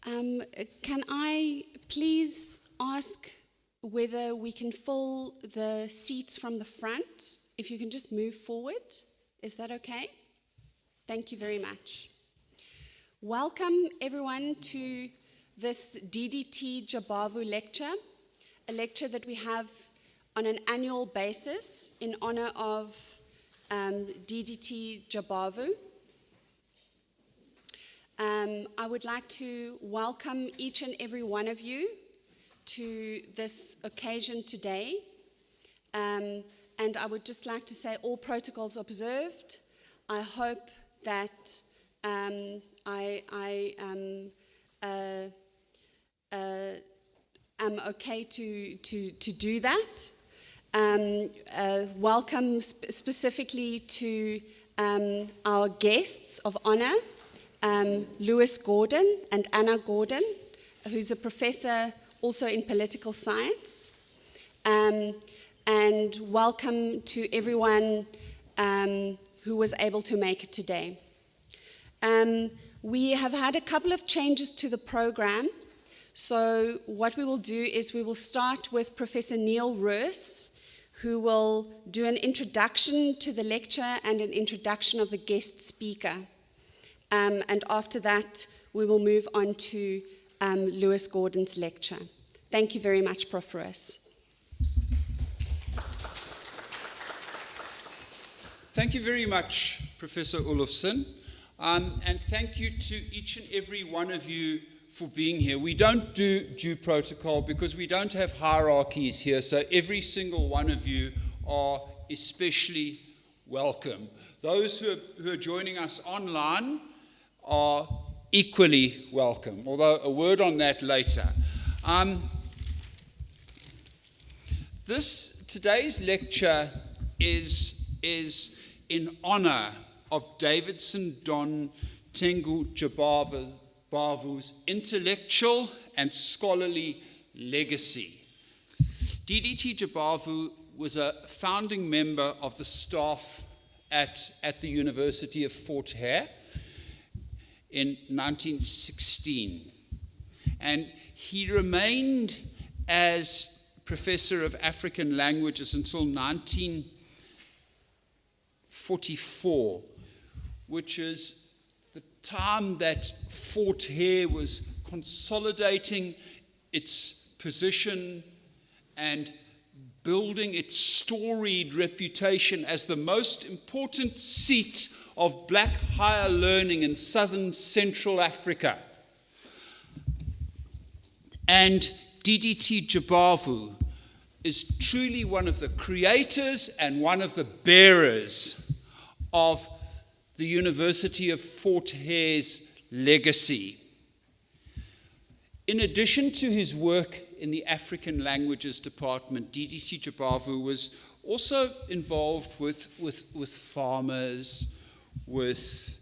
Can I please ask whether we can fill the seats from the front? If you can just move forward. Is that okay? Thank you very much. Welcome everyone to this Ddt Jabavu lecture, a lecture that we have on an annual basis in honor of Ddt Jabavu. I would like to welcome each and every one of you to this occasion today. And I would just like to say all protocols observed. I hope that I'm okay to do that. Welcome specifically to our guests of honor, Lewis Gordon and Anna Gordon, who's a professor also in political science. And welcome to everyone who was able to make it today. We have had a couple of changes to the program. So what we will do is we will start with Professor Neil Roos, who will do an introduction to the lecture and an introduction of the guest speaker. And after that, we will move on to Lewis Gordon's lecture. Thank you very much, Prof. Roos. Thank you very much, Professor Olofsson. And thank you to each and every one of you for being here. We don't do due protocol because we don't have hierarchies here, so every single one of you are especially welcome. Those who are joining us online are equally welcome, although a word on that later. Today's lecture is in honor of Davidson Don Tengo Jabavu's intellectual and scholarly legacy. Ddt Jabavu was a founding member of the staff at the University of Fort Hare in 1916. And he remained as professor of African languages until 1944, which is the time that Fort Hare was consolidating its position and building its storied reputation as the most important seat of black higher learning in southern Central Africa. And Ddt Jabavu is truly one of the creators and one of the bearers of the University of Fort Hare's legacy. In addition to his work in the African Languages Department, Ddt Jabavu was also involved with farmers, with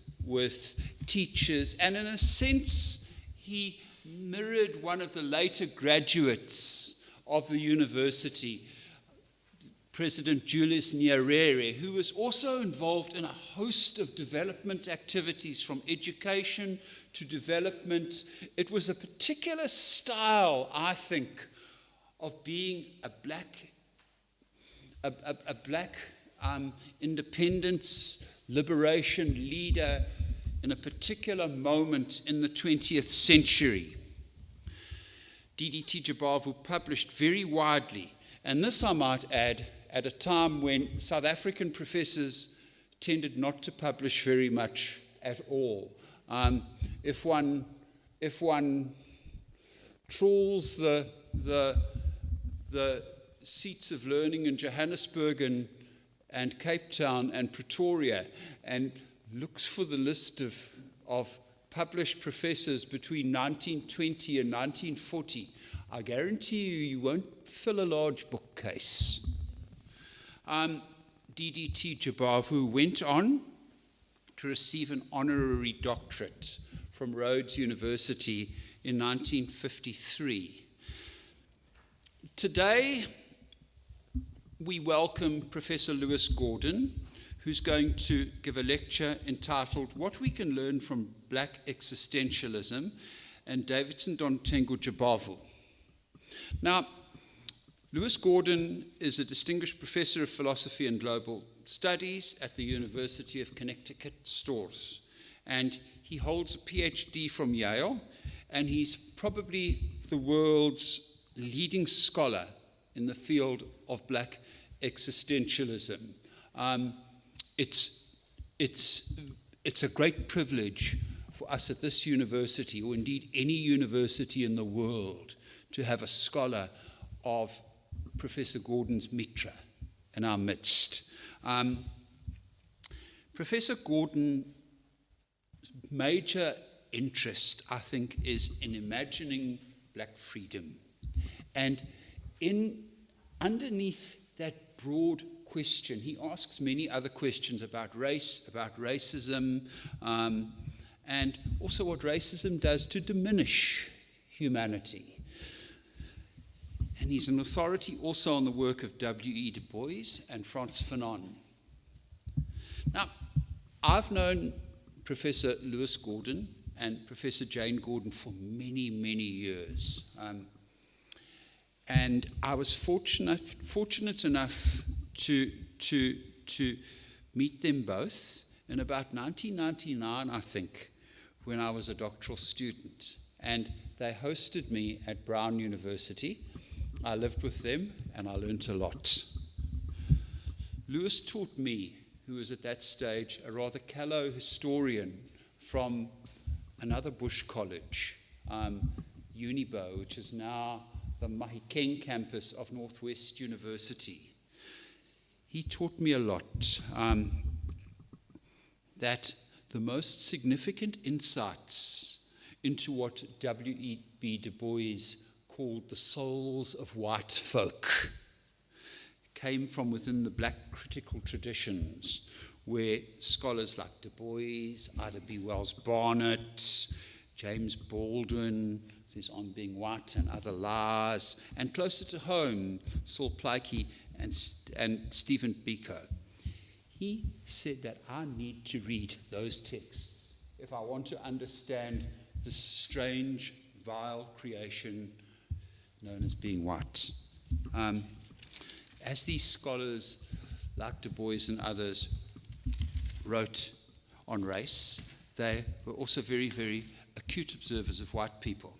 teachers, and in a sense, he mirrored one of the later graduates of the university, President Julius Nyerere, who was also involved in a host of development activities, from education to development. It was a particular style, I think, of being a black independence, liberation leader in a particular moment in the 20th century. Ddt Jabavu published very widely, and this, I might add, at a time when South African professors tended not to publish very much at all. If one trawls the seats of learning in Johannesburg and Cape Town and Pretoria and looks for the list of published professors between 1920 and 1940, I guarantee you won't fill a large bookcase. Ddt Jabavu went on to receive an honorary doctorate from Rhodes University in 1953. Today, we welcome Professor Lewis Gordon, who's going to give a lecture entitled "What We Can Learn from Black Existentialism," and Davidson Tengo Jabavu. Now, Lewis Gordon is a distinguished professor of philosophy and global studies at the University of Connecticut Stores, and he holds a PhD from Yale, and he's probably the world's leading scholar in the field of black existentialism. It's a great privilege for us at this university, or indeed any university in the world, to have a scholar of Professor Gordon's mitra in our midst. Professor Gordon's major interest, I think, is in imagining black freedom. And underneath that broad question, he asks many other questions about race, about racism, and also what racism does to diminish humanity. And he's an authority also on the work of W.E. Du Bois and Frantz Fanon. Now, I've known Professor Lewis Gordon and Professor Jane Gordon for many, many years. And I was fortunate enough to meet them both in about 1999, I think, when I was a doctoral student. And they hosted me at Brown University. I lived with them, and I learned a lot. Lewis taught me, who was at that stage a rather callow historian from another Bush college, Unibo, which is now the Mahikeng campus of Northwest University. He taught me a lot, that the most significant insights into what W.E.B. Du Bois called the souls of white folk came from within the black critical traditions, where scholars like Du Bois, Ida B. Wells Barnett, James Baldwin, his On Being White and Other Lies, and closer to home, Saul Plaikey and Stephen Biko. He said that I need to read those texts if I want to understand the strange, vile creation known as being white. As these scholars, like Du Bois and others, wrote on race, they were also very, very acute observers of white people.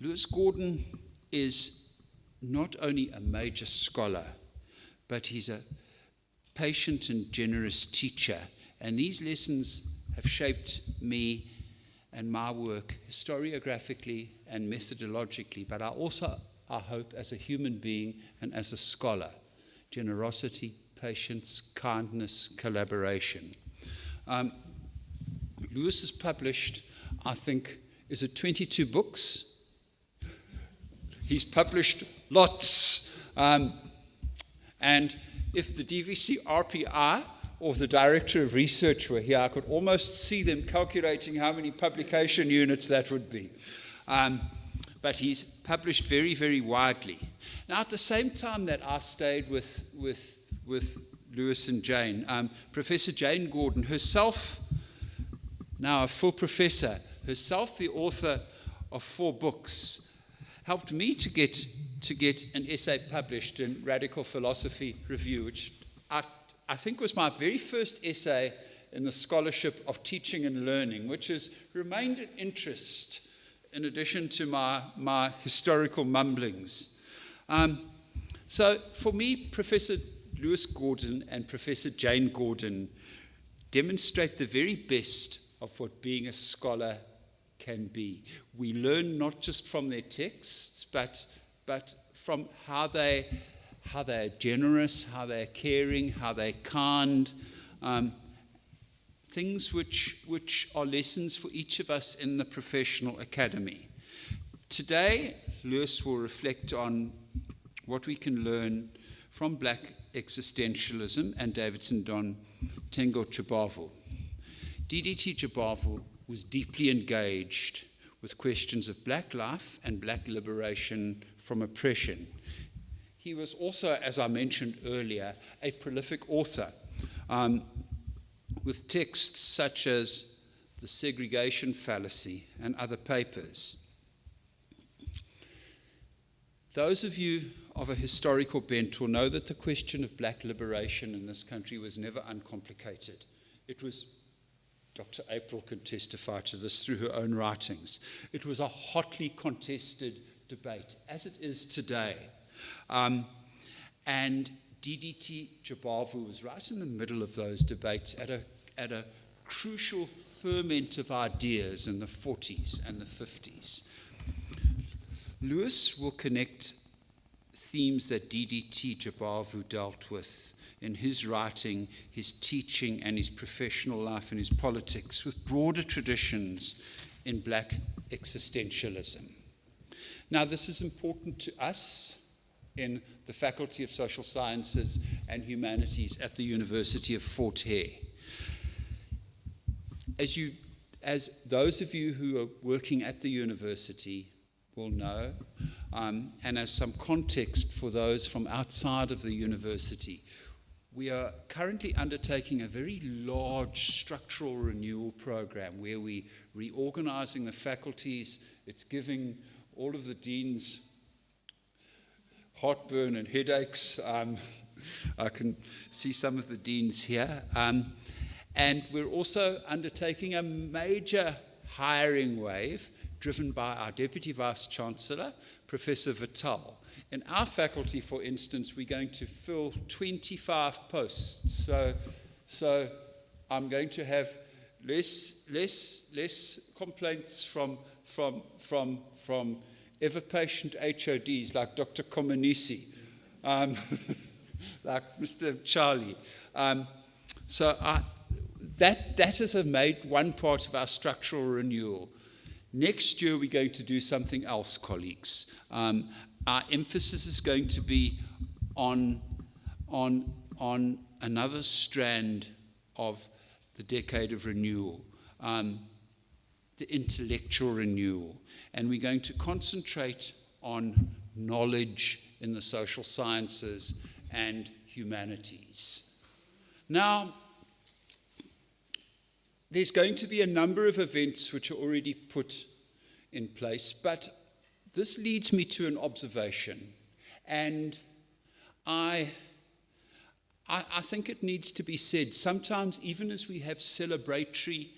Lewis Gordon is not only a major scholar, but he's a patient and generous teacher. And these lessons have shaped me and my work historiographically and methodologically, but I hope, as a human being and as a scholar. Generosity, patience, kindness, collaboration. Lewis has published, I think, is it 22 books? He's published lots. And if the DVC RPI or the director of research were here, I could almost see them calculating how many publication units that would be. But he's published very, very widely. Now, at the same time that I stayed with Lewis and Jane, Professor Jane Gordon, herself now a full professor, herself the author of 4 books, helped me to get an essay published in Radical Philosophy Review, which I think was my very first essay in the scholarship of teaching and learning, which has remained an interest in addition to my historical mumblings. So for me, Professor Lewis Gordon and Professor Jane Gordon demonstrate the very best of what being a scholar can be. We learn not just from their texts, but from how they're generous, how they're caring, how they're kind, things which are lessons for each of us in the professional academy. Today, Lewis will reflect on what we can learn from black existentialism and Davidson Tengo Jabavu. Ddt Jabavu was deeply engaged with questions of black life and black liberation from oppression. He was also, as I mentioned earlier, a prolific author with texts such as The Segregation Fallacy, and other papers. Those of you of a historical bent will know that the question of black liberation in this country was never uncomplicated. It was, Dr. April can testify to this through her own writings, it was a hotly contested debate, as it is today. And Ddt Jabavu was right in the middle of those debates at a crucial ferment of ideas in the 40s and the 50s. Lewis will connect themes that Ddt Jabavu dealt with in his writing, his teaching, and his professional life and his politics with broader traditions in black existentialism. Now, this is important to us in the Faculty of Social Sciences and Humanities at the University of Fort Hare. As those of you who are working at the university will know, and as some context for those from outside of the university, we are currently undertaking a very large structural renewal program where we're reorganizing the faculties. It's giving all of the deans heartburn and headaches. I can see some of the deans here. And we're also undertaking a major hiring wave driven by our Deputy Vice-Chancellor, Professor Vital. In our faculty, for instance, we're going to fill 25 posts. So I'm going to have less complaints from ever-patient HODs like Dr. Komanisi, like Mr. Charlie. That is one part of our structural renewal. Next year, we're going to do something else, colleagues. Our emphasis is going to be on another strand of the decade of renewal, the intellectual renewal. And we're going to concentrate on knowledge in the social sciences and humanities. Now, there's going to be a number of events which are already put in place, but this leads me to an observation, and I think it needs to be said. Sometimes, even as we have celebratory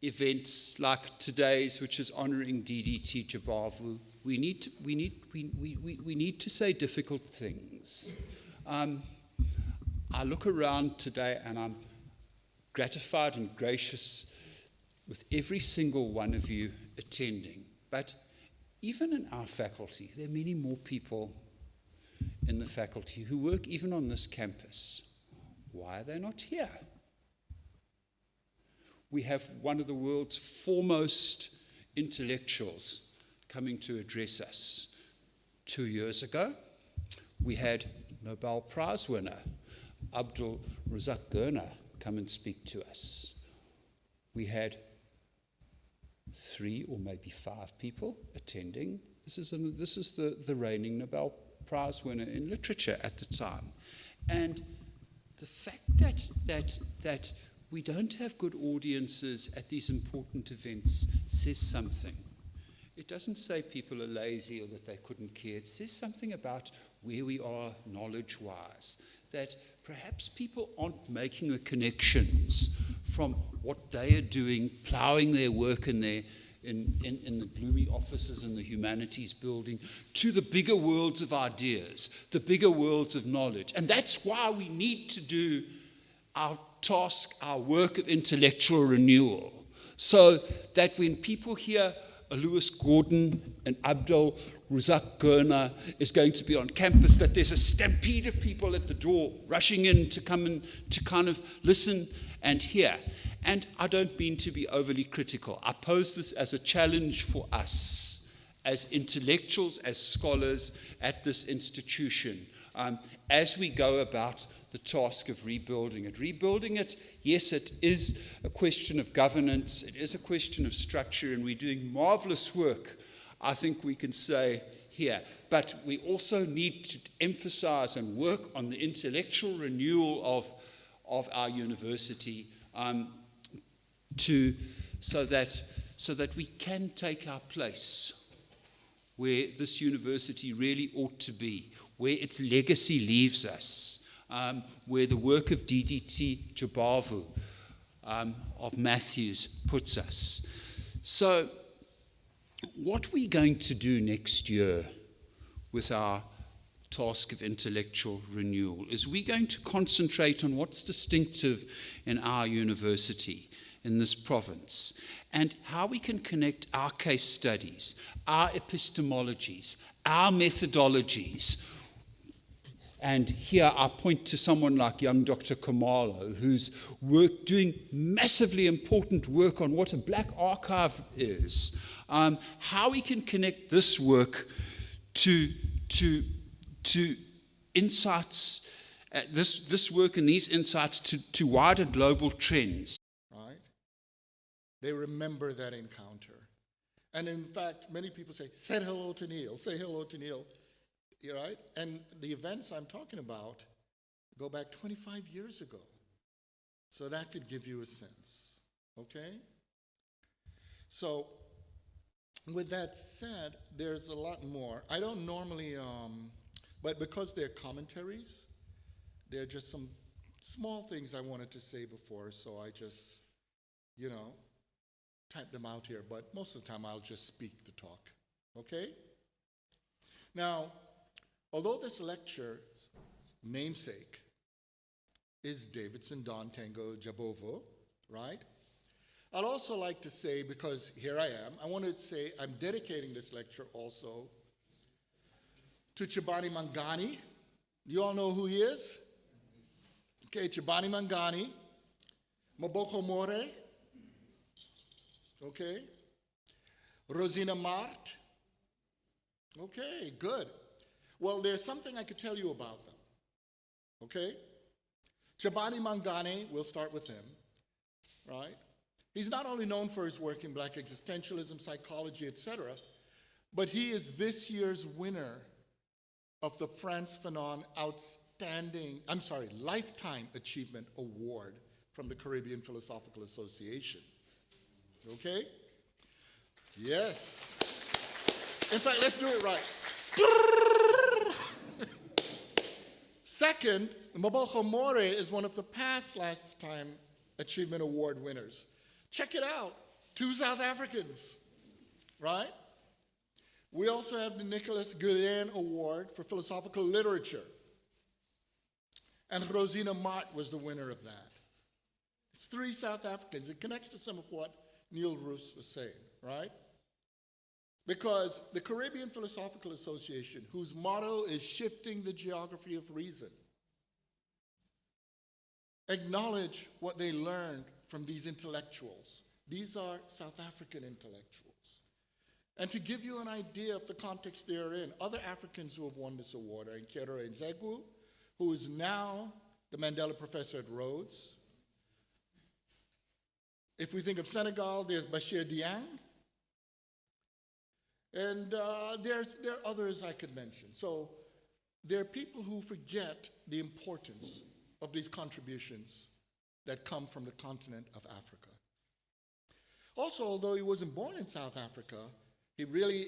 events like today's, which is honoring Ddt Jabavu, we need to say difficult things. I look around today and I'm gratified and gracious with every single one of you attending. But even in our faculty, there are many more people in the faculty who work even on this campus. Why are they not here? We have one of the world's foremost intellectuals coming to address us. 2 years ago, we had Nobel Prize winner Abdul Razak Gurna come and speak to us. We had 3 or maybe 5 people attending. This is the reigning Nobel Prize winner in literature at the time. And the fact that we don't have good audiences at these important events says something. It doesn't say people are lazy or that they couldn't care. It says something about where we are knowledge-wise, that perhaps people aren't making the connections from what they are doing, ploughing their work in the gloomy offices in the humanities building, to the bigger worlds of ideas, the bigger worlds of knowledge. And that's why we need to do our task, our work of intellectual renewal, so that when people hear a Lewis Gordon and Abdul Razak Gurna is going to be on campus, that there's a stampede of people at the door rushing in to come and to kind of listen and hear. And I don't mean to be overly critical. I pose this as a challenge for us as intellectuals, as scholars at this institution, as we go about the task of rebuilding it. Rebuilding it, yes, it is a question of governance, it is a question of structure, and we're doing marvelous work, I think we can say here. But we also need to emphasize and work on the intellectual renewal of our university. so that we can take our place where this university really ought to be, where its legacy leaves us, where the work of Ddt Jabavu of Matthews puts us. So what we're going to do next year with our task of intellectual renewal is we're going to concentrate on what's distinctive in our university, in this province, and how we can connect our case studies, our epistemologies, our methodologies. And here I point to someone like young Dr. Kamalo, who's doing massively important work on what a black archive is, how we can connect this work to insights, this work and these insights to wider global trends. Right? They remember that encounter. And in fact, many people say hello to Neil, say hello to Neil. Right? And the events I'm talking about go back 25 years ago. So that could give you a sense. Okay? So, with that said, there's a lot more. I don't normally, but because they're commentaries, they're just some small things I wanted to say before, so I just, type them out here. But most of the time, I'll just speak the talk. Okay? Now, although this lecture namesake is Davidson Tengo Jabavu, right? I'd also like to say, because here I am, I want to say I'm dedicating this lecture also to Chibani Mangani. You all know who he is? Okay, Chibani Mangani, Maboko More, okay, Rosina Mart. Okay, good. Well, there's something I could tell you about them, okay? Chibani Mangani, we'll start with him, right? He's not only known for his work in Black existentialism, psychology, etc., but he is this year's winner of the Frantz Fanon Lifetime Achievement Award from the Caribbean Philosophical Association. Okay? Yes. In fact, let's do it right. Second, Maboko More is one of the past Lifetime Achievement Award winners. Check it out, 2 South Africans, right? We also have the Nicholas Guillen Award for Philosophical Literature. And Rosina Mart was the winner of that. It's 3 South Africans. It connects to some of what Neil Roos was saying, right? Because the Caribbean Philosophical Association, whose motto is shifting the geography of reason, acknowledge what they learned from these intellectuals. These are South African intellectuals. And to give you an idea of the context they are in, other Africans who have won this award are Nkero Nzegu, who is now the Mandela Professor at Rhodes. If we think of Senegal, there's Bachir Dieng. And there are others I could mention. So there are people who forget the importance of these contributions that come from the continent of Africa. Also, although he wasn't born in South Africa, he really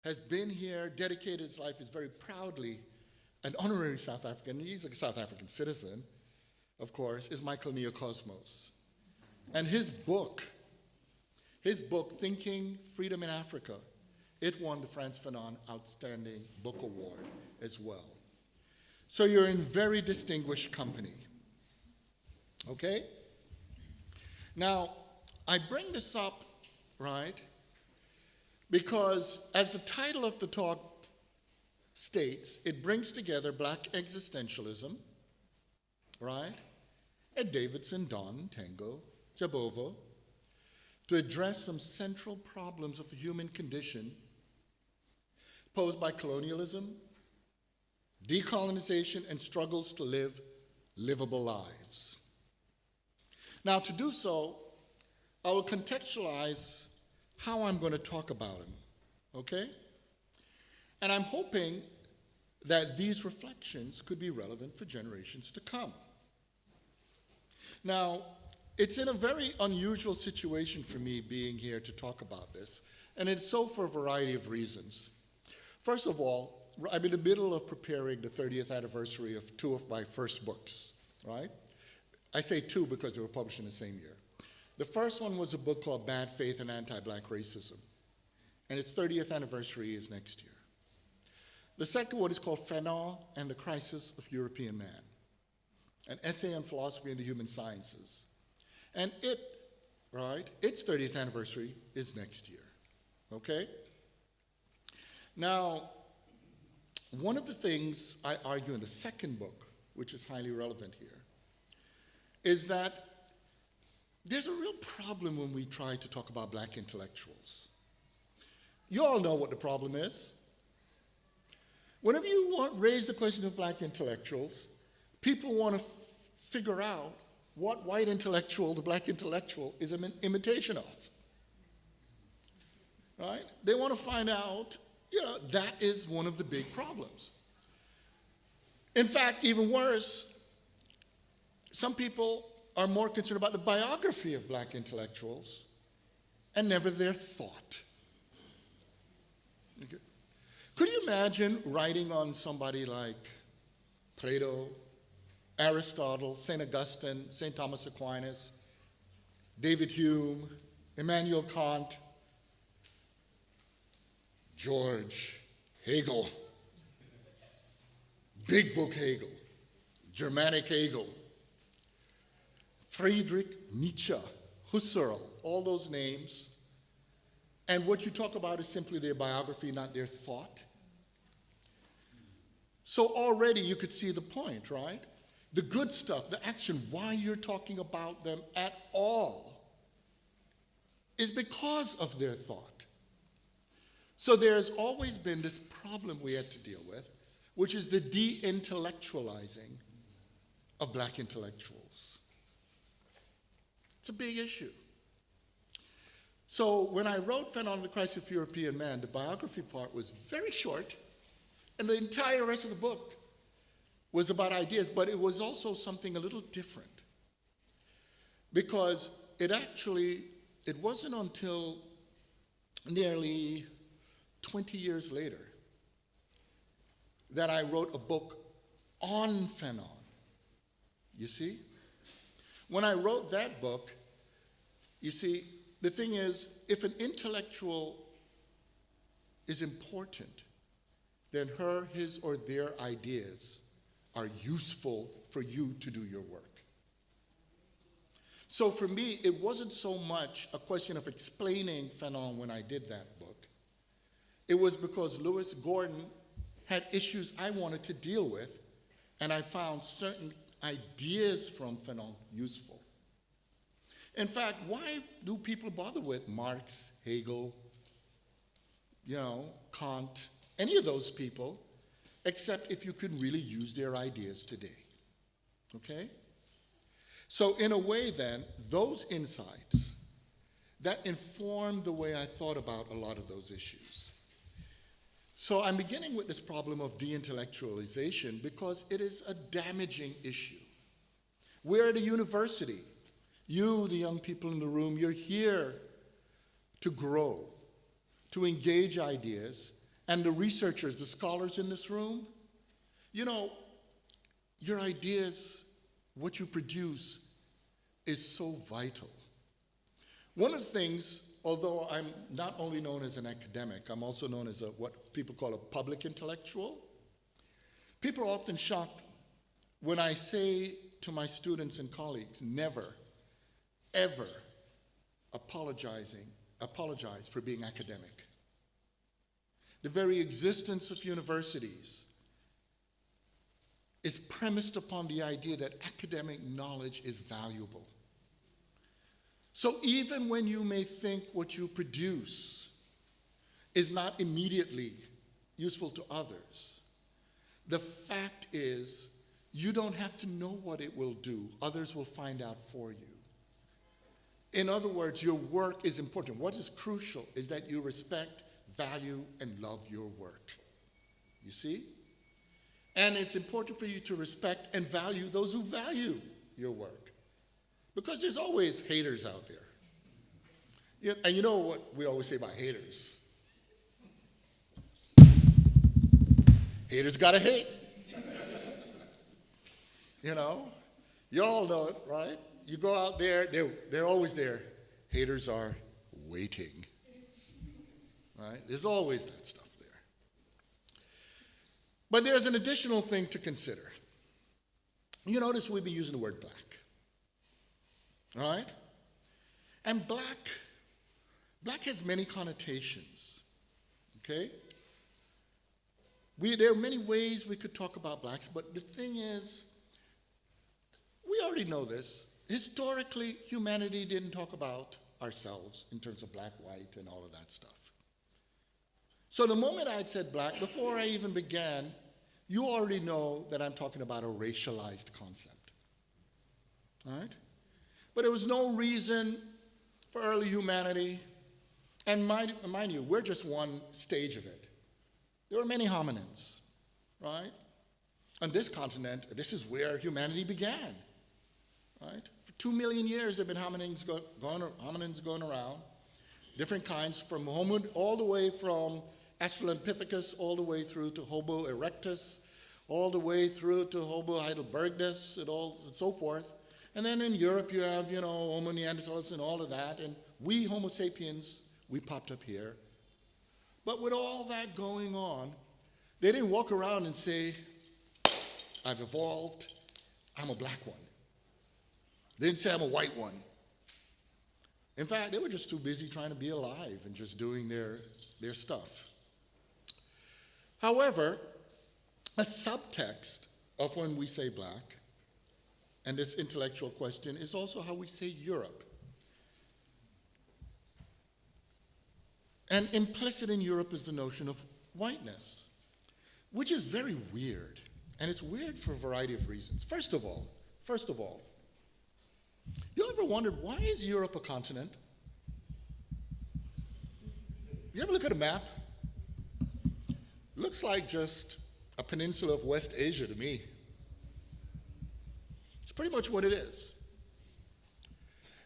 has been here, dedicated his life, is very proudly an honorary South African. He's a South African citizen, of course, is Michael Neocosmos. And his book, Thinking Freedom in Africa, it won the Frantz Fanon Outstanding Book Award as well. So you're in very distinguished company. Okay? Now, I bring this up, right, because as the title of the talk states, it brings together Black existentialism, right, and Davidson Tengo Jabavu to address some central problems of the human condition posed by colonialism, decolonization, and struggles to live livable lives. Now, to do so, I will contextualize how I'm going to talk about him, okay? And I'm hoping that these reflections could be relevant for generations to come. Now, it's in a very unusual situation for me being here to talk about this, and it's so for a variety of reasons. First of all, I'm in the middle of preparing the 30th anniversary of two of my first books, right? I say two because they were published in the same year. The first one was a book called Bad Faith and Anti-Black Racism, and its 30th anniversary is next year. The second one is called Fanon and the Crisis of European Man, an essay on philosophy and the human sciences. And its 30th anniversary is next year, okay? Now, one of the things I argue in the second book, which is highly relevant here, is that there's a real problem when we try to talk about black intellectuals. You all know what the problem is. Whenever you raise the question of black intellectuals, people want to figure out what white intellectual, the black intellectual, is an imitation of. Right? They want to find out, that is one of the big problems. In fact, even worse, some people are more concerned about the biography of black intellectuals and never their thought. Okay. Could you imagine writing on somebody like Plato, Aristotle, St. Augustine, St. Thomas Aquinas, David Hume, Immanuel Kant, George Hegel, Big Book Hegel, Germanic Hegel, Friedrich Nietzsche, Husserl, all those names, and what you talk about is simply their biography, not their thought? So already you could see the point, right? The good stuff, the action, why you're talking about them at all is because of their thought. So there's always been this problem we had to deal with, which is the de-intellectualizing of black intellectuals. It's a big issue. So when I wrote Fanon and the Crisis of European Man, the biography part was very short, and the entire rest of the book was about ideas, but it was also something a little different. Because it wasn't until nearly 20 years later that I wrote a book on Fanon. You see? When I wrote that book, you see, the thing is, if an intellectual is important, then his or their ideas are useful for you to do your work. So for me, it wasn't so much a question of explaining Fanon when I did that book. It was because Lewis Gordon had issues I wanted to deal with, and I found certain ideas from Fanon useful. In fact, why do people bother with Marx, Hegel, Kant, any of those people, except if you can really use their ideas today? Okay? So in a way then, those insights, that informed the way I thought about a lot of those issues. So I'm beginning with this problem of de-intellectualization because it is a damaging issue. We're at a university. You, the young people in the room, you're here to grow, to engage ideas, and the researchers, the scholars in this room, your ideas, what you produce, is so vital. One of the things, although I'm not only known as an academic, I'm also known as what people call a public intellectual. People are often shocked when I say to my students and colleagues, never, ever apologize for being academic. The very existence of universities is premised upon the idea that academic knowledge is valuable. So even when you may think what you produce is not immediately useful to others, the fact is you don't have to know what it will do. Others will find out for you. In other words, your work is important. What is crucial is that you respect, value, and love your work. You see? And it's important for you to respect and value those who value your work. Because there's always haters out there. Yeah, and you know what we always say about haters? Haters gotta hate. You know? You all know it, right? You go out there, they're always there. Haters are waiting. Right? There's always that stuff there. But there's an additional thing to consider. You notice we've been using the word black. All right? And black has many connotations. Okay? There are many ways we could talk about blacks, but the thing is, we already know this. Historically, humanity didn't talk about ourselves in terms of black, white, and all of that stuff. So the moment I'd said black, before I even began, you already know that I'm talking about a racialized concept. All right? But there was no reason for early humanity, and mind you, we're just one stage of it. There were many hominins, right? On this continent, this is where humanity began, right? For 2 million years, there have been hominins going around, different kinds, from Homo, all the way from Australopithecus, all the way through to Homo erectus, all the way through to Homo heidelbergensis, and so forth. And then in Europe, you have, Homo neanderthalis and all of that, and we, Homo sapiens, we popped up here. But with all that going on, they didn't walk around and say, I've evolved, I'm a black one. They didn't say I'm a white one. In fact, they were just too busy trying to be alive and just doing their stuff. However, a subtext of when we say black, and this intellectual question, is also how we say Europe. And implicit in Europe is the notion of whiteness, which is very weird. And it's weird for a variety of reasons. First of all, you ever wondered, why is Europe a continent? You ever look at a map? Looks like just a peninsula of West Asia to me. It's pretty much what it is.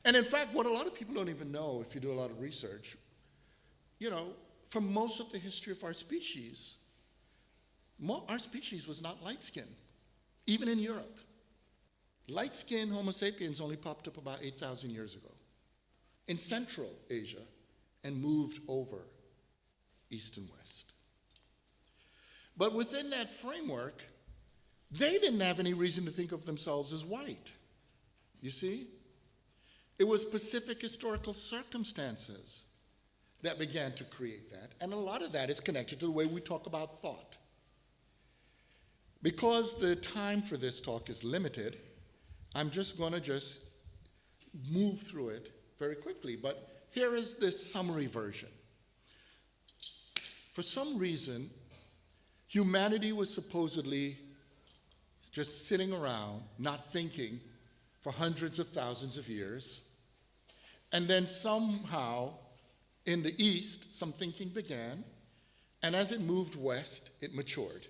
And in fact, what a lot of people don't even know, if you do a lot of research, for most of the history of our species was not light-skinned, even in Europe. Light-skinned Homo sapiens only popped up about 8,000 years ago in Central Asia and moved over east and west. But within that framework, they didn't have any reason to think of themselves as white. You see? It was specific historical circumstances that began to create that, and a lot of that is connected to the way we talk about thought. Because the time for this talk is limited, I'm just going to move through it very quickly, but here is the summary version. For some reason, humanity was supposedly just sitting around, not thinking, for hundreds of thousands of years, and then somehow, in the East, some thinking began, and as it moved west, it matured.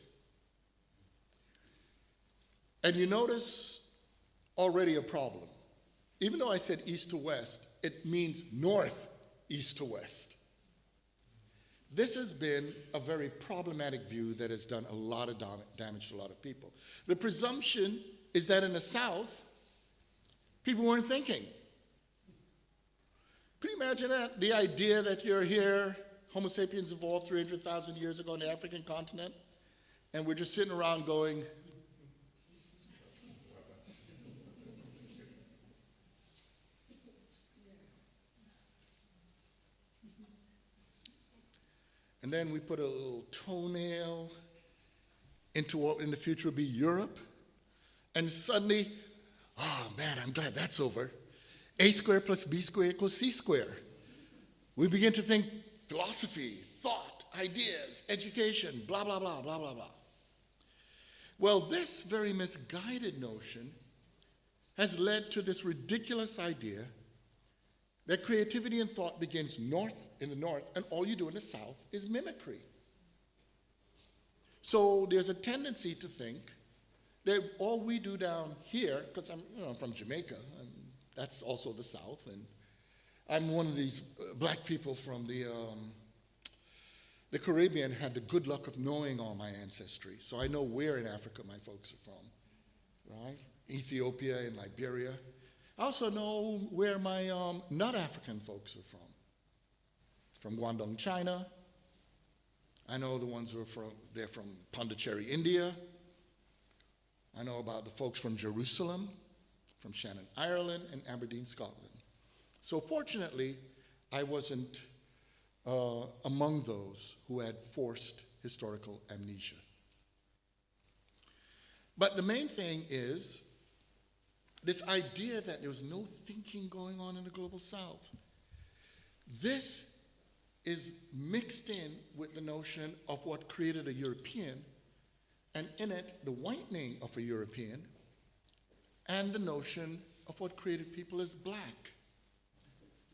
And you notice already a problem. Even though I said east to west, it means north, east to west. This has been a very problematic view that has done a lot of damage to a lot of people. The presumption is that in the South, people weren't thinking. Could you imagine that? The idea that you're here, Homo sapiens evolved 300,000 years ago on the African continent, and we're just sitting around going, and then we put a little toenail into what in the future will be Europe, and suddenly, oh man, I'm glad that's over. A squared plus B squared equals C squared. We begin to think philosophy, thought, ideas, education, blah, blah, blah, blah, blah, blah. Well, this very misguided notion has led to this ridiculous idea that creativity and thought begins in the north, and all you do in the south is mimicry. So there's a tendency to think that all we do down here, because I'm from Jamaica, and That's also the South. And I'm one of these black people from the Caribbean, had the good luck of knowing all my ancestry. So I know where in Africa my folks are from, right? Ethiopia and Liberia. I also know where my not African folks are from Guangdong, China. I know the ones who are they're from Pondicherry, India. I know about the folks from Jerusalem, from Shannon, Ireland, and Aberdeen, Scotland. So fortunately, I wasn't among those who had forced historical amnesia. But the main thing is this idea that there was no thinking going on in the global South. This is mixed in with the notion of what created a European, and in it, the whitening of a European, and the notion of what created people as black,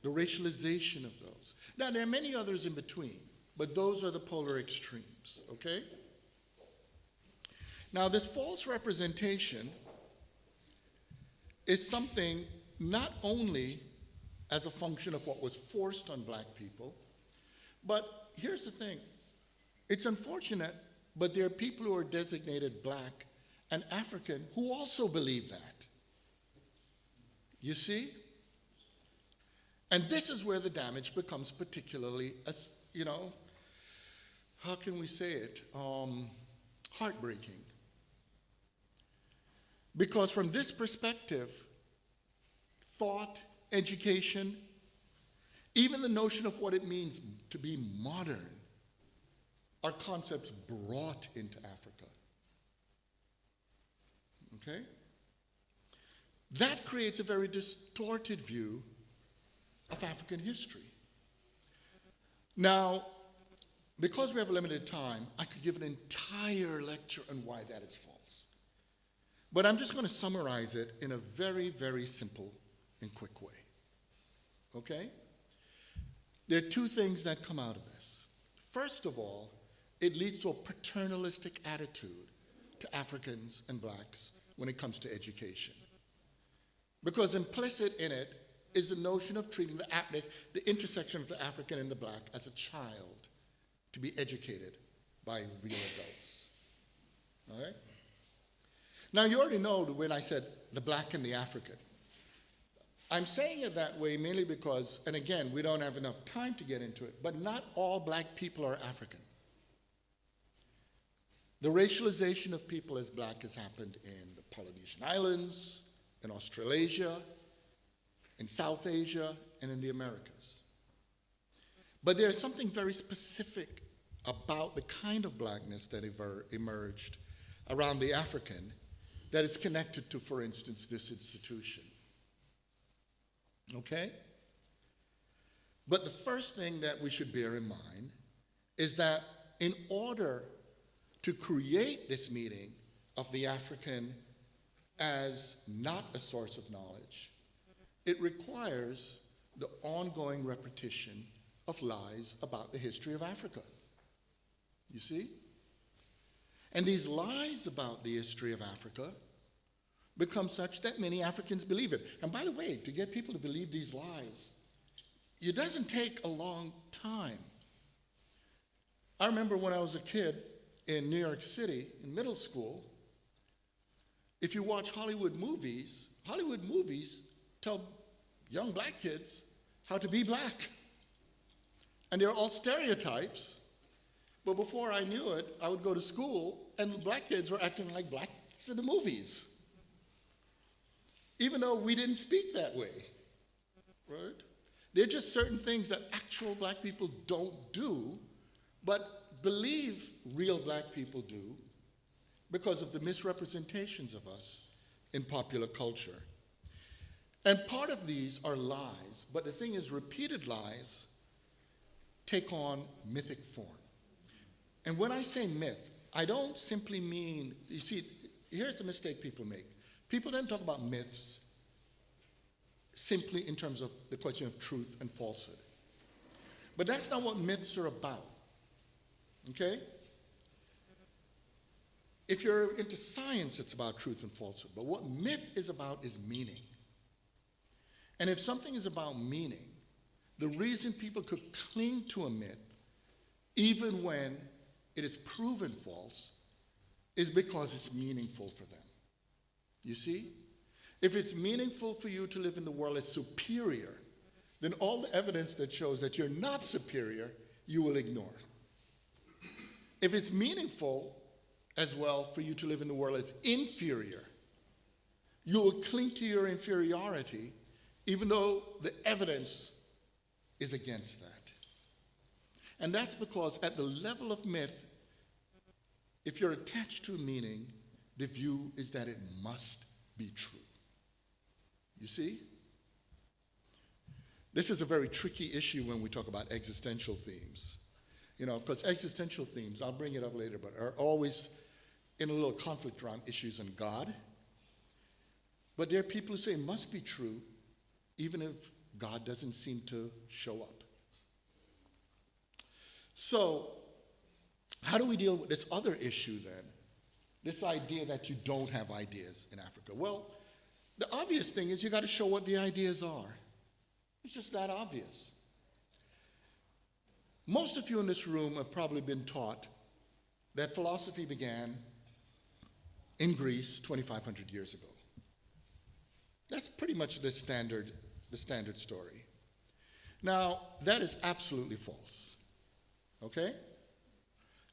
the racialization of those. Now, there are many others in between, but those are the polar extremes, okay? Now, this false representation is something not only as a function of what was forced on black people, but here's the thing. It's unfortunate, but there are people who are designated black and African who also believe that. You see? And this is where the damage becomes particularly, how can we say it? Heartbreaking. Because from this perspective, thought, education, even the notion of what it means to be modern are concepts brought into Africa. Okay? That creates a very distorted view of African history. Now, because we have limited time, I could give an entire lecture on why that is false. But I'm just going to summarize it in a very, very simple and quick way. Okay? There are two things that come out of this. First of all, it leads to a paternalistic attitude to Africans and blacks when it comes to education. Because implicit in it is the notion of treating the intersection of the African and the black as a child to be educated by real adults. All right? Now, you already know when I said the black and the African. I'm saying it that way mainly because, and again, we don't have enough time to get into it, but not all black people are African. The racialization of people as black has happened in the Polynesian Islands, in Australasia, in South Asia, and in the Americas. But there's something very specific about the kind of blackness that emerged around the African that is connected to, for instance, this institution. Okay? But the first thing that we should bear in mind is that in order to create this meaning of the African as not a source of knowledge, it requires the ongoing repetition of lies about the history of Africa. You see? And these lies about the history of Africa become such that many Africans believe it. And by the way, to get people to believe these lies, it doesn't take a long time. I remember when I was a kid in New York City, in middle school, if you watch Hollywood movies tell young black kids how to be black. And they're all stereotypes, but before I knew it, I would go to school and black kids were acting like blacks in the movies. Even though we didn't speak that way, right? There are just certain things that actual black people don't do, but believe real black people do because of the misrepresentations of us in popular culture. And part of these are lies, but the thing is, repeated lies take on mythic form. And when I say myth, I don't simply mean, you see, here's the mistake people make. People don't talk about myths simply in terms of the question of truth and falsehood. But that's not what myths are about, okay? If you're into science, it's about truth and falsehood. But what myth is about is meaning. And if something is about meaning, the reason people could cling to a myth, even when it is proven false, is because it's meaningful for them. You see? If it's meaningful for you to live in the world as superior, then all the evidence that shows that you're not superior, you will ignore. If it's meaningful as well for you to live in the world as inferior, you will cling to your inferiority even though the evidence is against that. And that's because at the level of myth, if you're attached to a meaning, the view is that it must be true. You see? This is a very tricky issue when we talk about existential themes. You know, because existential themes, I'll bring it up later, but are always in a little conflict around issues in God. But there are people who say it must be true, even if God doesn't seem to show up. So, how do we deal with this other issue then? This idea that you don't have ideas in Africa. Well, the obvious thing is you got to show what the ideas are. It's just that obvious. Most of you in this room have probably been taught that philosophy began in Greece 2,500 years ago. That's pretty much the standard story. Now, that is absolutely false. Okay?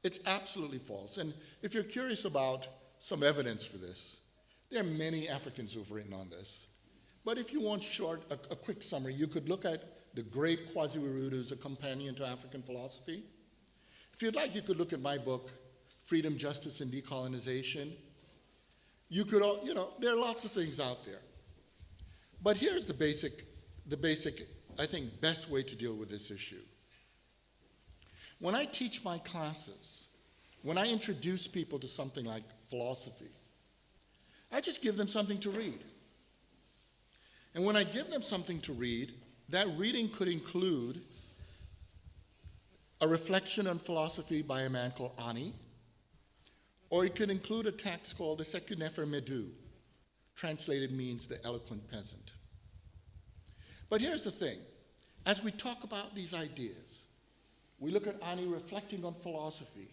It's absolutely false. And if you're curious about some evidence for this, there are many Africans who've written on this. But if you want a quick summary, you could look at the great Kwasi who's a companion to African philosophy. If you'd like, you could look at my book, Freedom, Justice, and Decolonization. You could, there are lots of things out there. But here's the basic, I think, best way to deal with this issue. When I teach my classes, when I introduce people to something like philosophy, I just give them something to read. And when I give them something to read, that reading could include a reflection on philosophy by a man called Ani, or it could include a text called the Sekunefer Medu, translated means the eloquent peasant. But here's the thing. As we talk about these ideas, we look at Ani reflecting on philosophy.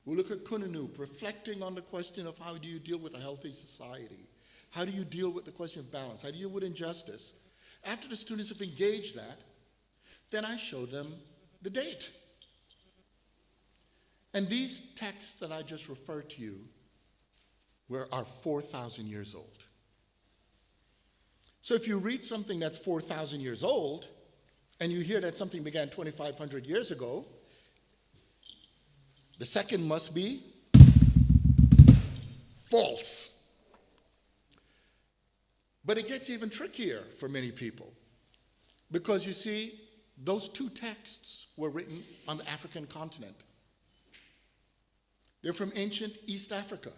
We look at Kununub reflecting on the question of how do you deal with a healthy society? How do you deal with the question of balance? How do you deal with injustice? After the students have engaged that, then I show them the date. And these texts that I just referred to you are 4,000 years old. So if you read something that's 4,000 years old, and you hear that something began 2,500 years ago, the second must be false. But it gets even trickier for many people. Because you see, those two texts were written on the African continent. They're from ancient East Africa.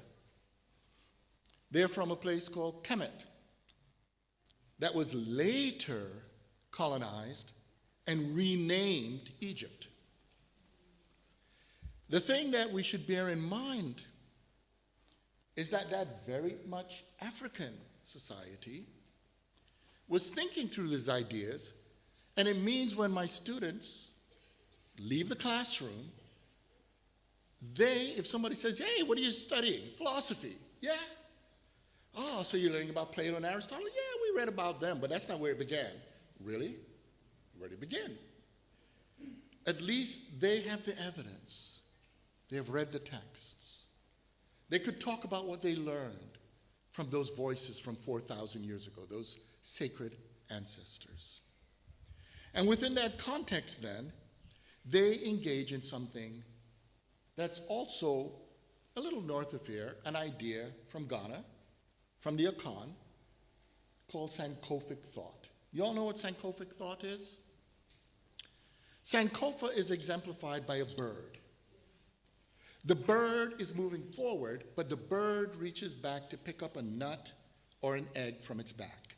They're from a place called Kemet that was later colonized and renamed Egypt. The thing that we should bear in mind is that very much African society was thinking through these ideas, and it means when my students leave the classroom, if somebody says, hey, what are you studying? Philosophy. Yeah. Oh, so you're learning about Plato and Aristotle? Yeah, we read about them, but that's not where it began. Really? Where did it begin? At least they have the evidence. They have read the texts. They could talk about what they learned from those voices from 4,000 years ago, those sacred ancestors. And within that context then, they engage in something that's also a little north of here, an idea from Ghana, from the Akan, called Sankophic thought. You all know what Sankophic thought is? Sankofa is exemplified by a bird. The bird is moving forward, but the bird reaches back to pick up a nut or an egg from its back.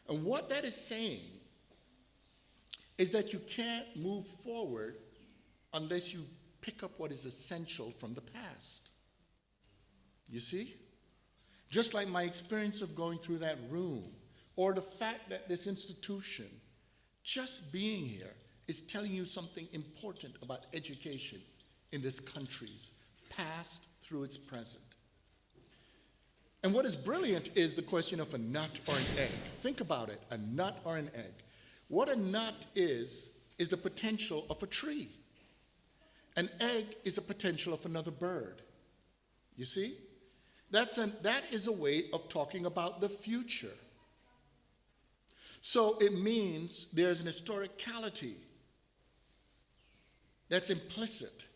And what that is saying is that you can't move forward unless you pick up what is essential from the past. You see? Just like my experience of going through that room or the fact that this institution, just being here, is telling you something important about education in this country's past through its present. And what is brilliant is the question of a nut or an egg. Think about it, a nut or an egg. What a nut is the potential of a tree. An egg is a potential of another bird. You see? That is a way of talking about the future. So it means there's an historicality that's implicit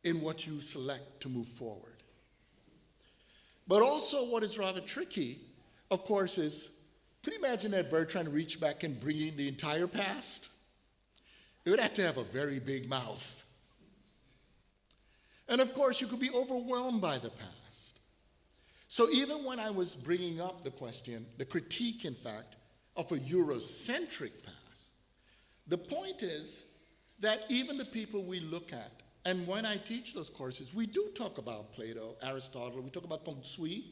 in what you select to move forward. But also what is rather tricky, of course, is, can you imagine that bird trying to reach back and bring in the entire past? It would have to have a very big mouth. And of course, you could be overwhelmed by the past. So even when I was bringing up the question, the critique, in fact, of a Eurocentric past, the point is that even the people we look at, and when I teach those courses, we do talk about Plato, Aristotle, we talk about Feng Shui.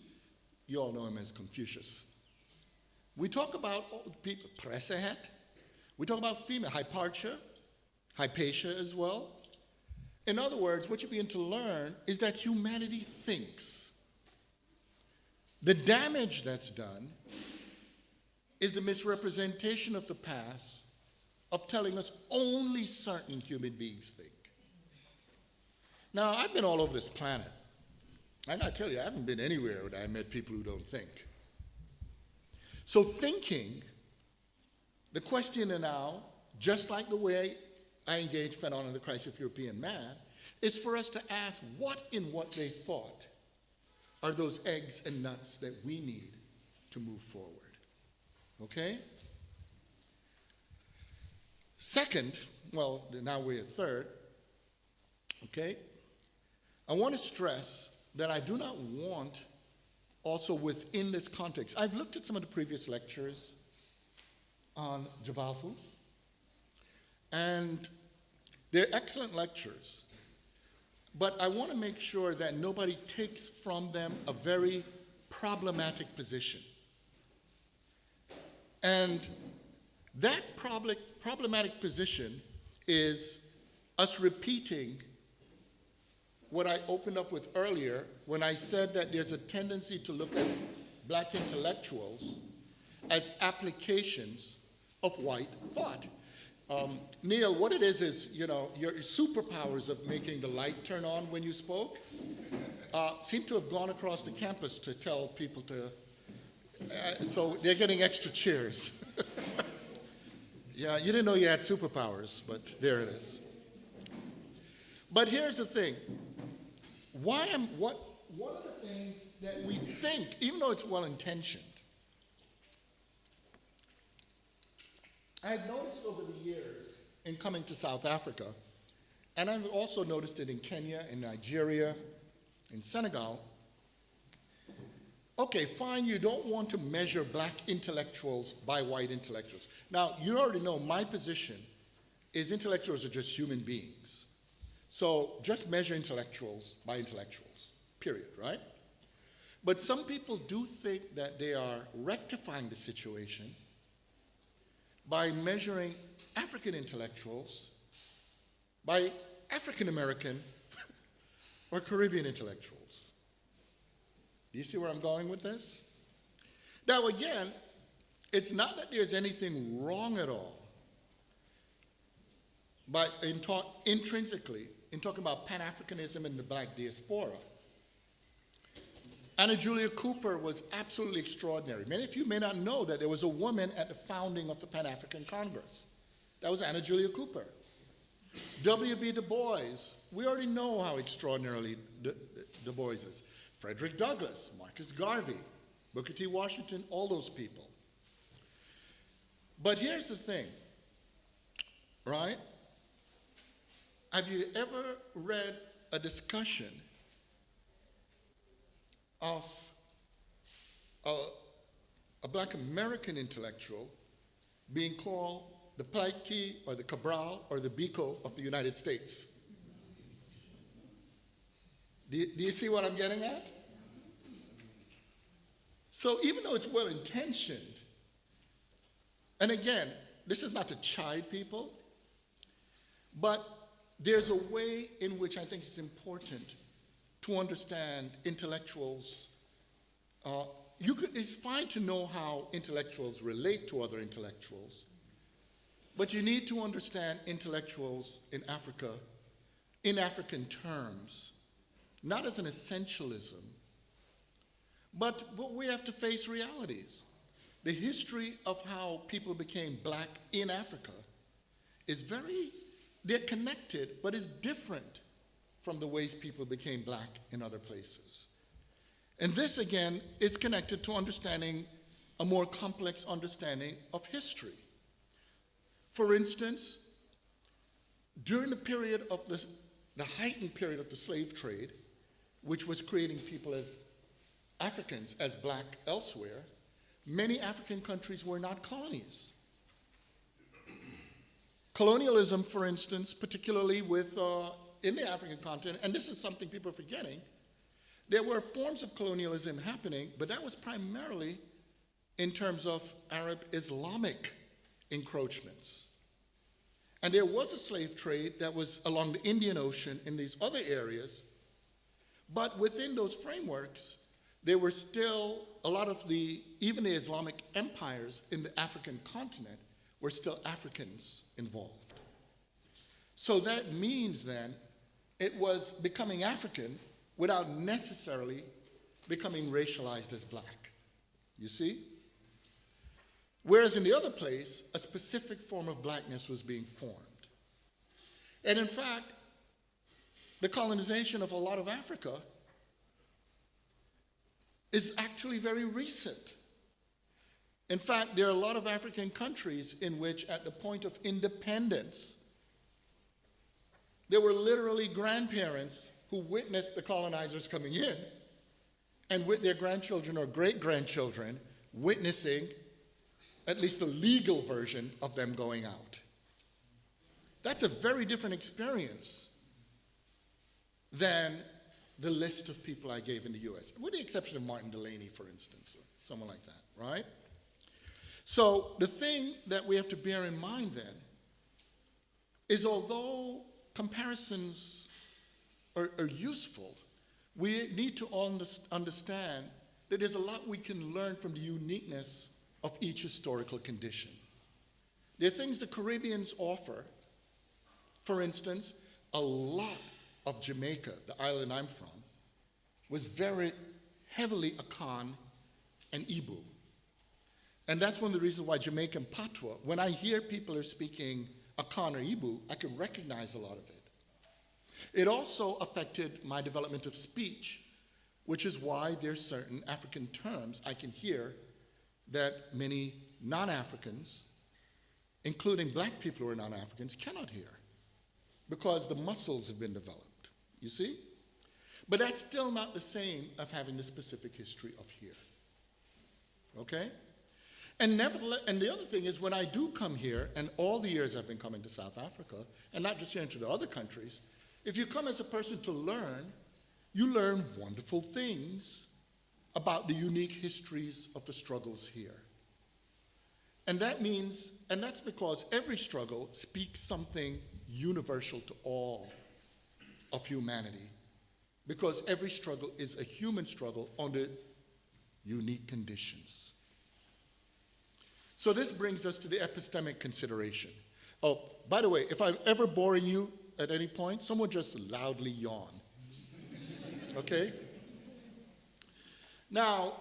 You all know him as Confucius. We talk about people, Presehet. We talk about female, Hypatia as well. In other words, what you begin to learn is that humanity thinks. The damage that's done is the misrepresentation of the past of telling us only certain human beings think. Now, I've been all over this planet. I gotta tell you, I haven't been anywhere where I met people who don't think. So thinking, the question now, just like the way I engage Fanon in the Crisis of European Man, is for us to ask what in what they thought are those eggs and nuts that we need to move forward. Okay? Second, well, now we're at third, okay? I want to stress that I do not want, also within this context, I've looked at some of the previous lectures on Jabavu, and they're excellent lectures, but I want to make sure that nobody takes from them a very problematic position. And that problematic position is us repeating what I opened up with earlier when I said that there's a tendency to look at black intellectuals as applications of white thought. Neil, what it is, you know, your superpowers of making the light turn on when you spoke seem to have gone across the campus to tell people to, so they're getting extra cheers. Yeah, you didn't know you had superpowers, but there it is. But here's the thing. One of the things that we think, even though it's well-intentioned, I've noticed over the years in coming to South Africa, and I've also noticed it in Kenya, in Nigeria, in Senegal. Okay, fine, you don't want to measure black intellectuals by white intellectuals. Now, you already know my position is intellectuals are just human beings. So just measure intellectuals by intellectuals, period, right? But some people do think that they are rectifying the situation by measuring African intellectuals by African American or Caribbean intellectuals. Do you see where I'm going with this? Now again, it's not that there's anything wrong at all, but intrinsically, in talking about Pan-Africanism and the black diaspora, Anna Julia Cooper was absolutely extraordinary. Many of you may not know that there was a woman at the founding of the Pan-African Congress. That was Anna Julia Cooper. W.B. Du Bois, we already know how extraordinarily Du Bois is. Frederick Douglass, Marcus Garvey, Booker T. Washington, all those people. But here's the thing, right? Have you ever read a discussion of a black American intellectual being called the Plaikey or the Cabral or the Biko of the United States? Do you see what I'm getting at? So even though it's well-intentioned, And again, this is not to chide people, but there's a way in which I think it's important to understand intellectuals. It's fine to know how intellectuals relate to other intellectuals, but you need to understand intellectuals in Africa in African terms, not as an essentialism, but we have to face realities. The history of how people became black in Africa is they're connected, but it's different from the ways people became black in other places. And this, again, is connected to understanding a more complex understanding of history. For instance, during the period of the heightened period of the slave trade, which was creating people as Africans, as black elsewhere, many African countries were not colonies. Colonialism, for instance, particularly in the African continent, and this is something people are forgetting, there were forms of colonialism happening, but that was primarily in terms of Arab Islamic encroachments. And there was a slave trade that was along the Indian Ocean in these other areas, but within those frameworks, there were still a lot of even the Islamic empires in the African continent were still Africans involved. So that means then it was becoming African without necessarily becoming racialized as black. You see? Whereas in the other place, a specific form of blackness was being formed. And in fact, the colonization of a lot of Africa is actually very recent. In fact, there are a lot of African countries in which at the point of independence, there were literally grandparents who witnessed the colonizers coming in and with their grandchildren or great-grandchildren witnessing at least the legal version of them going out. That's a very different experience than the list of people I gave in the US, with the exception of Martin Delaney, for instance, or someone like that, right? So the thing that we have to bear in mind then is although comparisons are useful, we need to understand that there's a lot we can learn from the uniqueness of each historical condition. There are things the Caribbeans offer. For instance, a lot of Jamaica, the island I'm from, was very heavily Akan and Igbo. And that's one of the reasons why Jamaican patois, when I hear people are speaking Akan or Igbo, I can recognize a lot of it. It also affected my development of speech, which is why there's certain African terms I can hear that many non-Africans, including black people who are non-Africans, cannot hear because the muscles have been developed, you see? But that's still not the same of having the specific history of here, okay? And nevertheless, and the other thing is when I do come here, and all the years I've been coming to South Africa, and not just here into the other countries, if you come as a person to learn, you learn wonderful things about the unique histories of the struggles here. And that means, and that's because every struggle speaks something universal to all of humanity, because every struggle is a human struggle under unique conditions. So this brings us to the epistemic consideration. Oh, by the way, if I'm ever boring you at any point, someone just loudly yawn. Okay? Now,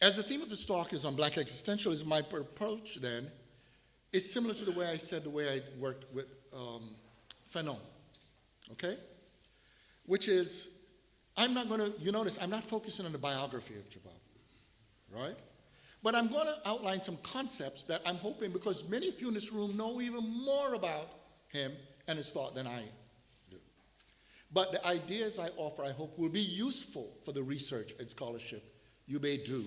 as the theme of this talk is on black existentialism, my approach then is similar to the way I worked with Fanon, okay? Which is, I'm not gonna, you notice, I'm not focusing on the biography of Jabavu, right? But I'm gonna outline some concepts that I'm hoping, because many of you in this room know even more about him and his thought than I do. But the ideas I offer, I hope, will be useful for the research and scholarship you may do,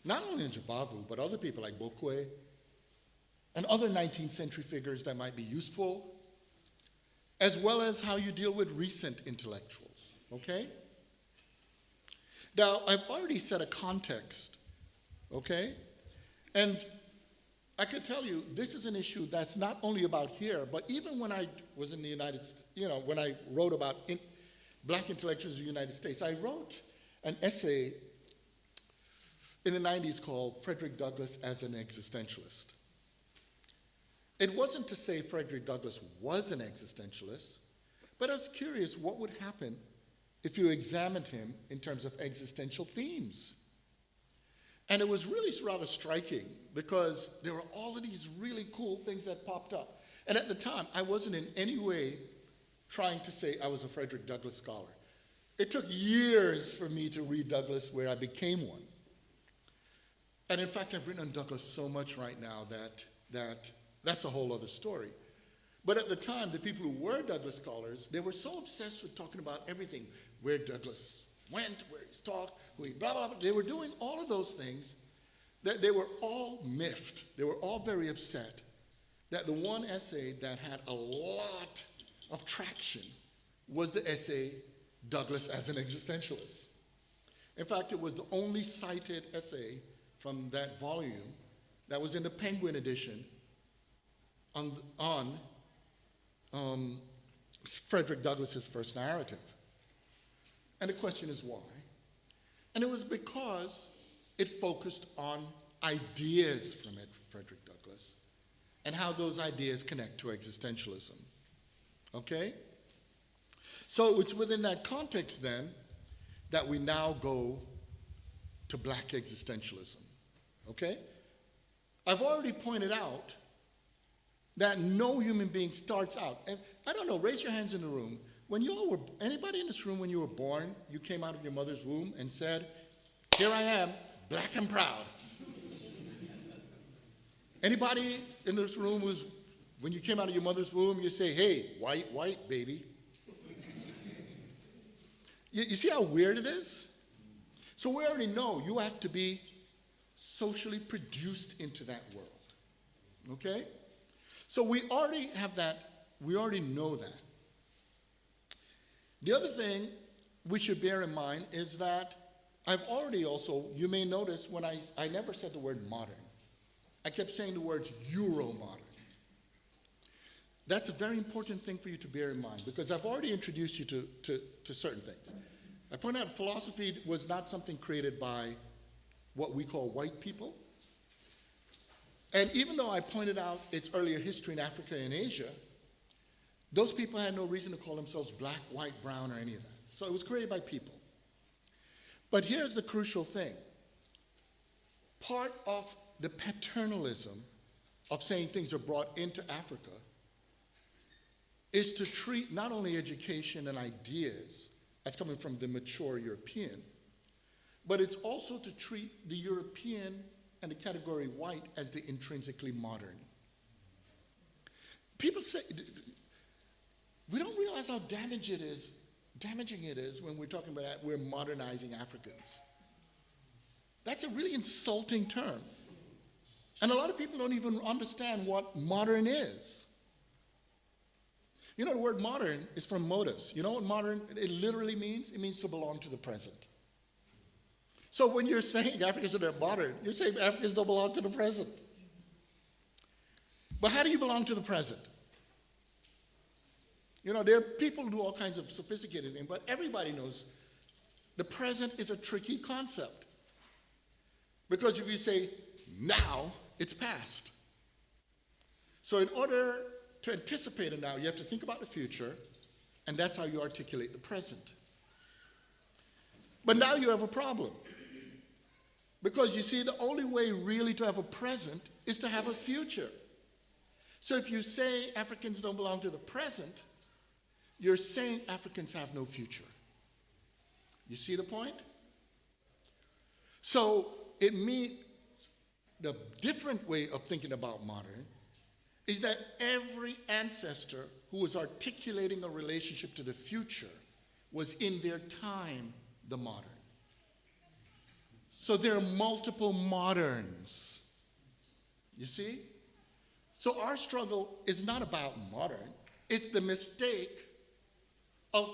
not only in Jabavu, but other people like Bokwe and other 19th century figures that might be useful, as well as how you deal with recent intellectuals, okay? Now, I've already set a context, okay? And I could tell you this is an issue that's not only about here, but even when I was in the United States, when I wrote about black intellectuals in the United States, I wrote an essay in the 90s called Frederick Douglass as an Existentialist. It wasn't to say Frederick Douglass was an existentialist, but I was curious what would happen if you examined him in terms of existential themes. And it was really rather striking because there were all of these really cool things that popped up. And at the time, I wasn't in any way trying to say I was a Frederick Douglass scholar. It took years for me to read Douglass where I became one. And in fact, I've written on Douglass so much right now that's a whole other story. But at the time, the people who were Douglass scholars, they were so obsessed with talking about everything, where Douglass went, where he's talked, who he blah, blah, blah. They were doing all of those things that they were all miffed. They were all very upset that the one essay that had a lot of traction was the essay, Douglass as an Existentialist. In fact, it was the only cited essay from that volume that was in the Penguin edition on Frederick Douglass's first narrative. And the question is why? And it was because it focused on ideas from Frederick Douglass and how those ideas connect to existentialism. Okay? So it's within that context then that we now go to black existentialism. Okay? I've already pointed out that no human being starts out, and I don't know, raise your hands in the room. When you all were, anybody in this room when you were born, you came out of your mother's womb and said, here I am, black and proud. Anybody in this room was, when you came out of your mother's womb, you say, hey, white, baby. You see how weird it is? So we already know you have to be socially produced into that world, okay? So we already have that, we already know that. The other thing we should bear in mind is that I've already also, you may notice when I never said the word modern. I kept saying the words Euro-modern. That's a very important thing for you to bear in mind because I've already introduced you to certain things. I pointed out philosophy was not something created by what we call white people. And even though I pointed out its earlier history in Africa and Asia, those people had no reason to call themselves black, white, brown, or any of that. So it was created by people. But here's the crucial thing. Part of the paternalism of saying things are brought into Africa is to treat not only education and ideas as coming from the mature European, but it's also to treat the European and the category white as the intrinsically modern. People say, we don't realize how damaging it is when we're talking about that we're modernizing Africans. That's a really insulting term. And a lot of people don't even understand what modern is. You know, the word modern is from modus. You know what modern, it literally means? It means to belong to the present. So when you're saying Africans are modern, you're saying Africans don't belong to the present. But how do you belong to the present? You know, there are people who do all kinds of sophisticated things, but everybody knows the present is a tricky concept. Because if you say now, it's past. So in order to anticipate it now, you have to think about the future, and that's how you articulate the present. But now you have a problem. Because you see, the only way really to have a present is to have a future. So if you say Africans don't belong to the present, you're saying Africans have no future. You see the point? So it means the different way of thinking about modern is that every ancestor who was articulating a relationship to the future was in their time the modern. So there are multiple moderns. You see? So our struggle is not about modern. It's the mistake of,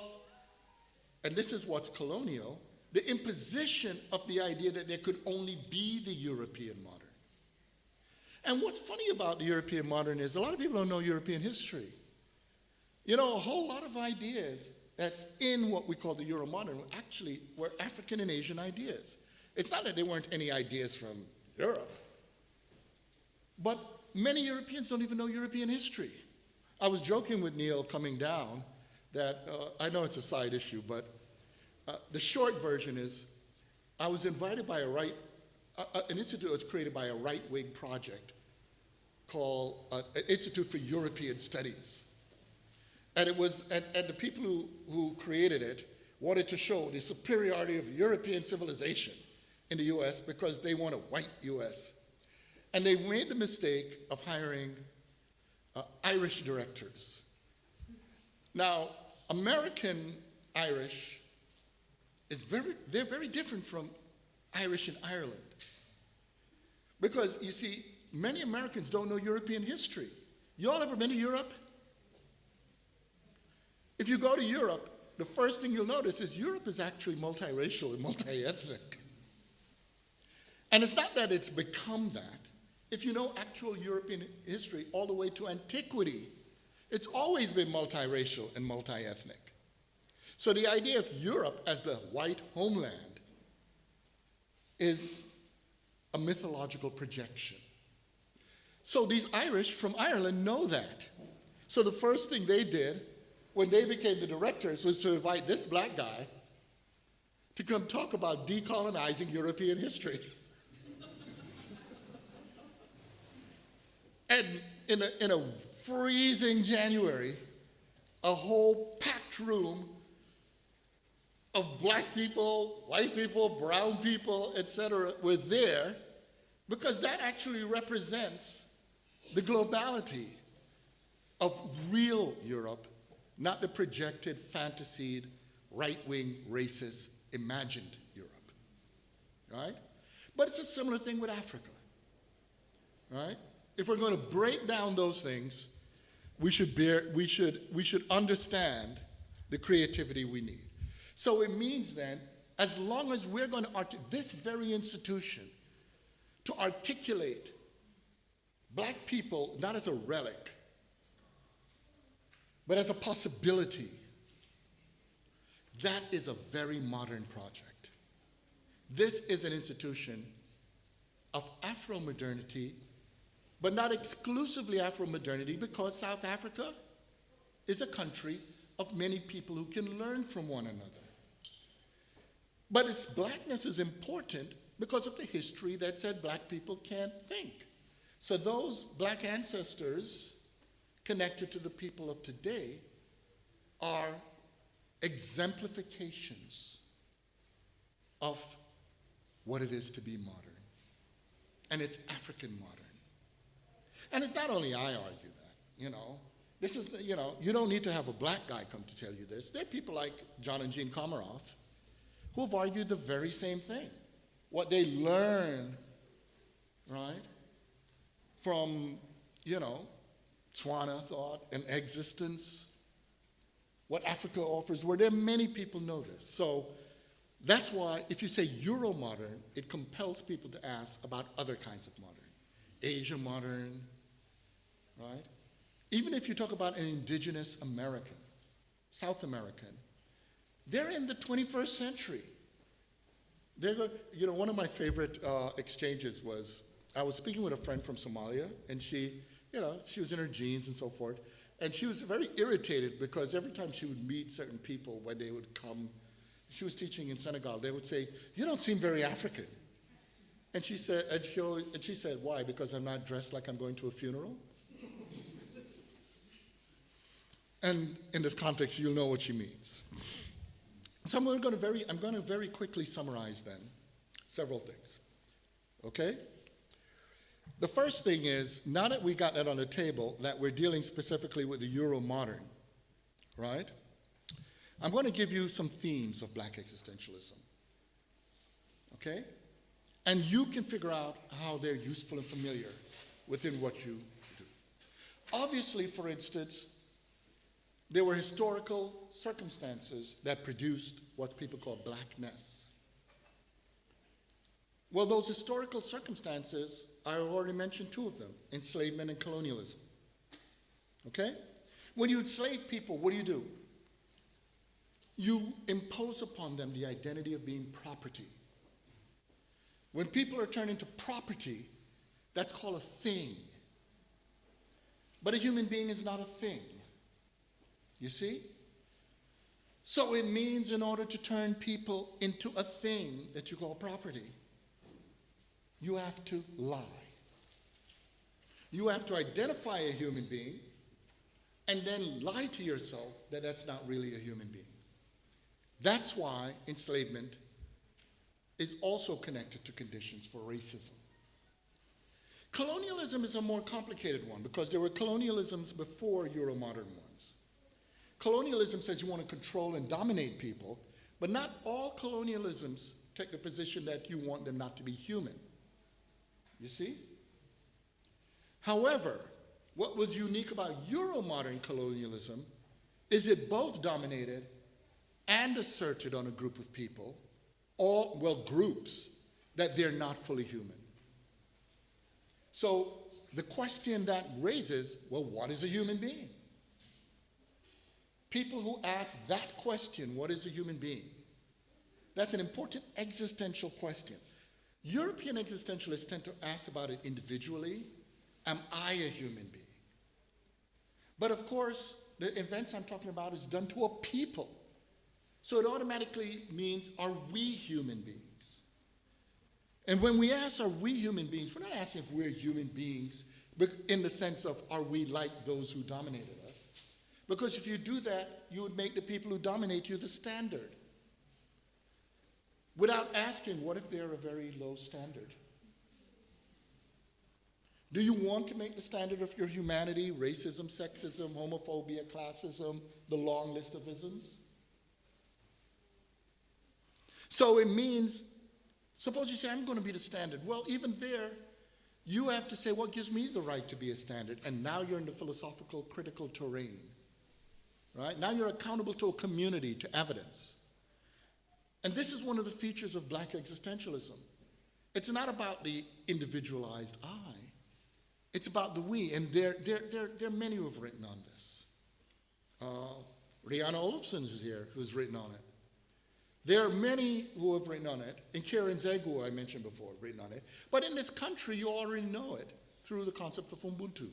and this is what's colonial, the imposition of the idea that there could only be the European modern. And what's funny about the European modern is a lot of people don't know European history. You know, a whole lot of ideas that's in what we call the Euro-modern actually were African and Asian ideas. It's not that there weren't any ideas from Europe, but many Europeans don't even know European history. I was joking with Neil coming down that, I know it's a side issue, but the short version is I was invited by an institute that was created by a right-wing project called Institute for European Studies. And it was, and the people who created it wanted to show the superiority of European civilization in the US because they want a white US. And they made the mistake of hiring Irish directors. Now, American Irish they're very different from Irish in Ireland. Because you see, many Americans don't know European history. You all ever been to Europe? If you go to Europe, the first thing you'll notice is Europe is actually multiracial and multi-ethnic. And it's not that it's become that. If you know actual European history all the way to antiquity, it's always been multiracial and multi-ethnic. So the idea of Europe as the white homeland is a mythological projection. So these Irish from Ireland know that. So the first thing they did when they became the directors was to invite this black guy to come talk about decolonizing European history. And in a freezing January, a whole packed room of black people, white people, brown people, etc., were there because that actually represents the globality of real Europe, not the projected, fantasied, right-wing, racist, imagined Europe, right? But it's a similar thing with Africa, right? If we're going to break down those things, we should understand the creativity we need. So it means then, as long as we're going to this very institution to articulate black people not as a relic, but as a possibility, that is a very modern project. This is an institution of Afro-modernity, but not exclusively Afro-modernity, because South Africa is a country of many people who can learn from one another. But its blackness is important because of the history that said black people can't think. So those black ancestors connected to the people of today are exemplifications of what it is to be modern. And it's African modern. And it's not only I argue that, you know. This is, you know, you don't need to have a black guy come to tell you this. There are people like John and Jean Komaroff who have argued the very same thing. What they learn, right, from, you know, Tswana thought and existence, what Africa offers, where there are many people know this. So that's why if you say Euro-modern, it compels people to ask about other kinds of modern. Asia modern, right? Even if you talk about an indigenous American, South American, they're in the 21st century. You know, one of my favorite exchanges was, I was speaking with a friend from Somalia, and she, you know, she was in her jeans and so forth, and she was very irritated because every time she would meet certain people when they would come, she was teaching in Senegal, they would say, "You don't seem very African." And she said, "Why? Because I'm not dressed like I'm going to a funeral?" And in this context, you'll know what she means. So I'm going to very quickly summarize then several things. Okay? The first thing is, now that we got that on the table, that we're dealing specifically with the Euro-modern, right? I'm going to give you some themes of black existentialism. Okay? And you can figure out how they're useful and familiar within what you do. Obviously, for instance, there were historical circumstances that produced what people call blackness. Well, those historical circumstances, I already mentioned two of them, enslavement and colonialism. Okay? When you enslave people, what do? You impose upon them the identity of being property. When people are turned into property, that's called a thing. But a human being is not a thing. You see? So it means in order to turn people into a thing that you call property, you have to lie. You have to identify a human being and then lie to yourself that that's not really a human being. That's why enslavement is also connected to conditions for racism. Colonialism is a more complicated one because there were colonialisms before Euro-modern ones. Colonialism says you want to control and dominate people, but not all colonialisms take the position that you want them not to be human. You see? However, what was unique about Euro-modern colonialism is it both dominated and asserted on a group of people, groups, that they're not fully human. So the question that raises, well, what is a human being? People who ask that question, what is a human being? That's an important existential question. European existentialists tend to ask about it individually. Am I a human being? But of course, the events I'm talking about is done to a people. So it automatically means, are we human beings? And when we ask, are we human beings, we're not asking if we're human beings in the sense of, are we like those who dominated us? Because if you do that, you would make the people who dominate you the standard. Without asking, what if they're a very low standard? Do you want to make the standard of your humanity racism, sexism, homophobia, classism, the long list of isms? So it means, suppose you say, I'm going to be the standard. Well, even there, you have to say, what gives me the right to be a standard? And now you're in the philosophical, critical terrain. Right? Now you're accountable to a community, to evidence. And this is one of the features of black existentialism. It's not about the individualized I. It's about the we. And there are many who have written on this. Rihanna Olofsson is here, who's written on it. There are many who have written on it, and Karen Zegu, I mentioned before, written on it. But in this country, you already know it through the concept of Ubuntu.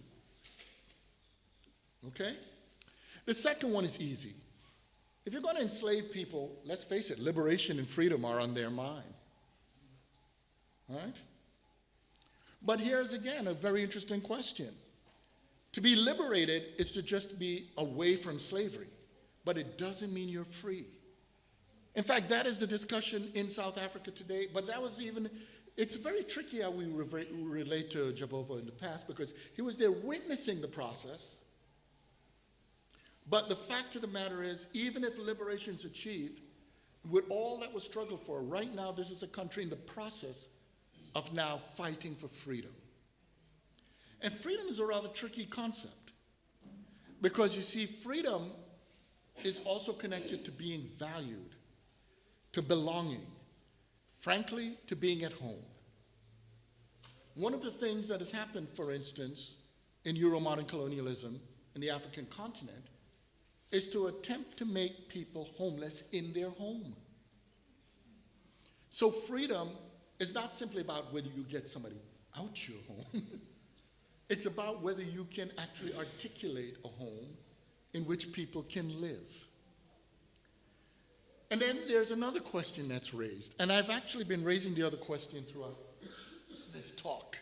Okay? The second one is easy. If you're going to enslave people, let's face it, liberation and freedom are on their mind. All right? But here's again a very interesting question. To be liberated is to just be away from slavery, but it doesn't mean you're free. In fact, that is the discussion in South Africa today, but it's very tricky how we relate to Jabavu in the past because he was there witnessing the process. But the fact of the matter is, even if liberation is achieved, with all that was struggled for, right now this is a country in the process of now fighting for freedom. And freedom is a rather tricky concept because you see, freedom is also connected to being valued, to belonging, frankly, to being at home. One of the things that has happened, for instance, in Euro-modern colonialism in the African continent is to attempt to make people homeless in their home. So freedom is not simply about whether you get somebody out your home. It's about whether you can actually articulate a home in which people can live. And then there's another question that's raised, and I've actually been raising the other question throughout this talk.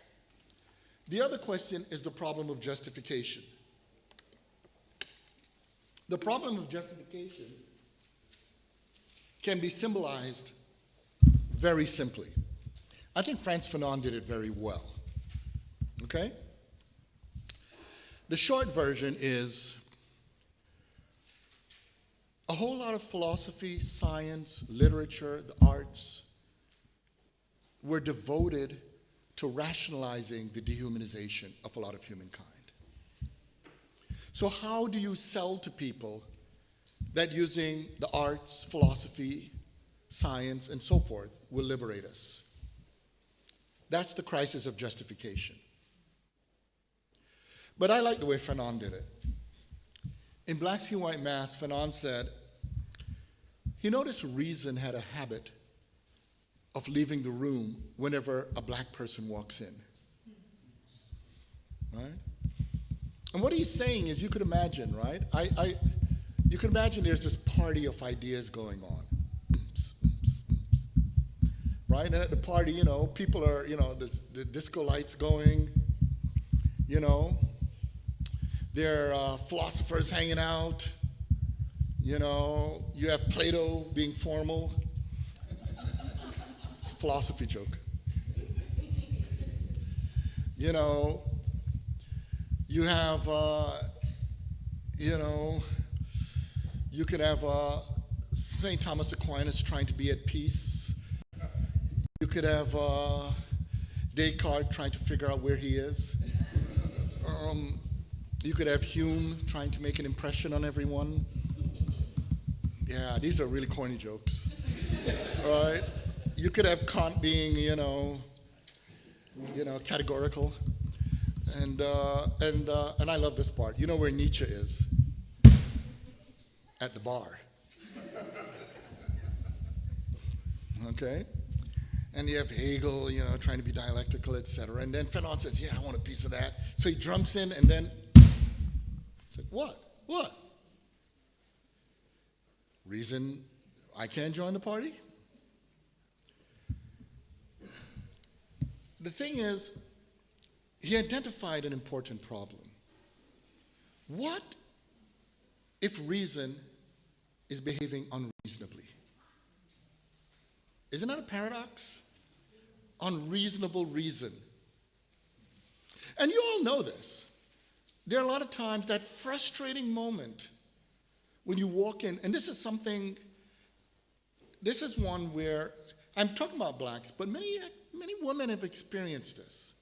The other question is the problem of justification. The problem of justification can be symbolized very simply. I think Frantz Fanon did it very well. Okay? The short version is a whole lot of philosophy, science, literature, the arts were devoted to rationalizing the dehumanization of a lot of humankind. So how do you sell to people that using the arts, philosophy, science, and so forth will liberate us? That's the crisis of justification. But I like the way Fanon did it. In Black Skin, White Mask, Fanon said, he noticed reason had a habit of leaving the room whenever a black person walks in. Right? And what he's saying is, you could imagine, right? You can imagine there's this party of ideas going on. Right? And at the party, people are, the disco lights going, there are philosophers hanging out, you have Plato being formal. It's a philosophy joke. You have, you could have St. Thomas Aquinas trying to be at peace. You could have Descartes trying to figure out where he is. You could have Hume trying to make an impression on everyone. Yeah, these are really corny jokes. All right? You could have Kant being, categorical. And I love this part. You know where Nietzsche is? At the bar. Okay? And you have Hegel, trying to be dialectical, etc. And then Fanon says, yeah, I want a piece of that. So he jumps in and then said, what? What? Reason I can't join the party? The thing is, he identified an important problem. What if reason is behaving unreasonably? Isn't that a paradox? Unreasonable reason. And you all know this. There are a lot of times that frustrating moment when you walk in, and this is one where, I'm talking about blacks, but many women have experienced this,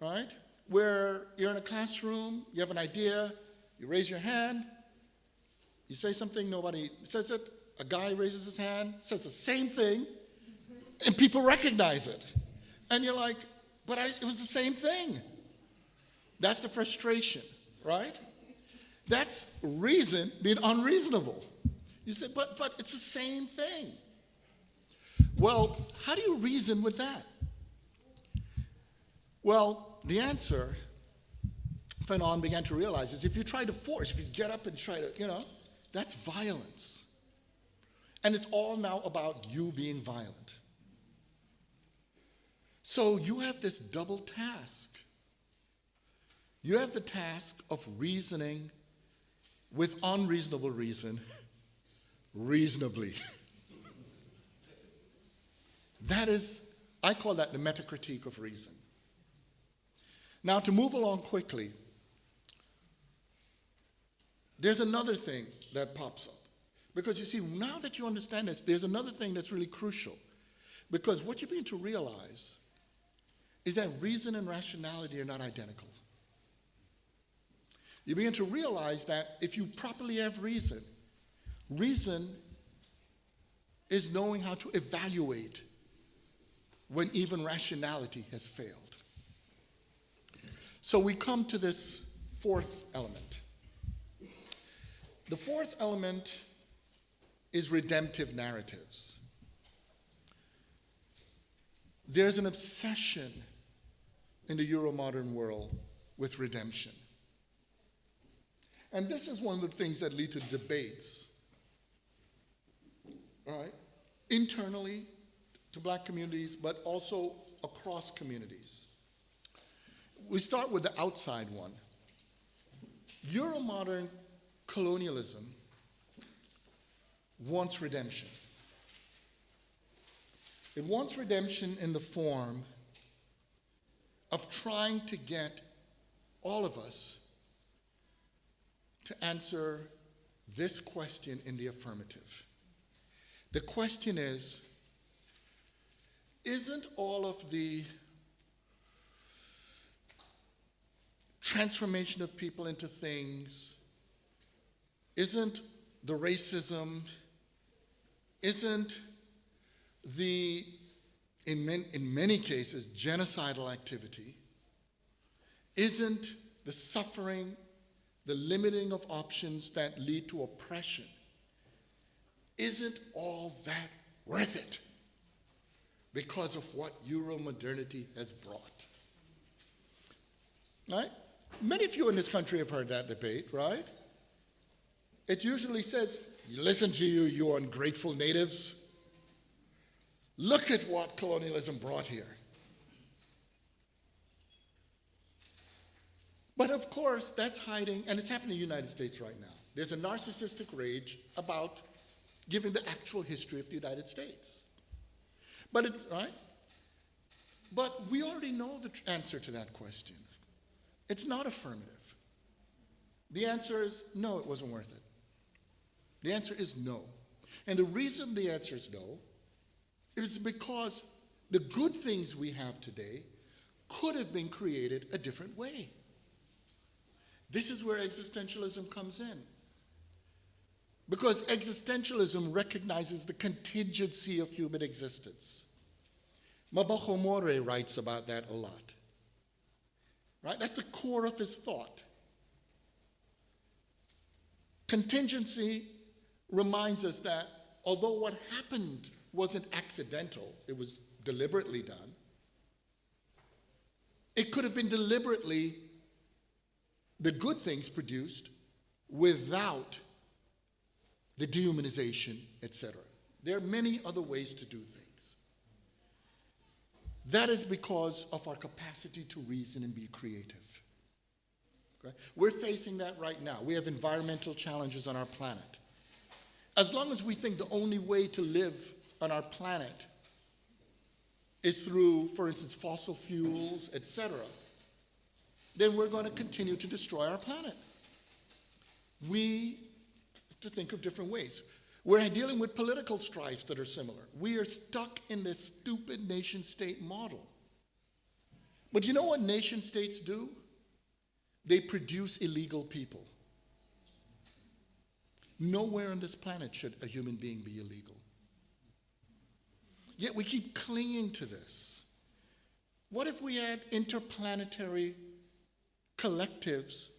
right? Where you're in a classroom, you have an idea, you raise your hand, you say something, nobody says it, a guy raises his hand, says the same thing, and people recognize it. And you're like, but it was the same thing. That's the frustration, right? That's reason being unreasonable. You say, but it's the same thing. Well, how do you reason with that? Well, the answer, Fanon began to realize, is if you try to force, if you get up and try to, that's violence. And it's all now about you being violent. So you have this double task. You have the task of reasoning with unreasonable reason, reasonably. That is, I call that the metacritique of reason. Now, to move along quickly, there's another thing that pops up. Because you see, now that you understand this, there's another thing that's really crucial. Because what you begin to realize is that reason and rationality are not identical. You begin to realize that if you properly have reason, reason is knowing how to evaluate when even rationality has failed. So we come to this fourth element. The fourth element is redemptive narratives. There's an obsession in the Euromodern world with redemption. And this is one of the things that lead to debates, all right, internally to black communities, but also across communities. We start with the outside one. Euromodern colonialism wants redemption. It wants redemption in the form of trying to get all of us to answer this question in the affirmative. The question is, isn't all of the transformation of people into things, isn't the racism, isn't the in many cases, genocidal activity, isn't the suffering, the limiting of options that lead to oppression, isn't all that worth it because of what Euromodernity has brought? Right? Many of you in this country have heard that debate, right? It usually says, listen to you, you ungrateful natives. Look at what colonialism brought here. But of course, that's hiding, and it's happening in the United States right now. There's a narcissistic rage about giving the actual history of the United States. But it's, right? But we already know the answer to that question. It's not affirmative. The answer is no, it wasn't worth it. The answer is no. And the reason the answer is no is because the good things we have today could have been created a different way. This is where existentialism comes in. Because existentialism recognizes the contingency of human existence. Mabaho More writes about that a lot. Right? That's the core of his thought. Contingency reminds us that although what happened wasn't accidental, it was deliberately done, it could have been deliberately the good things produced without the dehumanization, etc. There are many other ways to do things. That is because of our capacity to reason and be creative. Okay? We're facing that right now. We have environmental challenges on our planet. As long as we think the only way to live on our planet is through, for instance, fossil fuels, etc., then we're going to continue to destroy our planet. We have to think of different ways. We're dealing with political strifes that are similar. We are stuck in this stupid nation-state model. But you know what nation-states do? They produce illegal people. Nowhere on this planet should a human being be illegal. Yet we keep clinging to this. What if we had interplanetary collectives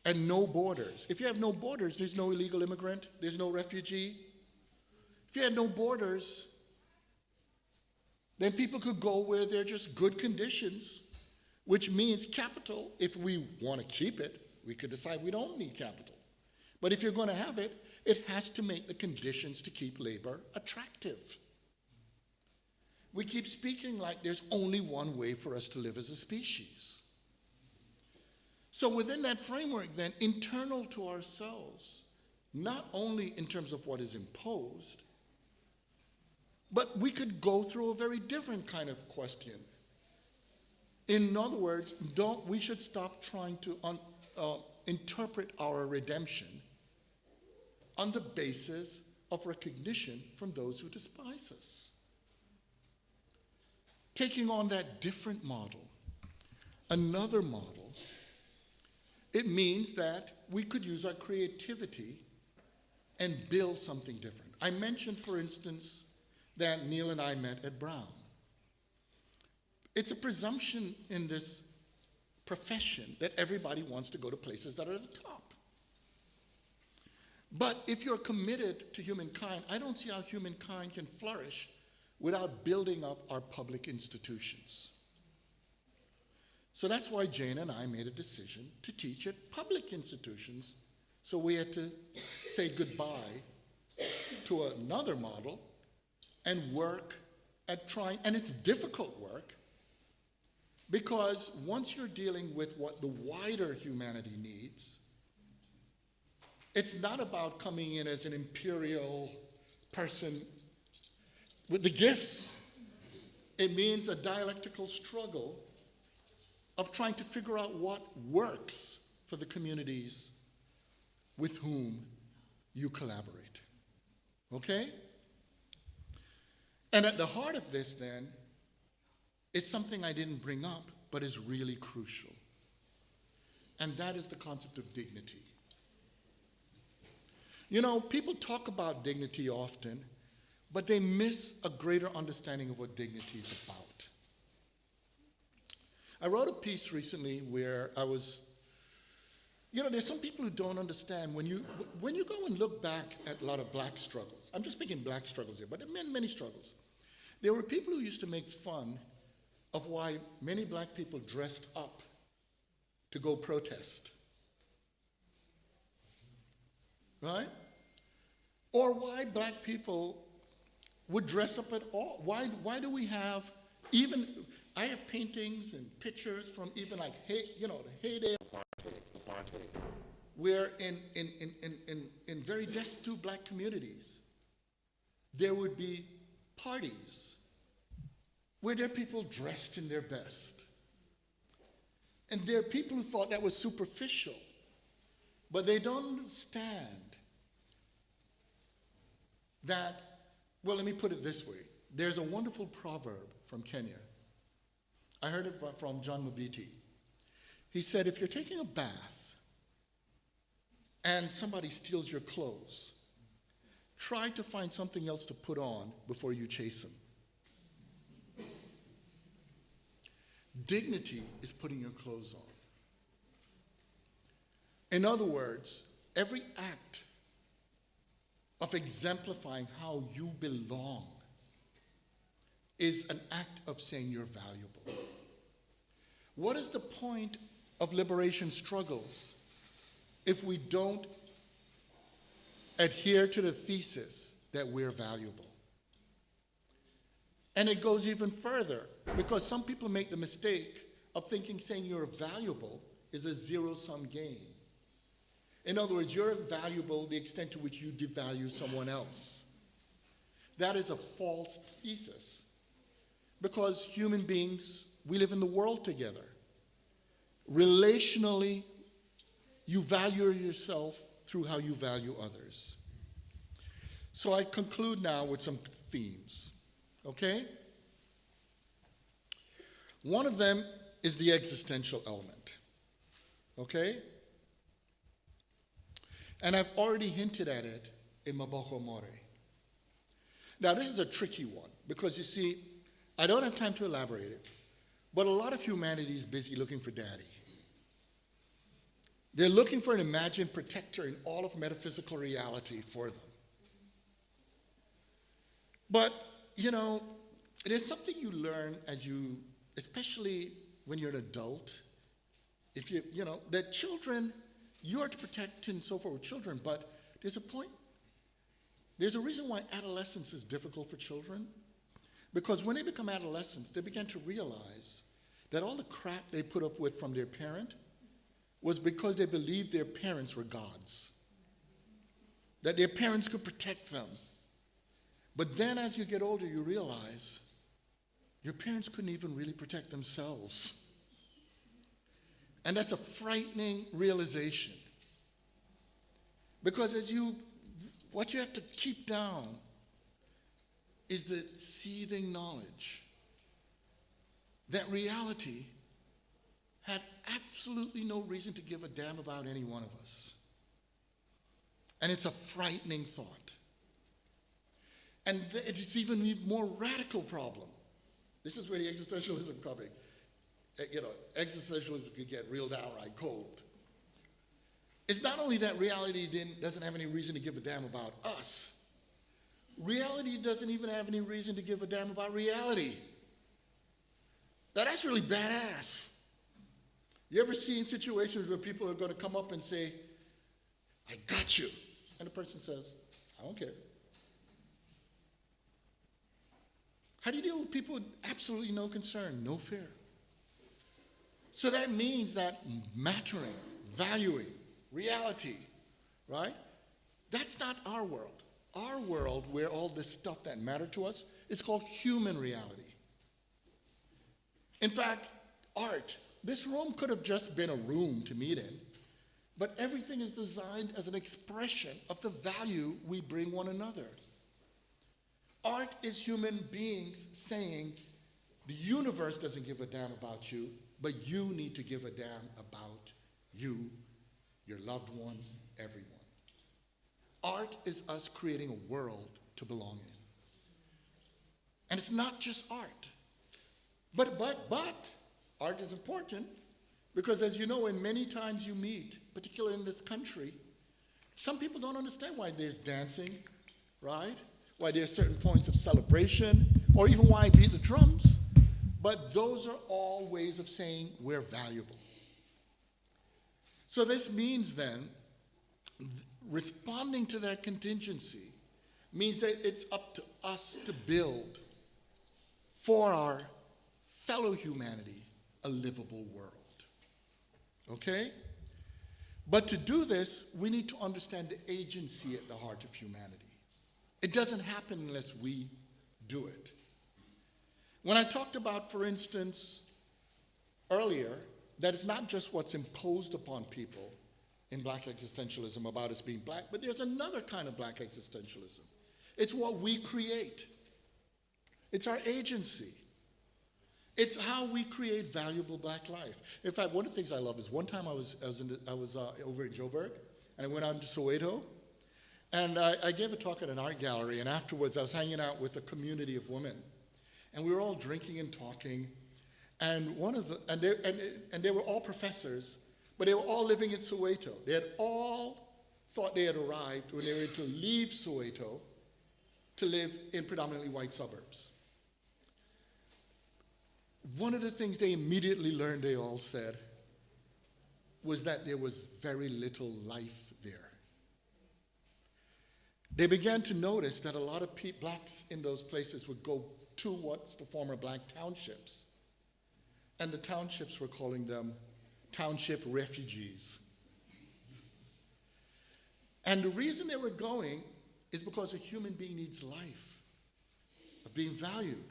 and no borders? If you have no borders, there's no illegal immigrant, there's no refugee. If you had no borders, then people could go where there are just good conditions, which means capital, if we want to keep it, we could decide we don't need capital. But if you're going to have it, it has to make the conditions to keep labor attractive. We keep speaking like there's only one way for us to live as a species. So within that framework, then, internal to ourselves, not only in terms of what is imposed, but we could go through a very different kind of question. In other words, we should stop trying to interpret our redemption on the basis of recognition from those who despise us. Taking on that different model, another model, it means that we could use our creativity and build something different. I mentioned, for instance, that Neil and I met at Brown. It's a presumption in this profession that everybody wants to go to places that are at the top. But if you're committed to humankind, I don't see how humankind can flourish without building up our public institutions. So that's why Jane and I made a decision to teach at public institutions. So we had to say goodbye to another model and work at trying, and it's difficult work, because once you're dealing with what the wider humanity needs, it's not about coming in as an imperial person with the gifts. It means a dialectical struggle of trying to figure out what works for the communities with whom you collaborate. Okay? And at the heart of this, then, is something I didn't bring up, but is really crucial. And that is the concept of dignity. You know, people talk about dignity often, but they miss a greater understanding of what dignity is about. I wrote a piece recently where I was, there's some people who don't understand when you go and look back at a lot of black struggles. I'm just picking black struggles here, but there are many struggles. There were people who used to make fun of why many black people dressed up to go protest. Right? Or why black people would dress up at all. Why do we have I have paintings and pictures from even like, the heyday of apartheid, where in very destitute black communities, there would be parties where there are people dressed in their best. And there are people who thought that was superficial, but they don't understand that, well, let me put it this way. There's a wonderful proverb from Kenya. I heard it from John Mabiti. He said, if you're taking a bath and somebody steals your clothes, try to find something else to put on before you chase them. Dignity is putting your clothes on. In other words, every act of exemplifying how you belong is an act of saying you're valuable. What is the point of liberation struggles if we don't adhere to the thesis that we're valuable? And it goes even further, because some people make the mistake of thinking saying you're valuable is a zero-sum game. In other words, you're valuable the extent to which you devalue someone else. That is a false thesis. Because human beings, we live in the world together. Relationally, you value yourself through how you value others. So I conclude now with some themes, okay? One of them is the existential element, okay? And I've already hinted at it in Maboko More. Now, this is a tricky one, because you see, I don't have time to elaborate it, but a lot of humanity is busy looking for daddy. They're looking for an imagined protector in all of metaphysical reality for them. But, there's something you learn especially when you're an adult, that children, you are to protect and so forth with children, but there's a reason why adolescence is difficult for children. Because when they become adolescents, they begin to realize that all the crap they put up with from their parent was because they believed their parents were gods, that their parents could protect them. But then as you get older, you realize your parents couldn't even really protect themselves. And that's a frightening realization. Because what you have to keep down is the seething knowledge that reality had absolutely no reason to give a damn about any one of us. And it's a frightening thought. And it's even a more radical problem. This is where the existentialism coming. Existentialism could get real downright cold. It's not only that reality doesn't have any reason to give a damn about us. Reality doesn't even have any reason to give a damn about reality. Now that's really badass. You ever seen situations where people are going to come up and say, I got you. And the person says, I don't care. How do you deal with people with absolutely no concern, no fear? So that means that mattering, valuing, reality, right? That's not our world. Our world, where all this stuff that mattered to us, is called human reality. In fact, art. This room could have just been a room to meet in, but everything is designed as an expression of the value we bring one another. Art is human beings saying, the universe doesn't give a damn about you, but you need to give a damn about you, your loved ones, everyone. Art is us creating a world to belong in. And it's not just art. But art is important because, as you know, in many times you meet, particularly in this country, some people don't understand why there's dancing, right? Why there's certain points of celebration, or even why I beat the drums. But those are all ways of saying we're valuable. So this means then, responding to that contingency means that it's up to us to build for our fellow humanity a livable world. Okay? But to do this, we need to understand the agency at the heart of humanity. It doesn't happen unless we do it. When I talked about, for instance, earlier, that it's not just what's imposed upon people in black existentialism about us being black, but there's another kind of black existentialism. It's what we create. It's our agency. It's how we create valuable black life. In fact, one of the things I love is one time I was over in Joburg, and I went out to Soweto, and I gave a talk at an art gallery, and afterwards I was hanging out with a community of women, and we were all drinking and talking, and they were all professors, but they were all living in Soweto. They had all thought they had arrived when they were to leave Soweto to live in predominantly white suburbs. One of the things they immediately learned, they all said, was that there was very little life there. They began to notice that a lot of blacks in those places would go to what's the former black townships. And the townships were calling them township refugees. And the reason they were going is because a human being needs life, of being valued.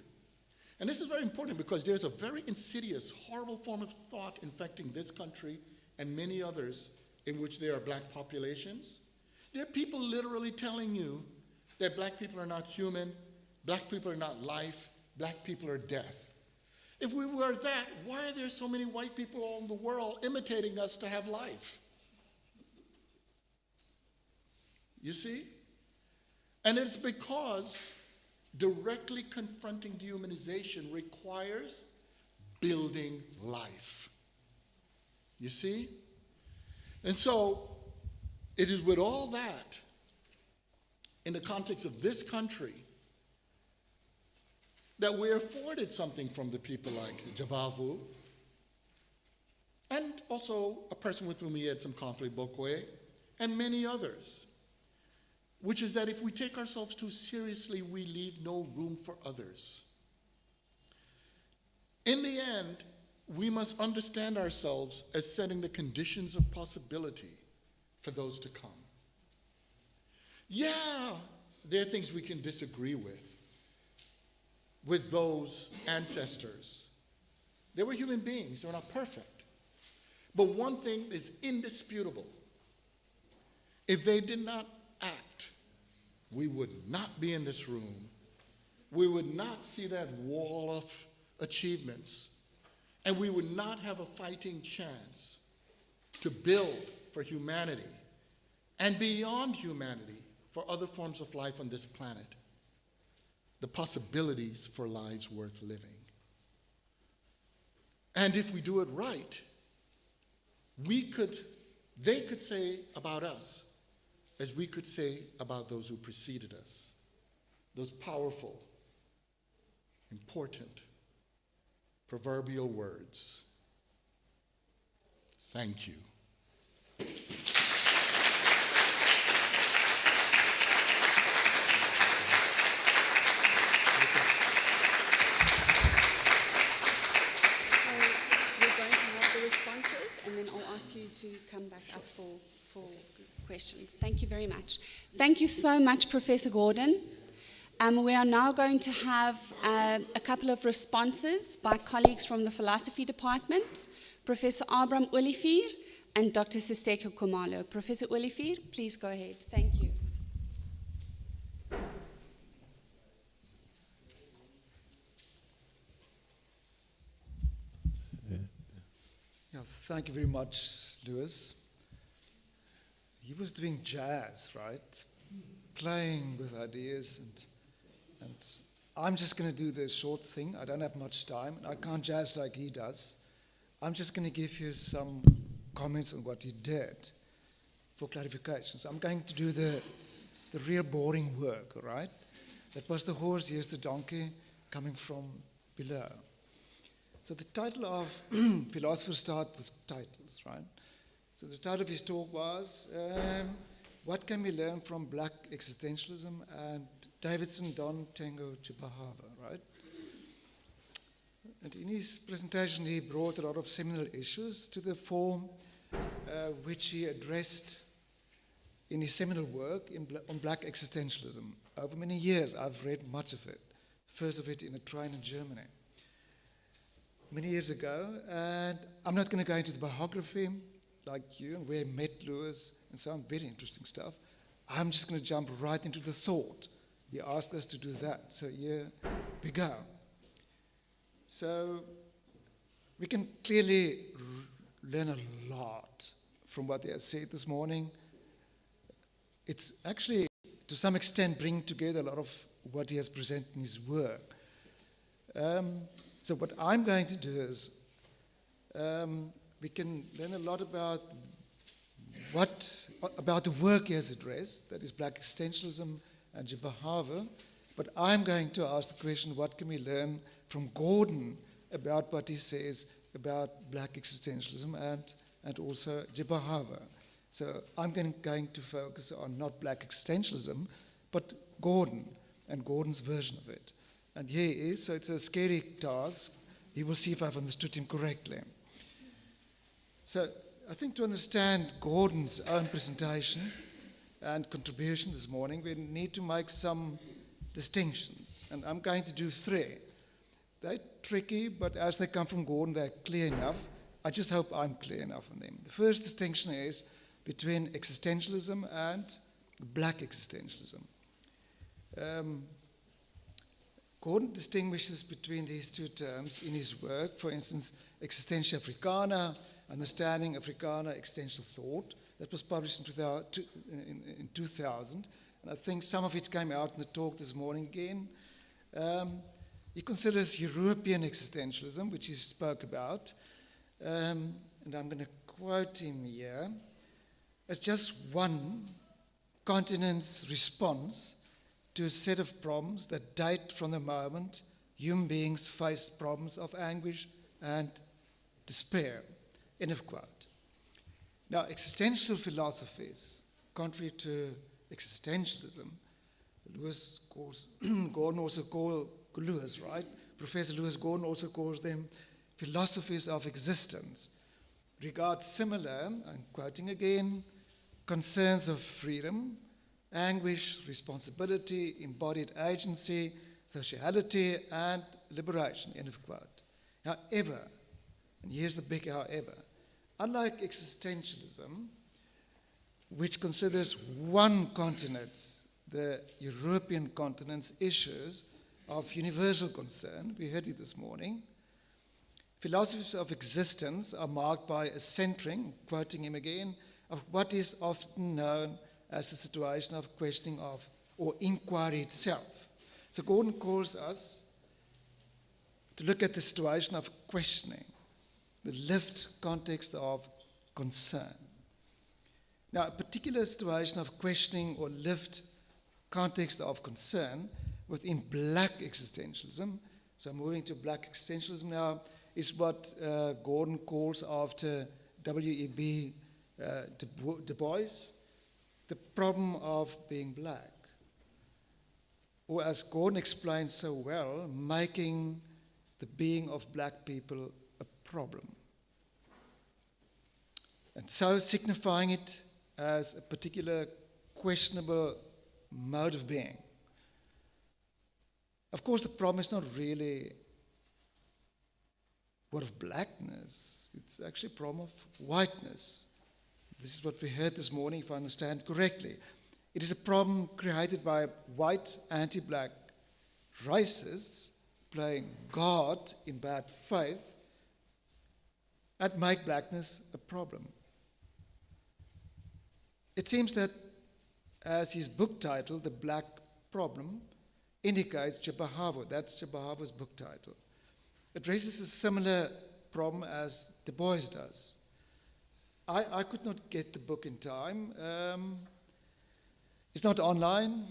And this is very important because there's a very insidious, horrible form of thought infecting this country and many others in which there are black populations. There are people literally telling you that black people are not human, black people are not life, black people are death. If we were that, why are there so many white people all in the world imitating us to have life? You see? And it's because directly confronting dehumanization requires building life. You see? And so, it is with all that, in the context of this country, that we're afforded something from the people like Jabavu, and also a person with whom he had some conflict, Bokwe, and many others, which is that if we take ourselves too seriously, we leave no room for others. In the end, we must understand ourselves as setting the conditions of possibility for those to come. Yeah, there are things we can disagree with those ancestors. They were human beings, they were not perfect. But one thing is indisputable. If they did not act, we would not be in this room. We would not see that wall of achievements. And we would not have a fighting chance to build for humanity and beyond humanity for other forms of life on this planet. The possibilities for lives worth living. And if we do it right, they could say about us, as we could say about those who preceded us, those powerful, important, proverbial words. Thank you. And then I'll ask you to come back up for questions. Thank you very much. Thank you so much, Professor Gordon. We are now going to have a couple of responses by colleagues from the philosophy department, Professor Abram Olivier and Dr. Siseko Khumalo. Professor Olivier, please go ahead. Thank you. Thank you very much, Lewis. He was doing jazz, right? Playing with ideas and I'm just going to do the short thing. I don't have much time. I can't jazz like he does. I'm just going to give you some comments on what he did for clarification. So I'm going to do the real boring work, all right? That was the horse, here's the donkey, coming from below. So the title of philosophers start with titles, right? So the title of his talk was, What Can We Learn from Black Existentialism? And Davidson, Tengo, Jabavu, right? And in his presentation, he brought a lot of seminal issues to the fore, which he addressed in his seminal work on black existentialism. Over many years, I've read much of it. First of it in a train in Germany, many years ago. And I'm not going to go into the biography like you and where he met Lewis and some very interesting stuff. I'm just going to jump right into the thought. He asked us to do that. So here we go. So we can clearly learn a lot from what they have said this morning. It's actually, to some extent, bringing together a lot of what he has presented in his work. So what I'm going to do is, we can learn a lot about the work he has addressed, that is black existentialism and Jabavu. But I'm going to ask the question, what can we learn from Gordon about what he says about black existentialism and also Jabavu? So I'm going to focus on not black existentialism, but Gordon and Gordon's version of it. And here he is, so it's a scary task. He will see if I've understood him correctly. So I think to understand Gordon's own presentation and contribution this morning, we need to make some distinctions. And I'm going to do three. They're tricky, but as they come from Gordon, they're clear enough. I just hope I'm clear enough on them. The first distinction is between existentialism and black existentialism. Gordon distinguishes between these two terms in his work. For instance, Existentia Africana, Understanding Africana Existential Thought, that was published in 2000, and I think some of it came out in the talk this morning again. He considers European existentialism, which he spoke about, and I'm going to quote him here, as just one continent's response to a set of problems that date from the moment human beings faced problems of anguish and despair. End of quote. Now, existential philosophies, contrary to existentialism, Gordon also calls Lewis, right? Professor Lewis Gordon also calls them philosophies of existence, regard similar, I'm quoting again, concerns of freedom, anguish, responsibility, embodied agency, sociality, and liberation, end of quote. However, and here's the big however, unlike existentialism, which considers one continent's, the European continent's issues of universal concern, we heard it this morning, philosophies of existence are marked by a centering, quoting him again, of what is often known as a situation of questioning of, or inquiry itself. So Gordon calls us to look at the situation of questioning, the lived context of concern. Now, a particular situation of questioning or lived context of concern within black existentialism, so moving to black existentialism now, is what Gordon calls after W.E.B. Du Bois, the problem of being black. Or as Gordon explains so well, making the being of black people a problem. And so signifying it as a particular questionable mode of being. Of course, the problem is not really one of blackness, it's actually a problem of whiteness. This is what we heard this morning, if I understand correctly. It is a problem created by white anti-black racists playing God in bad faith and make blackness a problem. It seems that, as his book title, The Black Problem, indicates Jabavu, that's Jabavu's book title, addresses a similar problem as Du Bois does. I could not get the book in time. It's not online,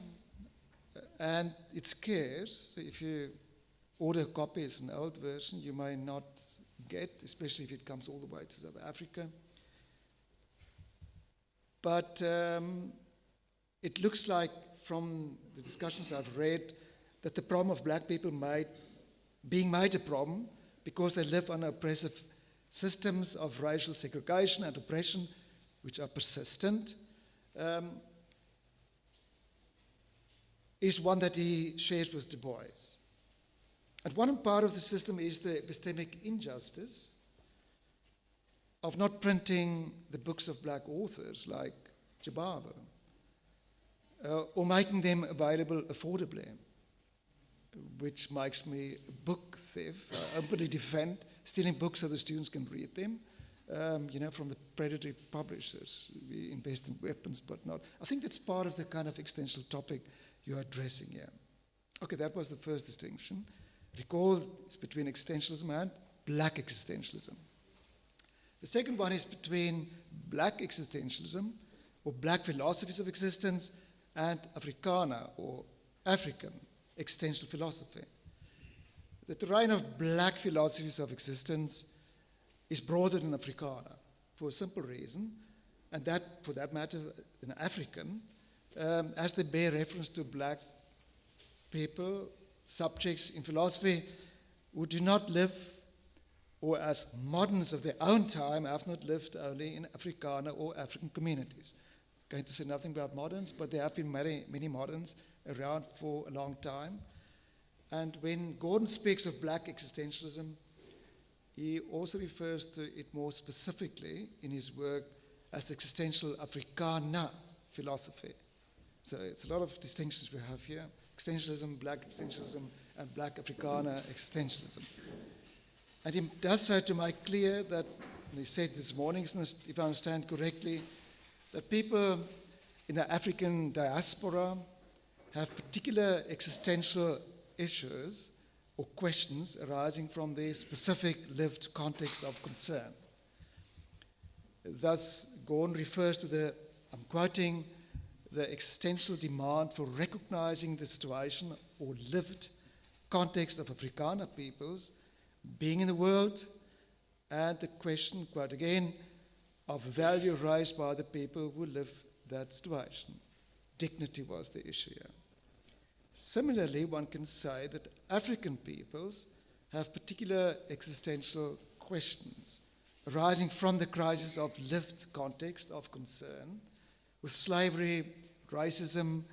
and it's scarce. If you order a copy, it's an old version, you may not get, especially if it comes all the way to South Africa. But it looks like, from the discussions I've read, that the problem of black people being made a problem because they live under oppressive systems of racial segregation and oppression, which are persistent, is one that he shares with Du Bois. And one part of the system is the epistemic injustice of not printing the books of black authors like Jabavu, or making them available affordably, which makes me a book thief. I openly defend stealing books so the students can read them, from the predatory publishers. We invest in weapons, but not. I think that's part of the kind of existential topic you're addressing here. Okay, that was the first distinction. Recall it's between existentialism and black existentialism. The second one is between black existentialism, or black philosophies of existence, and Africana, or African existential philosophy. The terrain of black philosophies of existence is broader than Africana, for a simple reason, and that, for that matter, an African, as they bear reference to black people, subjects in philosophy who do not live, or as moderns of their own time have not lived only in Africana or African communities. I'm going to say nothing about moderns, but there have been many moderns around for a long time. And when Gordon speaks of black existentialism, he also refers to it more specifically in his work as existential Africana philosophy. So it's a lot of distinctions we have here: existentialism, black existentialism, and black Africana existentialism. And he does so to make clear that, and he said this morning, if I understand correctly, that people in the African diaspora have particular existential issues or questions arising from their specific lived context of concern. Thus, Gordon refers to the, I'm quoting, the existential demand for recognizing the situation or lived context of Afrikaner peoples being in the world, and the question, quote again, of value raised by the people who live that situation. Dignity was the issue here. Similarly, one can say that African peoples have particular existential questions arising from the crisis of lived context of concern with slavery, racism,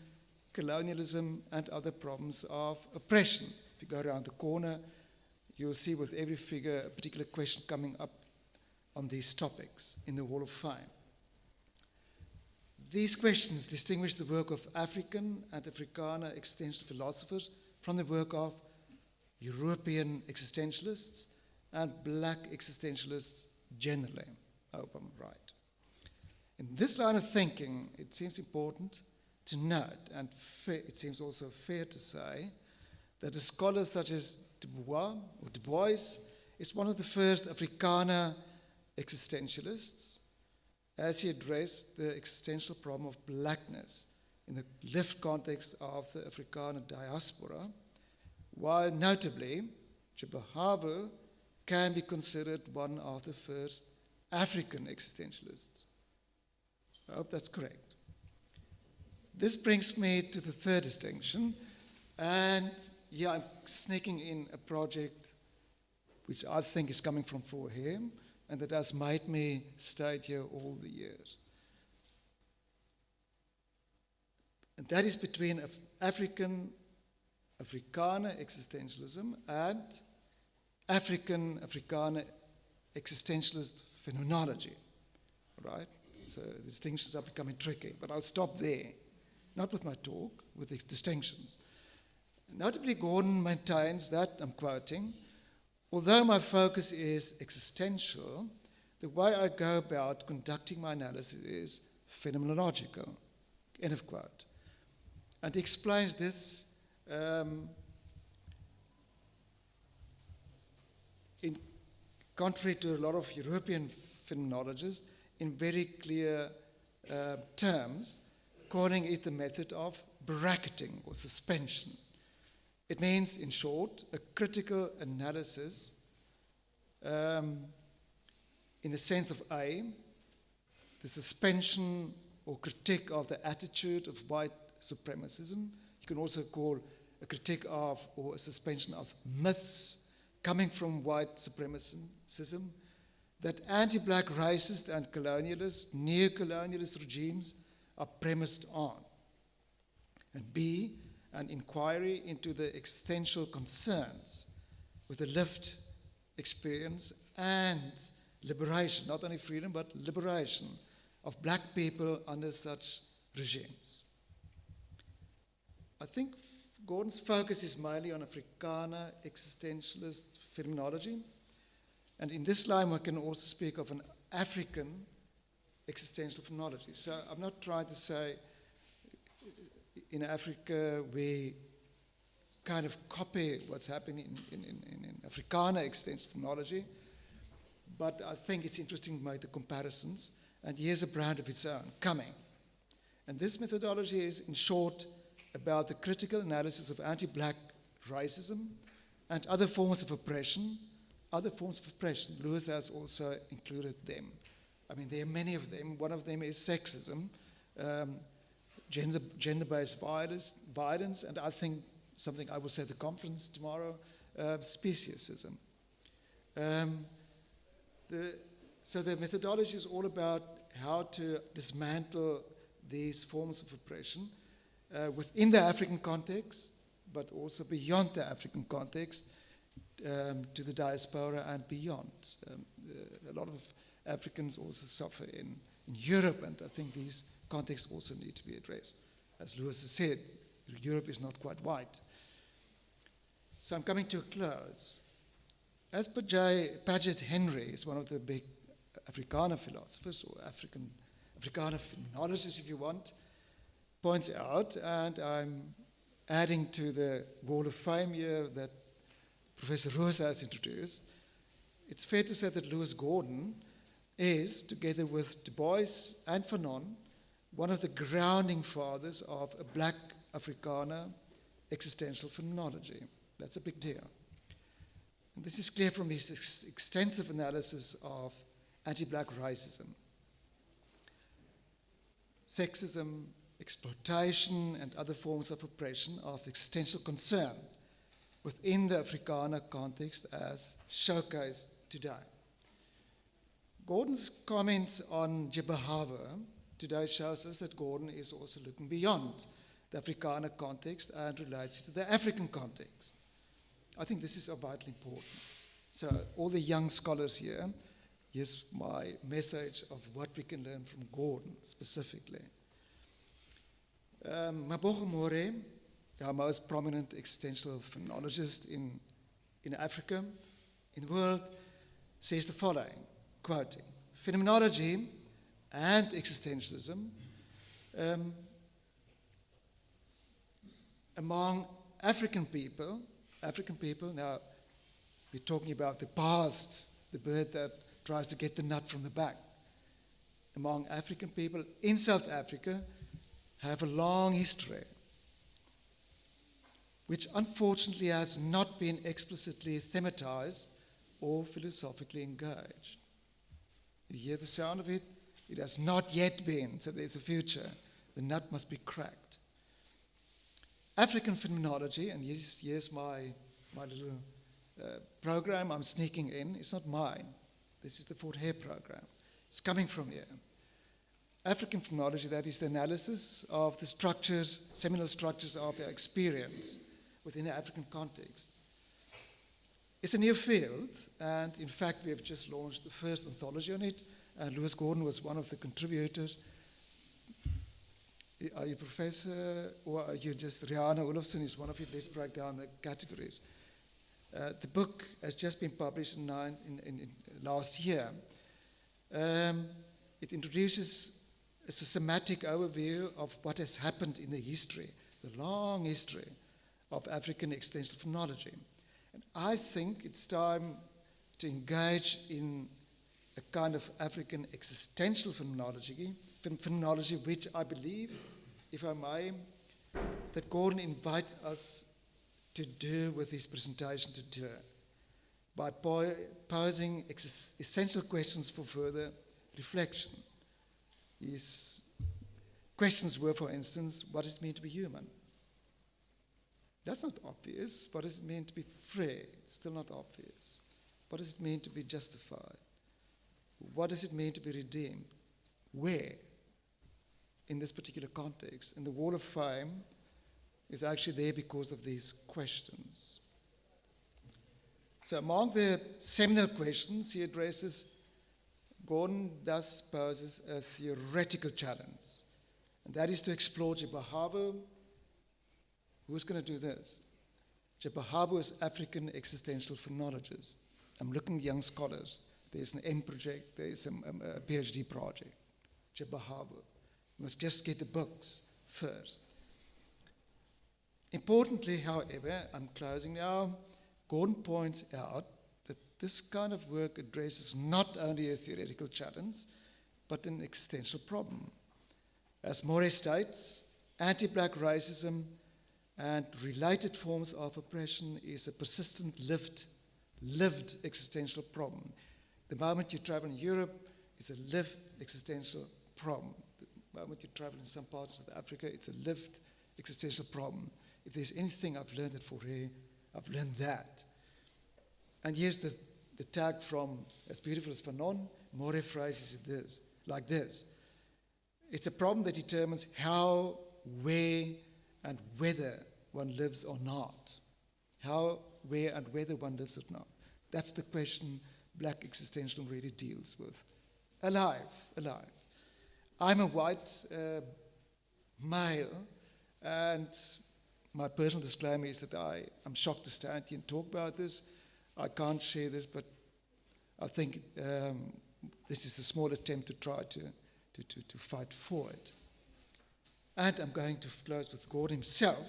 colonialism, and other problems of oppression. If you go around the corner, you'll see with every figure a particular question coming up on these topics in the Hall of Fame. These questions distinguish the work of African and Afrikaner existential philosophers from the work of European existentialists and black existentialists generally. I hope I'm right. In this line of thinking, it seems important to note, and it seems also fair to say, that a scholar such as Du Bois is one of the first Afrikaner existentialists, as he addressed the existential problem of blackness in the lived context of the Afrikaner diaspora, while notably Jabavu can be considered one of the first African existentialists. I hope that's correct. This brings me to the third distinction, and yeah, I'm sneaking in a project which I think is coming from for him, and that has made me stay here all the years. And that is between Afrikaner existentialism and Afrikaner existentialist phenomenology, right? So the distinctions are becoming tricky, but I'll stop there, not with my talk, with these distinctions. Notably, Gordon maintains that, I'm quoting, although my focus is existential, the way I go about conducting my analysis is phenomenological, end of quote. And he explains this in contrary to a lot of European phenomenologists, in very clear terms, calling it the method of bracketing or suspension. It means, in short, a critical analysis in the sense of A, the suspension or critique of the attitude of white supremacism. You can also call a critique of or a suspension of myths coming from white supremacism that anti-black racist and colonialist, neo-colonialist regimes are premised on. And B, an inquiry into the existential concerns with the lived experience and liberation, not only freedom, but liberation of black people under such regimes. I think Gordon's focus is mainly on Afrikaner existentialist phenomenology. And in this line, we can also speak of an African existential phenomenology. So I'm not trying to say in Africa we kind of copy what's happening in Afrikaner existential phenomenology, but I think it's interesting to make the comparisons. And here's a brand of its own coming. And this methodology is, in short, about the critical analysis of anti-black racism and other forms of oppression. Lewis has also included them. I mean, there are many of them. One of them is sexism, gender-based violence, and I think something I will say at the conference tomorrow, speciesism. So the methodology is all about how to dismantle these forms of oppression within the African context, but also beyond the African context, to the diaspora and beyond. A lot of Africans also suffer in Europe, and I think these contexts also need to be addressed. As Lewis has said, Europe is not quite white. So I'm coming to a close. As Paget Henry is one of the big Afrikaner philosophers, or Afrikaner phenomenologists, if you want, points out, and I'm adding to the Wall of Fame here that Professor Rosa has introduced, it's fair to say that Lewis Gordon is, together with Du Bois and Fanon, one of the grounding fathers of a black Afrikaner existential phenomenology. That's a big deal. And this is clear from his extensive analysis of anti-black racism, sexism, exploitation, and other forms of oppression of existential concern within the Afrikaner context as showcased today. Gordon's comments on Jabavu today shows us that Gordon is also looking beyond the Afrikaner context and relates to the African context. I think this is of vital importance. So all the young scholars here, here's my message of what we can learn from Gordon specifically. Mabogo More, our most prominent existential phenomenologist in Africa, in the world, says the following, quoting, "Phenomenology and existentialism among African people, now we're talking about the past, the bird that tries to get the nut from the back. Among African people in South Africa have a long history, which unfortunately has not been explicitly thematized or philosophically engaged." You hear the sound of it? It has not yet been, so there's a future. The nut must be cracked. African phenomenology, and here's my little program I'm sneaking in. It's not mine. This is the Fort Hare program. It's coming from here. African phenomenology, that is the analysis of the structures, seminal structures of our experience within the African context. It's a new field, and in fact, we have just launched the first anthology on it, and Lewis Gordon was one of the contributors. Are you professor, or are you just Rihanna Olofsson is one of you? Let's break down the categories. The book has just been published in last year. It introduces a systematic overview of what has happened in the history, the long history of African existential phenomenology. And I think it's time to engage in a kind of African existential phenomenology, which I believe, if I may, that Gordon invites us to do with his presentation today, by posing essential questions for further reflection. His questions were, for instance, what does it mean to be human? That's not obvious. What does it mean to be free? It's still not obvious. What does it mean to be justified? What does it mean to be redeemed? Where? In this particular context. And the Wall of Fame is actually there because of these questions. So among the seminal questions he addresses, Gordon thus poses a theoretical challenge. And that is to explore Jabavu. Who's going to do this? Jabavu is African existential phenomenologist. I'm looking at young scholars. There's an M project, there's a PhD project. Jabavu. You must just get the books first. Importantly, however, I'm closing now, Gordon points out that this kind of work addresses not only a theoretical challenge, but an existential problem. As Morey states, anti-black racism and related forms of oppression is a persistent lived existential problem. The moment you travel in Europe, it's a lived existential problem. The moment you travel in some parts of South Africa, it's a lived existential problem. If there's anything I've learned at Forêt, I've learned that. And here's the tag from, as beautiful as Fanon, Morey phrases it like this. It's a problem that determines how, where, and whether one lives or not. How, where, and whether one lives or not. That's the question black existentialism really deals with. Alive. I'm a white male, and my personal disclaimer is that I'm shocked to stand here and talk about this. I can't share this, but I think this is a small attempt to try to fight for it. And I'm going to close with Gordon himself.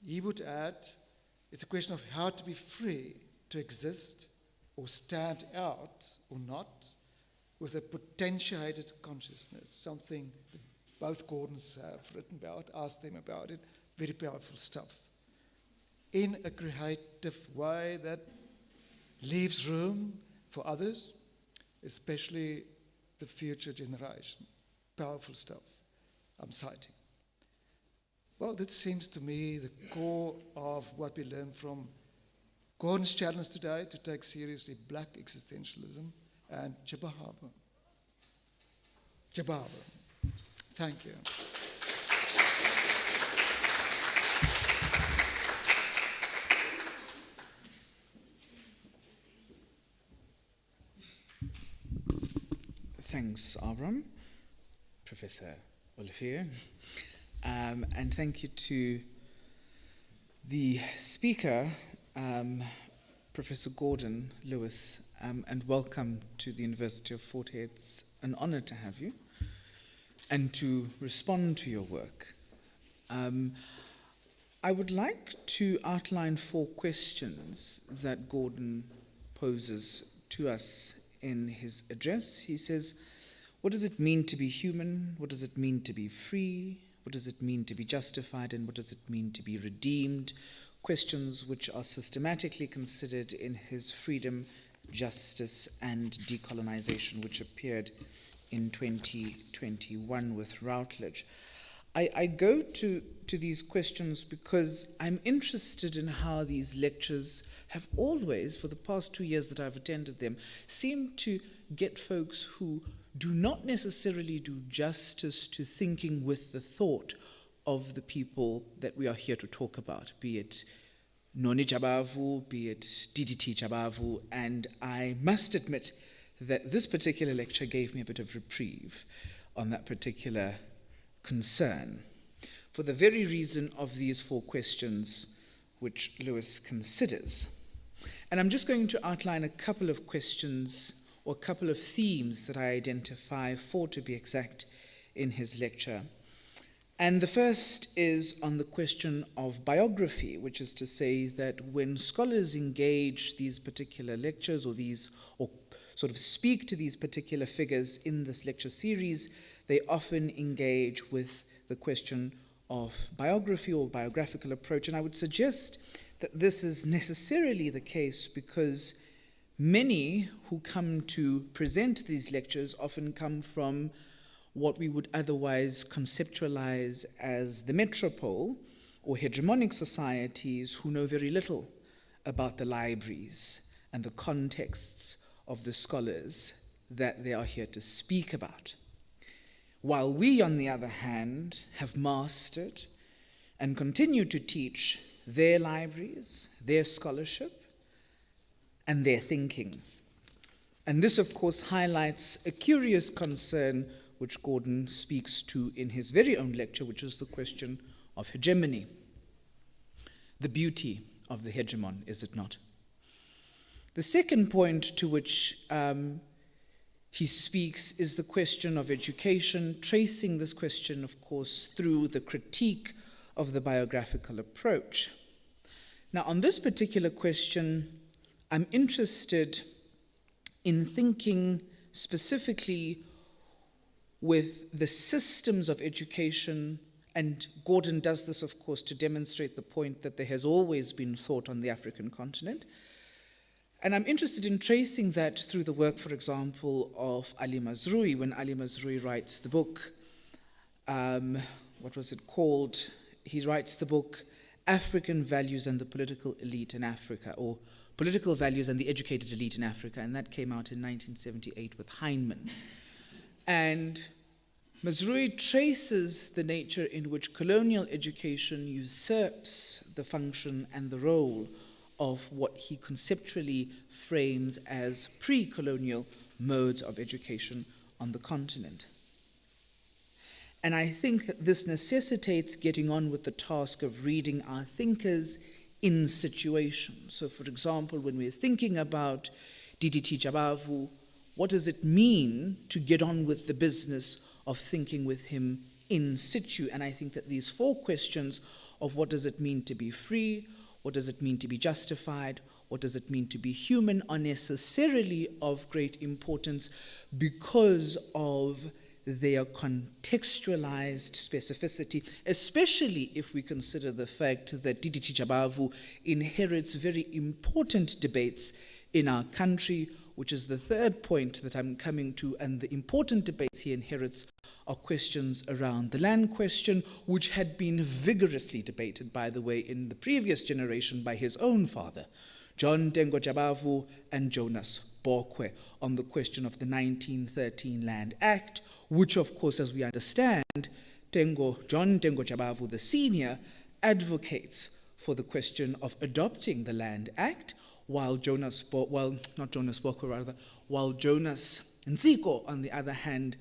He would add, it's a question of how to be free to exist or stand out or not with a potentiated consciousness, something that both Gordons have written about, asked them about it, very powerful stuff, in a creative way that leaves room for others, especially the future generation. Powerful stuff I'm citing. Well, that seems to me the core of what we learn from Gordon's challenge today to take seriously black existentialism and Jabavu. Thank you. Thanks, Abram, Professor Olivier, and thank you to the speaker, Professor Gordon Lewis, and welcome to the University of Fort Hare. It's an honor to have you and to respond to your work. I would like to outline 4 questions that Gordon poses to us in his address. He says, what does it mean to be human? What does it mean to be free? What does it mean to be justified? And what does it mean to be redeemed? Questions which are systematically considered in his Freedom, Justice, and Decolonization, which appeared in 2021 with Routledge. I go to these questions because I'm interested in how these lectures have always, for the past 2 years that I've attended them, seemed to get folks who do not necessarily do justice to thinking with the thought of the people that we are here to talk about, be it Noni Jabavu, be it Ddt Jabavu, and I must admit that this particular lecture gave me a bit of reprieve on that particular concern, for the very reason of these 4 questions which Lewis considers. And I'm just going to outline a couple of questions or a couple of themes that I identify, 4 to be exact, in his lecture. And the first is on the question of biography, which is to say that when scholars engage these particular lectures or sort of speak to these particular figures in this lecture series, they often engage with the question of biography or biographical approach. And I would suggest that this is necessarily the case because many who come to present these lectures often come from what we would otherwise conceptualize as the metropole or hegemonic societies who know very little about the libraries and the contexts of the scholars that they are here to speak about. While we, on the other hand, have mastered and continue to teach their libraries, their scholarship, and their thinking. And this, of course, highlights a curious concern which Gordon speaks to in his very own lecture, which is the question of hegemony. The beauty of the hegemon, is it not? The second point to which he speaks is the question of education, tracing this question, of course, through the critique of the biographical approach. Now, on this particular question, I'm interested in thinking specifically with the systems of education, and Gordon does this, of course, to demonstrate the point that there has always been thought on the African continent. And I'm interested in tracing that through the work, for example, of Ali Mazrui, when Ali Mazrui writes the book, what was it called? He writes the book, African Values and the Political Elite in Africa, or Political Values and the Educated Elite in Africa, and that came out in 1978 with Heinemann. And Mazrui traces the nature in which colonial education usurps the function and the role of what he conceptually frames as pre-colonial modes of education on the continent. And I think that this necessitates getting on with the task of reading our thinkers in situations. So, for example, when we're thinking about Ddt Jabavu, what does it mean to get on with the business of thinking with him in situ? And I think that these four questions of what does it mean to be free, what does it mean to be justified, what does it mean to be human, are necessarily of great importance because of their contextualized specificity, especially if we consider the fact that Ddt Jabavu inherits very important debates in our country, which is the third point that I'm coming to, and the important debates he inherits are questions around the land question, which had been vigorously debated, by the way, in the previous generation by his own father, John Tengo Jabavu and Jonas Bokwe, on the question of the 1913 Land Act, which, of course, as we understand, John Tengo Jabavu, the senior, advocates for the question of adopting the Land Act, while Jonas Nziko, on the other hand,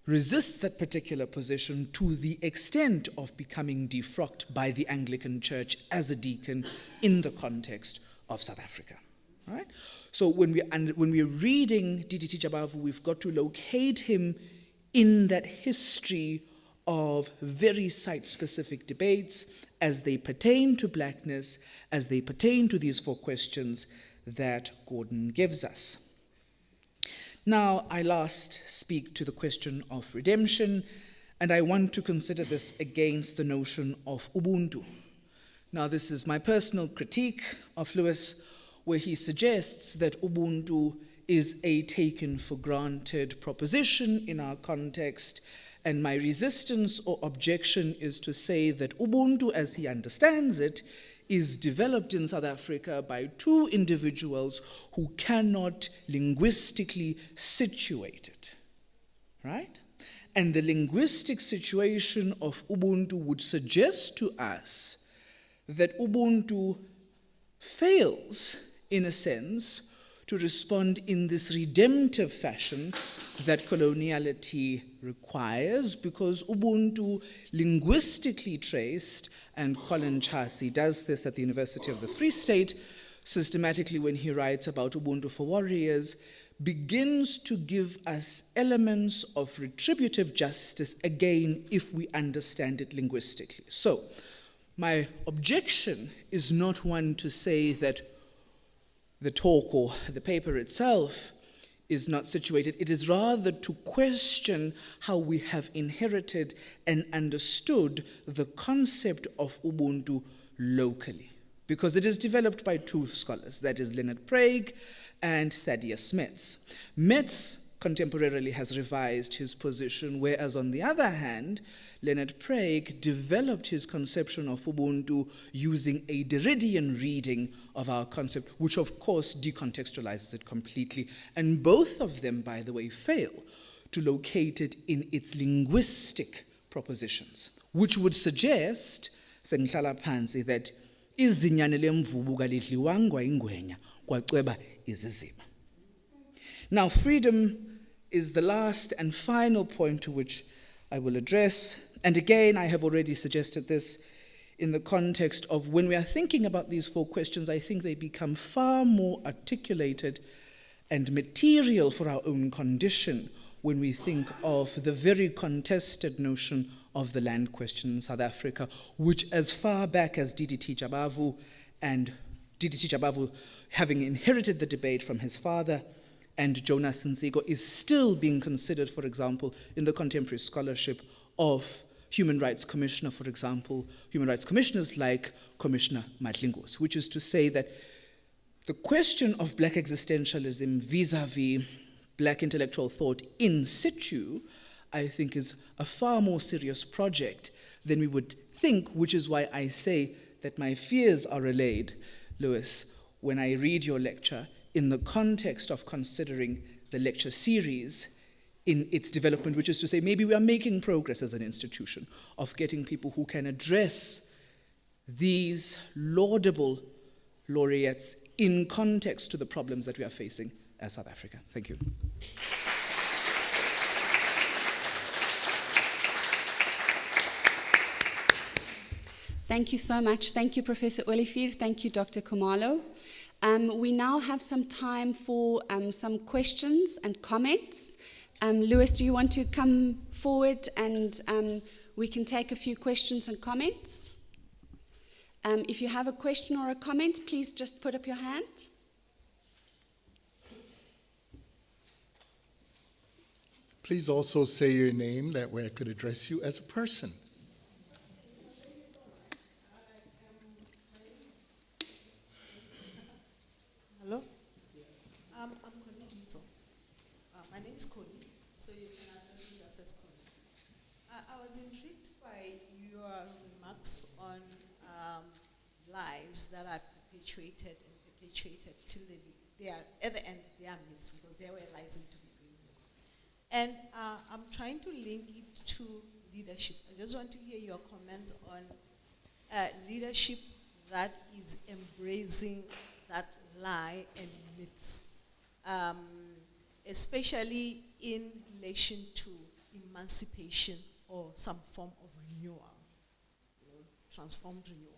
resists that particular position to the extent of becoming defrocked by the Anglican Church as a deacon in the context of South Africa. Right? So when we're reading Ddt Jabavu, we've got to locate him in that history of very site-specific debates as they pertain to blackness, as they pertain to these four questions that Gordon gives us. Now, I last speak to the question of redemption, and I want to consider this against the notion of Ubuntu. Now, this is my personal critique of Lewis, where he suggests that Ubuntu is a taken-for-granted proposition in our context, and my resistance or objection is to say that Ubuntu, as he understands it, is developed in South Africa by two individuals who cannot linguistically situate it, right? And the linguistic situation of Ubuntu would suggest to us that Ubuntu fails, in a sense, to respond in this redemptive fashion that coloniality requires, because Ubuntu, linguistically traced, and Colin Chasey does this at the University of the Free State, systematically when he writes about Ubuntu for Warriors, begins to give us elements of retributive justice, again, if we understand it linguistically. So, my objection is not one to say that the talk or the paper itself is not situated. It is rather to question how we have inherited and understood the concept of Ubuntu locally. Because it is developed by two scholars, that is Leonard Prague and Thaddeus Metz. Metz contemporarily has revised his position, whereas on the other hand, Leonard Prague developed his conception of Ubuntu using a Derridian reading of our concept, which of course decontextualizes it completely. And both of them, by the way, fail to locate it in its linguistic propositions, which would suggest, sengihlala phansi, that izinyane lemvubu kalidliwangwa ingwenya kwacweba iziziba. Now, freedom is the last and final point to which I will address. And again, I have already suggested this in the context of when we are thinking about these four questions, I think they become far more articulated and material for our own condition when we think of the very contested notion of the land question in South Africa, which as far back as Ddt Jabavu, and Ddt Jabavu having inherited the debate from his father, and Jonas Nsiko, is still being considered, for example, in the contemporary scholarship of human rights commissioner, for example, human rights commissioners like Commissioner Madlingozi, which is to say that the question of black existentialism vis-a-vis black intellectual thought in situ, I think, is a far more serious project than we would think, which is why I say that my fears are allayed, Lewis, when I read your lecture in the context of considering the lecture series in its development, which is to say maybe we are making progress as an institution of getting people who can address these laudable laureates in context to the problems that we are facing as South Africa. Thank you. Thank you so much. Thank you, Professor Olivier. Thank you, Dr. Khumalo. We now have some time for some questions and comments. Lewis, do you want to come forward and we can take a few questions and comments? If you have a question or a comment, please just put up your hand. Please also say your name, that way I could address you as a person. Hello? I'm Connie Little. My name is Connie, so you can address me just as Connie. I was intrigued by your remarks on lies that are perpetuated till they are, at the end, they are myths, because they were lies to begin with. And I'm trying to link it to leadership. I just want to hear your comments on leadership that is embracing that lie and myths, especially in relation to emancipation or some form of renewal, transformed renewal.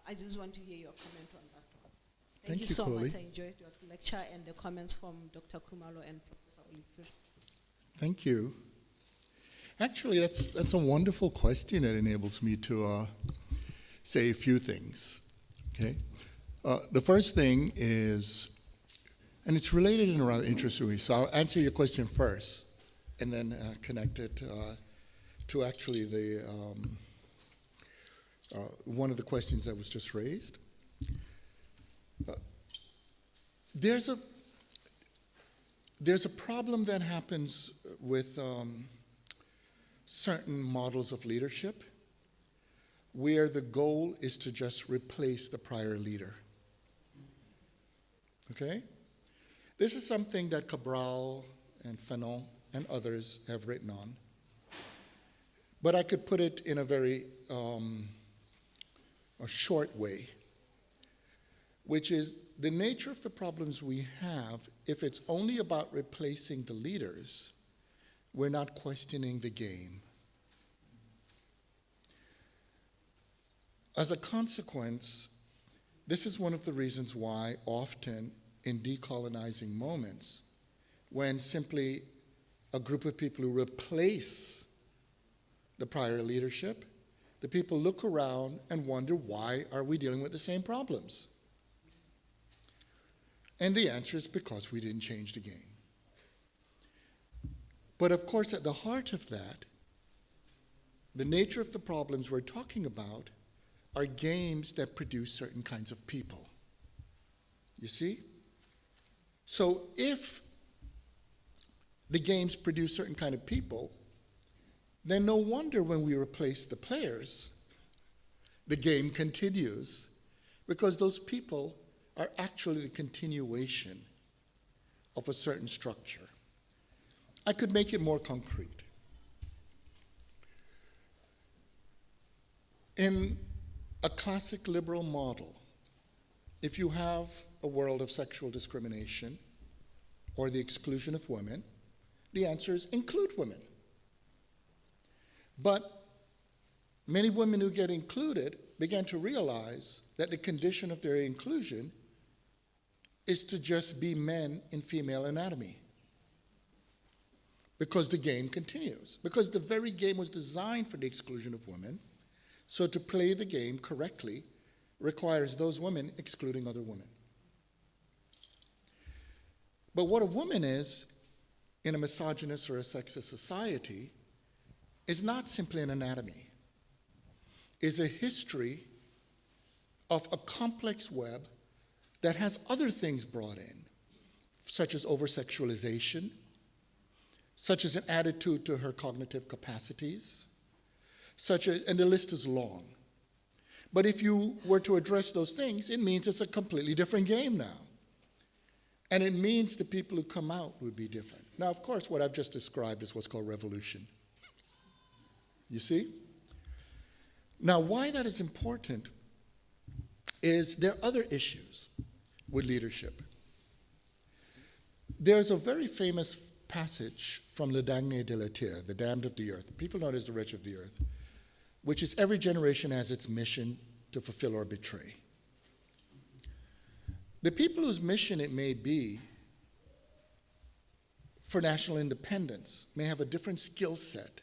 I just want to hear your comment on that one. Thank you so Koli. much. I enjoyed your lecture and the comments from Dr. Khumalo and Professor Olivier. Thank you. Actually, that's a wonderful question that enables me to say a few things. Okay. The first thing is, and it's related in a rather interesting way, so I'll answer your question first, and then connect it to actually the one of the questions that was just raised. There's a problem that happens with certain models of leadership where the goal is to just replace the prior leader. Okay? This is something that Cabral and Fanon and others have written on. But I could put it in a very a short way, which is the nature of the problems we have. If it's only about replacing the leaders, we're not questioning the game. As a consequence, this is one of the reasons why often in decolonizing moments, when simply a group of people who replace the prior leadership, the people look around and wonder, why are we dealing with the same problems? And the answer is because we didn't change the game. But of course, at the heart of that, the nature of the problems we're talking about are games that produce certain kinds of people. You see? So if the games produce certain kind of people, then no wonder when we replace the players, the game continues, because those people are actually the continuation of a certain structure. I could make it more concrete. In a classic liberal model, if you have a world of sexual discrimination or the exclusion of women, the answer is include women. But many women who get included began to realize that the condition of their inclusion is to just be men in female anatomy. Because the game continues. Because the very game was designed for the exclusion of women. So to play the game correctly requires those women excluding other women. But what a woman is in a misogynist or a sexist society is not simply an anatomy. It's a history of a complex web that has other things brought in, such as over-sexualization, such as an attitude to her cognitive capacities, and the list is long. But if you were to address those things, it means it's a completely different game now. And it means the people who come out would be different. Now, of course, what I've just described is what's called revolution. You see? Now, why that is important is there are other issues with leadership. There's a very famous passage from Le Dernier de la Terre, the damned of the earth. People know it as the wretch of the earth, which is every generation has its mission to fulfill or betray. The people whose mission it may be for national independence may have a different skill set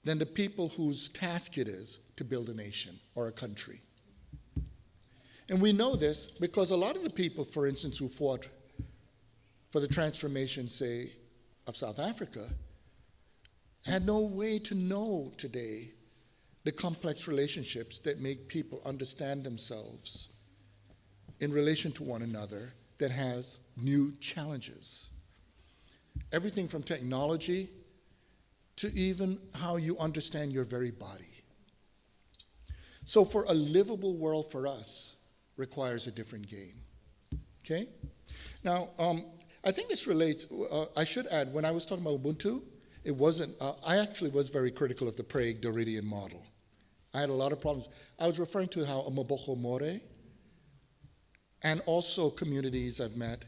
than the people whose task it is to build a nation or a country. And we know this because a lot of the people, for instance, who fought for the transformation, say, of South Africa, had no way to know today the complex relationships that make people understand themselves in relation to one another that has new challenges. Everything from technology to even how you understand your very body. So for a livable world for us requires a different game, okay? Now, I think this relates, I should add, when I was talking about Ubuntu, it wasn't, I actually was very critical of the Prague-Derridian model. I had a lot of problems. I was referring to how Maboko More and also communities I've met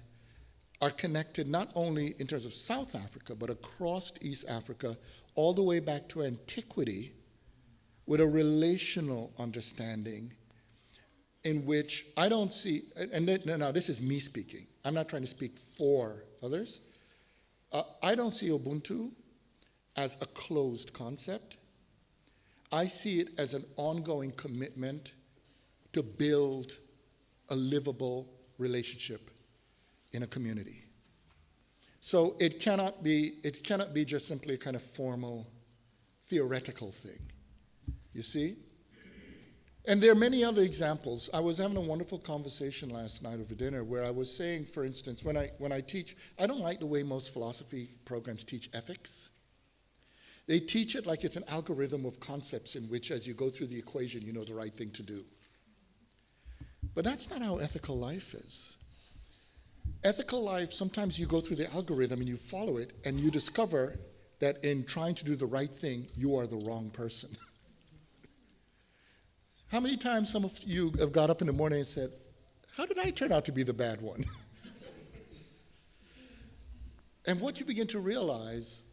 are connected not only in terms of South Africa, but across East Africa, all the way back to antiquity, with a relational understanding in which I don't see, now this is me speaking, I'm not trying to speak for others. I don't see Ubuntu as a closed concept. I see it as an ongoing commitment to build a livable relationship in a community. So it cannot be just simply a kind of formal, theoretical thing, you see? And there are many other examples. I was having a wonderful conversation last night over dinner where I was saying, for instance, when I teach, I don't like the way most philosophy programs teach ethics. They teach it like it's an algorithm of concepts in which as you go through the equation, you know the right thing to do. But that's not how ethical life is. Ethical life, sometimes you go through the algorithm and you follow it and you discover that in trying to do the right thing, you are the wrong person. How many times some of you have got up in the morning and said, how did I turn out to be the bad one? And what you begin to realize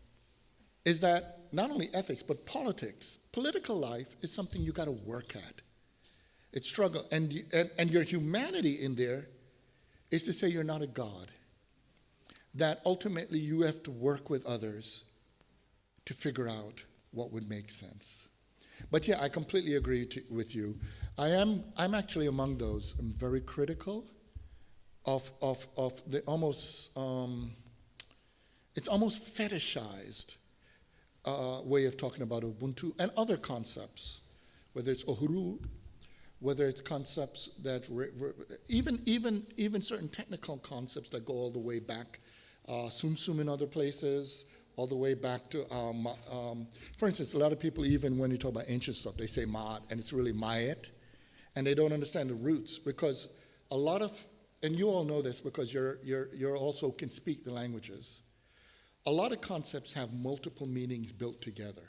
is that not only ethics, but politics, political life is something you got to work at. It's struggle. And your humanity in there is to say you're not a god. that ultimately you have to work with others to figure out what would make sense. But yeah, I completely agree with you. I'm actually among those. I'm very critical of the almost, it's almost fetishized way of talking about Ubuntu and other concepts, whether it's Uhuru, whether it's concepts that, even certain technical concepts that go all the way back, Sum Sum in other places, all the way back to, for instance, a lot of people, even when you talk about ancient stuff, they say Ma'at, and it's really Mayet, and they don't understand the roots, because a lot of, and you all know this because you're also can speak the languages, a lot of concepts have multiple meanings built together.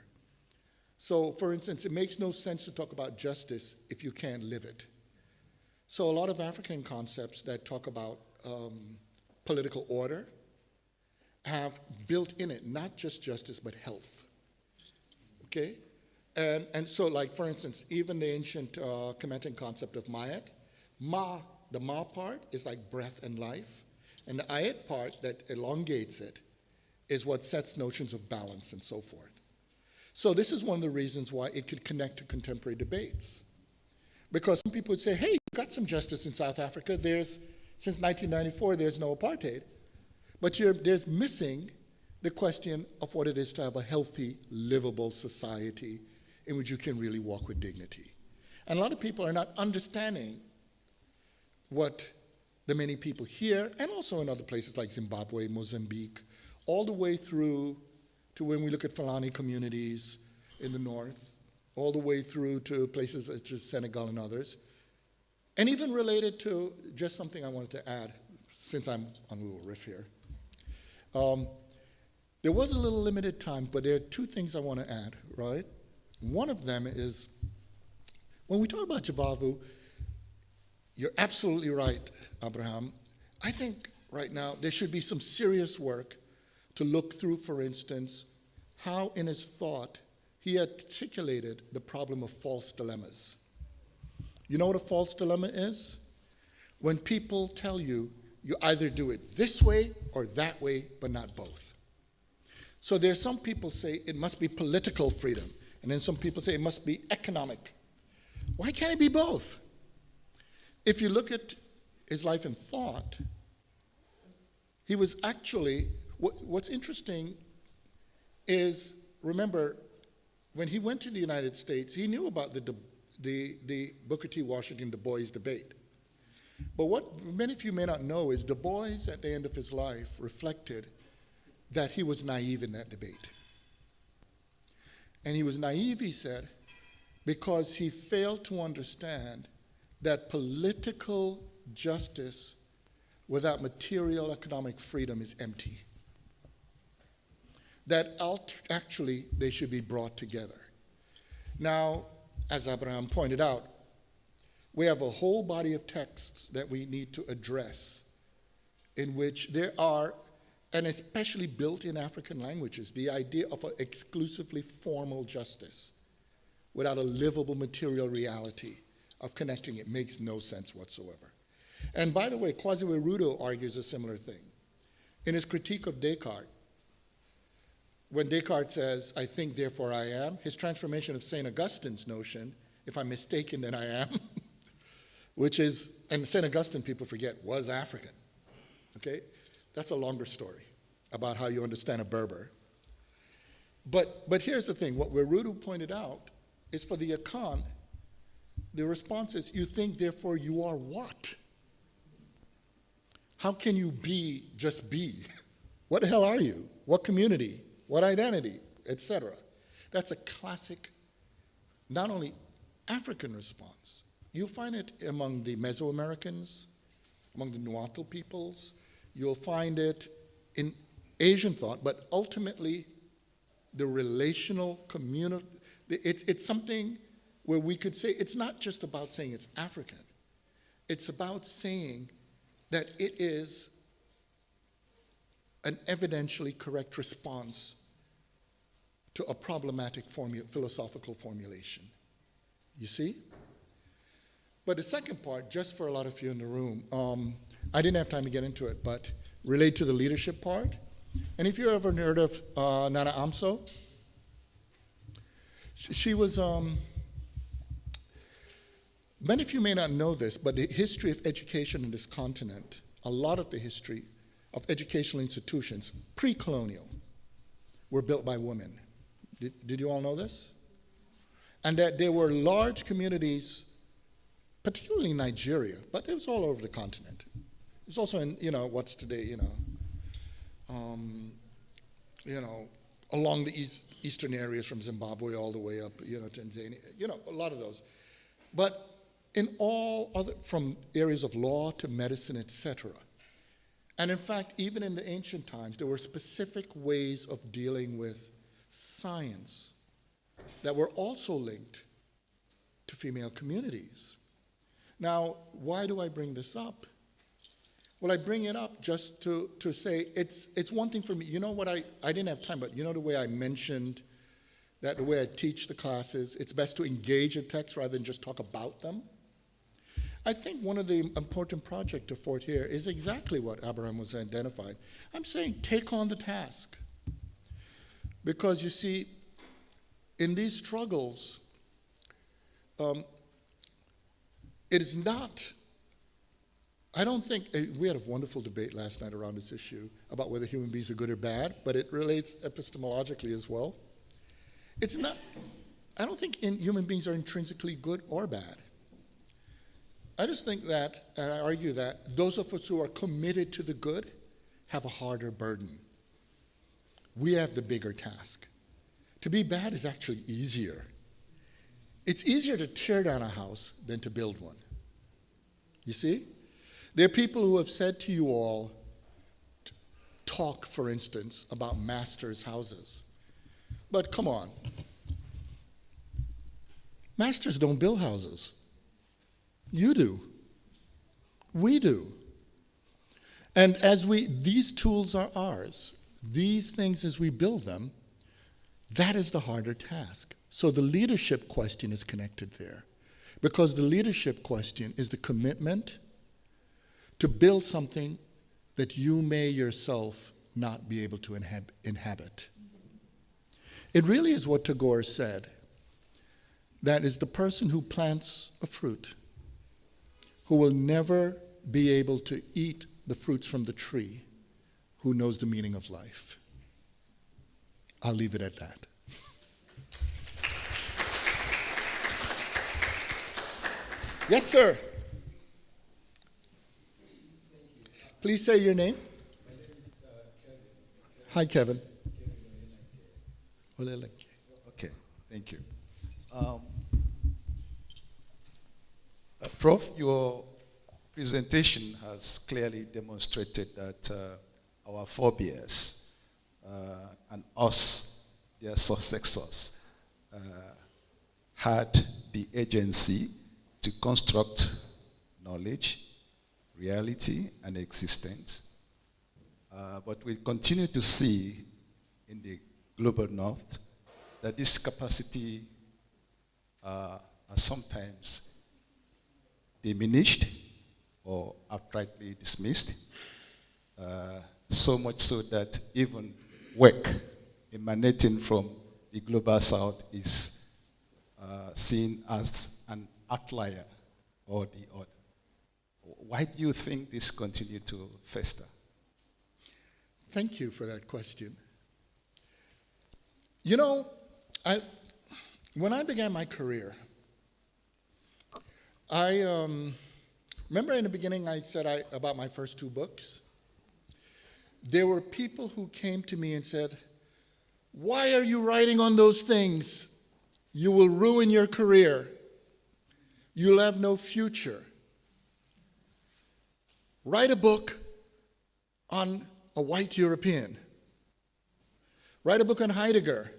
So, for instance, it makes no sense to talk about justice if you can't live it. So a lot of African concepts that talk about political order have built in it not just justice, but health. Okay? And so, like, for instance, even the ancient Kemetic concept of Mayat, the Ma part is like breath and life, and the Ayat part that elongates it is what sets notions of balance and so forth. So this is one of the reasons why it could connect to contemporary debates. Because some people would say, hey, you got some justice in South Africa. Since 1994, there's no apartheid. But there's missing the question of what it is to have a healthy, livable society in which you can really walk with dignity. And a lot of people are not understanding what the many people here, and also in other places like Zimbabwe, Mozambique, all the way through to when we look at Fulani communities in the north, all the way through to places such as Senegal and others. And even related to just something I wanted to add, since I'm on a little riff here. There was a little limited time, but there are two things I want to add, right? One of them is, when we talk about Jabavu, you're absolutely right, Abraham. I think right now there should be some serious work to look through, for instance, how in his thought he articulated the problem of false dilemmas. You know what a false dilemma is? When people tell you, you either do it this way or that way, but not both. So there's some people say it must be political freedom, and then some people say it must be economic. Why can't it be both? If you look at his life and thought, he was actually, what's interesting is, remember, when he went to the United States, he knew about the Booker T. Washington Du Bois debate. But what many of you may not know is Du Bois, at the end of his life, reflected that he was naive in that debate. And he was naive, he said, because he failed to understand that political justice without material economic freedom is empty. That actually they should be brought together. Now, as Abraham pointed out, we have a whole body of texts that we need to address in which there are, and especially built in African languages, the idea of an exclusively formal justice without a livable material reality of connecting it makes no sense whatsoever. And by the way, Quasimodo argues a similar thing. In his critique of Descartes, when Descartes says, I think, therefore I am, his transformation of St. Augustine's notion, if I'm mistaken, then I am, which is, and St. Augustine, people forget, was African, okay? That's a longer story about how you understand a Berber. But here's the thing, what Werudu pointed out is for the Akan, the response is, you think, therefore you are what? How can you be, just be? What the hell are you? What community? What identity? Etc. That's a classic, not only African response. You'll find it among the Mesoamericans, among the Nahuatl peoples. You'll find it in Asian thought, but ultimately the relational communal, it's something where we could say it's not just about saying it's African. It's about saying that it is an evidentially correct response to a problematic philosophical formulation. You see? But the second part, just for a lot of you in the room, I didn't have time to get into it, but relate to the leadership part. And if you ever heard of Nana Amso, she was, many of you may not know this, but the history of education in this continent, a lot of the history of educational institutions, pre-colonial, were built by women. Did you all know this? And that there were large communities, particularly in Nigeria, but it was all over the continent. It was also in, what's today, along the eastern areas from Zimbabwe all the way up, Tanzania, a lot of those. But in all other, from areas of law to medicine, etc. And in fact, even in the ancient times, there were specific ways of dealing with science that were also linked to female communities. Now, why do I bring this up? Well, I bring it up just to say it's one thing for me. You know what, I didn't have time, but you know the way I mentioned that the way I teach the classes, it's best to engage a text rather than just talk about them. I think one of the important projects afoot here is exactly what Abraham was identifying. I'm saying take on the task. Because you see, in these struggles, it is not, I don't think, we had a wonderful debate last night around this issue about whether human beings are good or bad, but it relates epistemologically as well. It's not, I don't think human beings are intrinsically good or bad. I just think that, and I argue that, those of us who are committed to the good have a harder burden. We have the bigger task. To be bad is actually easier. It's easier to tear down a house than to build one. You see? There are people who have said to you all, talk, for instance, about masters' houses. But come on. Masters don't build houses. You do. We do. And as these tools are ours. These things, as we build them, that is the harder task. So the leadership question is connected there. Because the leadership question is the commitment to build something that you may yourself not be able to inhabit. It really is what Tagore said. That is the person who plants a fruit, who will never be able to eat the fruits from the tree, who knows the meaning of life. I'll leave it at that. Yes, sir. Please say your name. My name is Kevin. Hi, Kevin. Okay, thank you. Prof, your presentation has clearly demonstrated that our forebears and us, their successors, had the agency to construct knowledge, reality, and existence. But we continue to see in the global north that this capacity are sometimes diminished or outrightly dismissed, so much so that even work emanating from the global south is seen as an outlier or the odd. Why do you think this continues to fester? Thank you for that question. You know, when I began my career, I remember in the beginning I said about my first 2 books. There were people who came to me and said, "Why are you writing on those things? You will ruin your career. You'll have no future. Write a book on a white European. Write a book on Heidegger.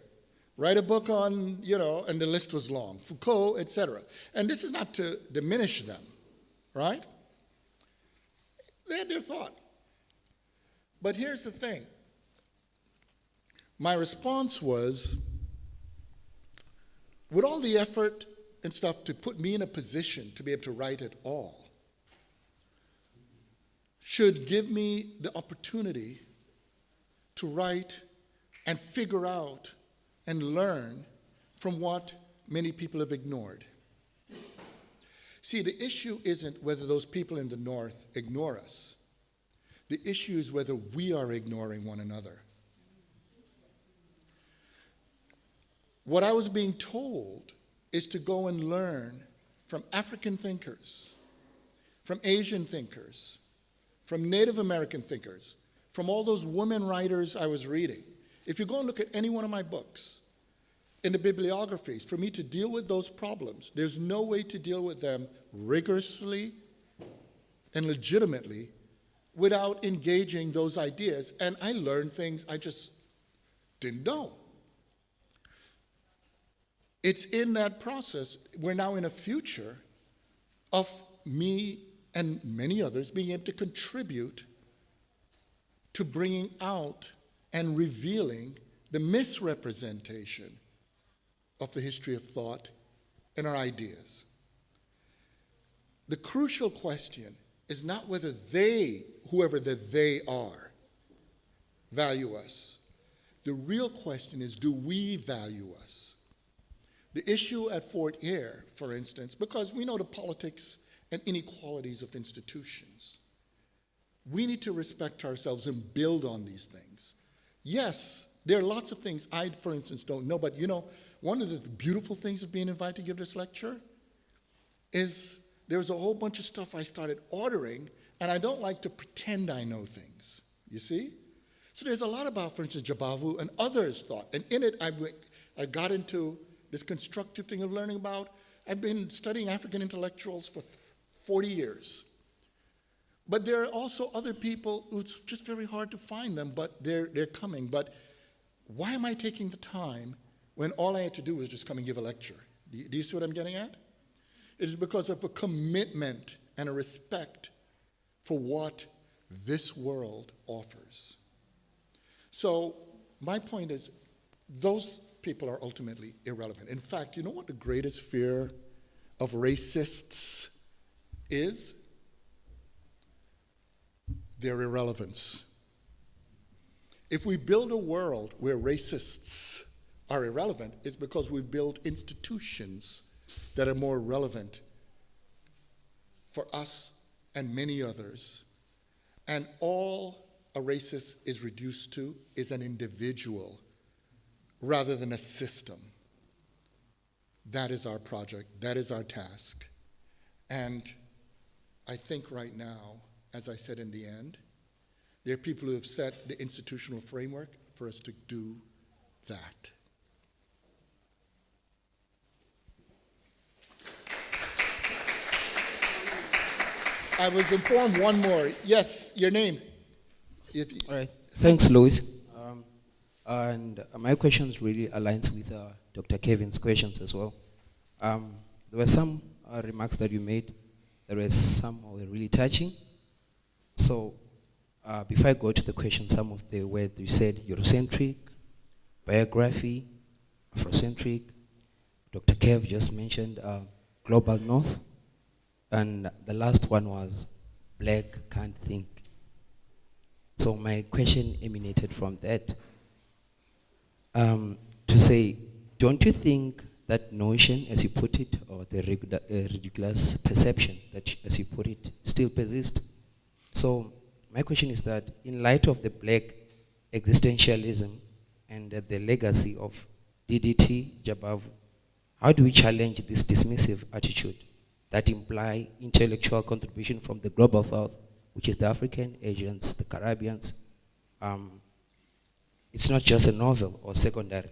Write a book on, and the list was long, Foucault, etc. And this is not to diminish them, right? They had their thought. But here's the thing. My response was, with all the effort and stuff to put me in a position to be able to write at all, should give me the opportunity to write and figure out and learn from what many people have ignored. See, the issue isn't whether those people in the North ignore us. The issue is whether we are ignoring one another. What I was being told is to go and learn from African thinkers, from Asian thinkers, from Native American thinkers, from all those women writers I was reading. If you go and look at any one of my books, in the bibliographies, for me to deal with those problems, there's no way to deal with them rigorously and legitimately without engaging those ideas. And I learned things I just didn't know. It's in that process, we're now in a future of me and many others being able to contribute to bringing out and revealing the misrepresentation of the history of thought and our ideas. The crucial question is not whether they, whoever that they are, value us. The real question is, do we value us? The issue at Fort Eyre, for instance, because we know the politics and inequalities of institutions, we need to respect ourselves and build on these things. Yes, there are lots of things I, for instance, don't know, but you know, one of the beautiful things of being invited to give this lecture is there's a whole bunch of stuff I started ordering, and I don't like to pretend I know things, you see? So there's a lot about, for instance, Jabavu and others thought, and in it I got into this constructive thing of learning about. I've been studying African intellectuals for 40 years. But there are also other people who's just very hard to find them, but they're coming. But why am I taking the time when all I had to do was just come and give a lecture? Do you see what I'm getting at? It is because of a commitment and a respect for what this world offers. So my point is, those people are ultimately irrelevant. In fact, you know what the greatest fear of racists is? Their irrelevance. If we build a world where racists are irrelevant, it's because we build institutions that are more relevant for us and many others. And all a racist is reduced to is an individual rather than a system. That is our project. That is our task. And I think right now, as I said in the end, there are people who have set the institutional framework for us to do that. I was informed one more. Yes, your name. All right. Thanks, Louis. And my questions really aligns with Dr. Kevin's questions as well. There were some remarks that you made. There were some that were really touching. So before I go to the question, some of the words you said, Eurocentric, biography, Afrocentric. Dr. Kev just mentioned Global North. And the last one was Black Can't Think. So my question emanated from that. To say, don't you think that notion, as you put it, or the ridiculous perception that, as you put it, still persists? So my question is that, in light of the Black existentialism and the legacy of Ddt Jabavu, how do we challenge this dismissive attitude that imply intellectual contribution from the global south, which is the African, Asians, the Caribbeans? It's not just a novel or secondary,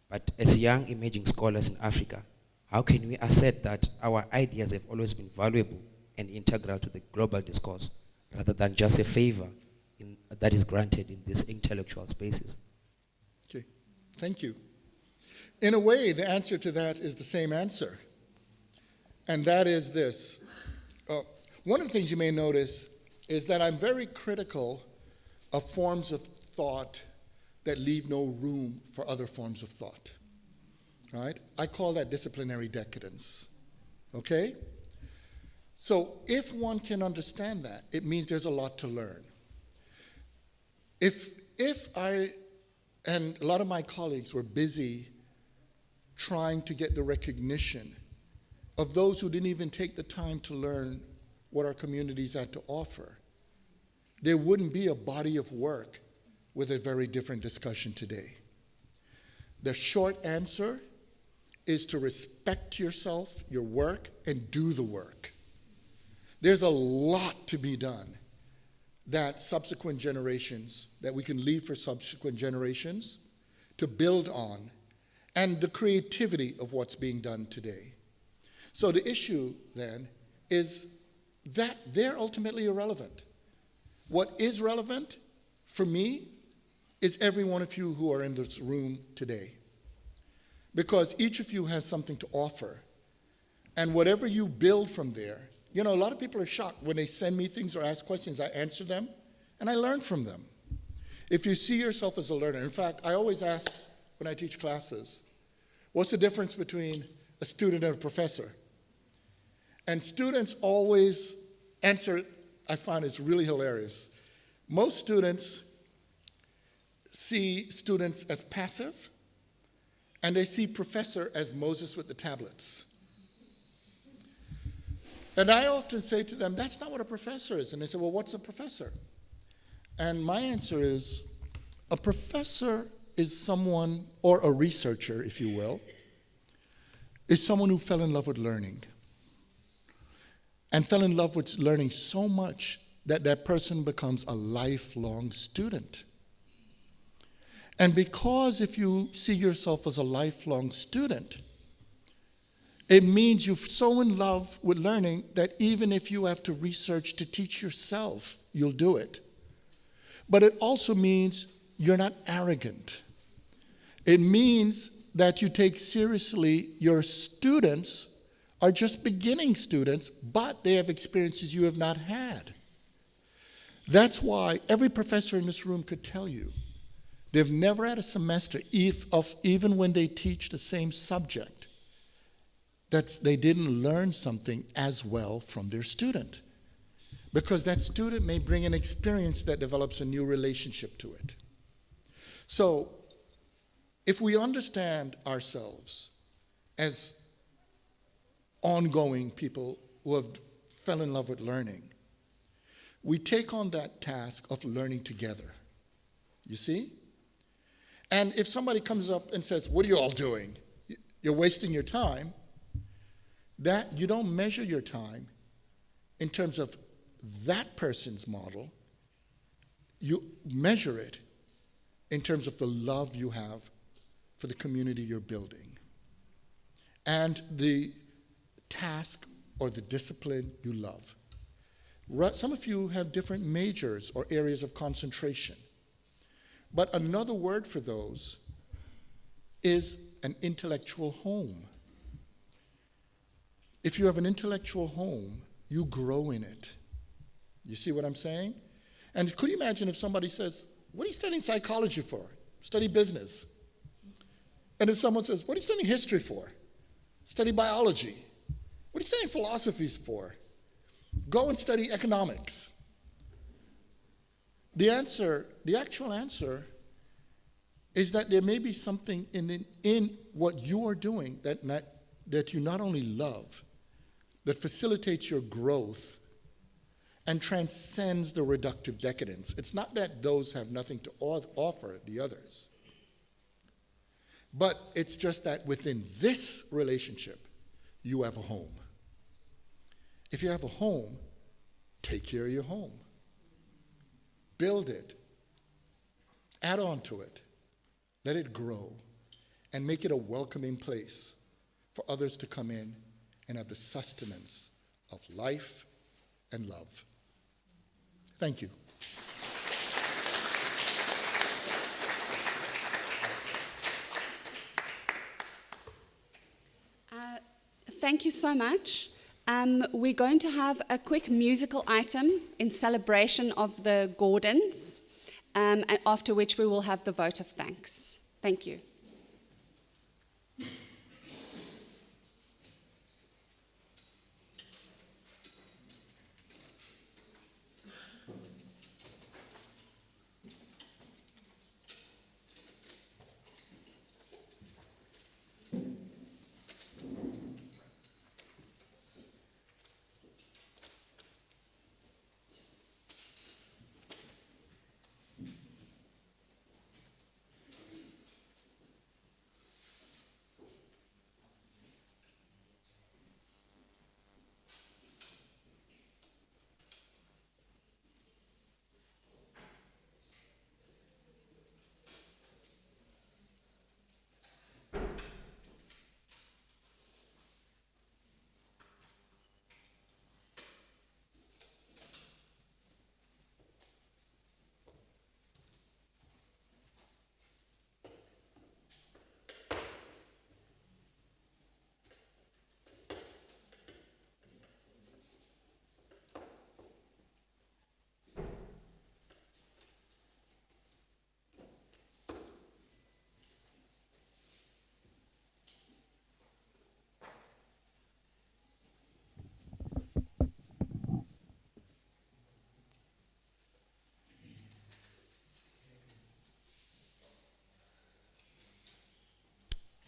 but as young emerging scholars in Africa, how can we assert that our ideas have always been valuable and integral to the global discourse, rather than just a favor that is granted in these intellectual spaces? Okay, thank you. In a way, the answer to that is the same answer. And that is this. One of the things you may notice is that I'm very critical of forms of thought that leave no room for other forms of thought, right? I call that disciplinary decadence, okay? So if one can understand that, it means there's a lot to learn. If I, and a lot of my colleagues were busy trying to get the recognition of those who didn't even take the time to learn what our communities had to offer, there wouldn't be a body of work with a very different discussion today. The short answer is to respect yourself, your work, and do the work. There's a lot to be done that subsequent generations, that we can leave for subsequent generations to build on, and the creativity of what's being done today. So the issue then is that they're ultimately irrelevant. What is relevant for me is every one of you who are in this room today. Because each of you has something to offer. And whatever you build from there, you know, a lot of people are shocked when they send me things or ask questions, I answer them, and I learn from them. If you see yourself as a learner, in fact, I always ask when I teach classes, what's the difference between a student and a professor? And students always answer, I find it's really hilarious. Most students see students as passive, and they see professor as Moses with the tablets. And I often say to them, that's not what a professor is. And they say, well, what's a professor? And my answer is, a professor is someone, or a researcher, if you will, is someone who fell in love with learning. And fell in love with learning so much that that person becomes a lifelong student. And because if you see yourself as a lifelong student, it means you're so in love with learning that even if you have to research to teach yourself, you'll do it. But it also means you're not arrogant. It means that you take seriously your students are just beginning students, but they have experiences you have not had. That's why every professor in this room could tell you they've never had a semester, even when they teach the same subject, that they didn't learn something as well from their student. Because that student may bring an experience that develops a new relationship to it. So, if we understand ourselves as ongoing people who have fell in love with learning, we take on that task of learning together. You see? And if somebody comes up and says, what are you all doing? You're wasting your time. That you don't measure your time in terms of that person's model. You measure it in terms of the love you have for the community you're building and the task or the discipline you love. Some of you have different majors or areas of concentration. But another word for those is an intellectual home. If you have an intellectual home, you grow in it. You see what I'm saying? And could you imagine if somebody says, what are you studying psychology for? Study business. And if someone says, what are you studying history for? Study biology. What are you studying philosophies for? Go and study economics. The actual answer is that there may be something in what you are doing that you not only love, that facilitates your growth and transcends the reductive decadence. It's not that those have nothing to offer the others, but it's just that within this relationship, you have a home. If you have a home, take care of your home. Build it. Add on to it. Let it grow. And make it a welcoming place for others to come in and have the sustenance of life and love. Thank you. Thank you so much. We're going to have a quick musical item in celebration of the Gordons, and after which we will have the vote of thanks. Thank you.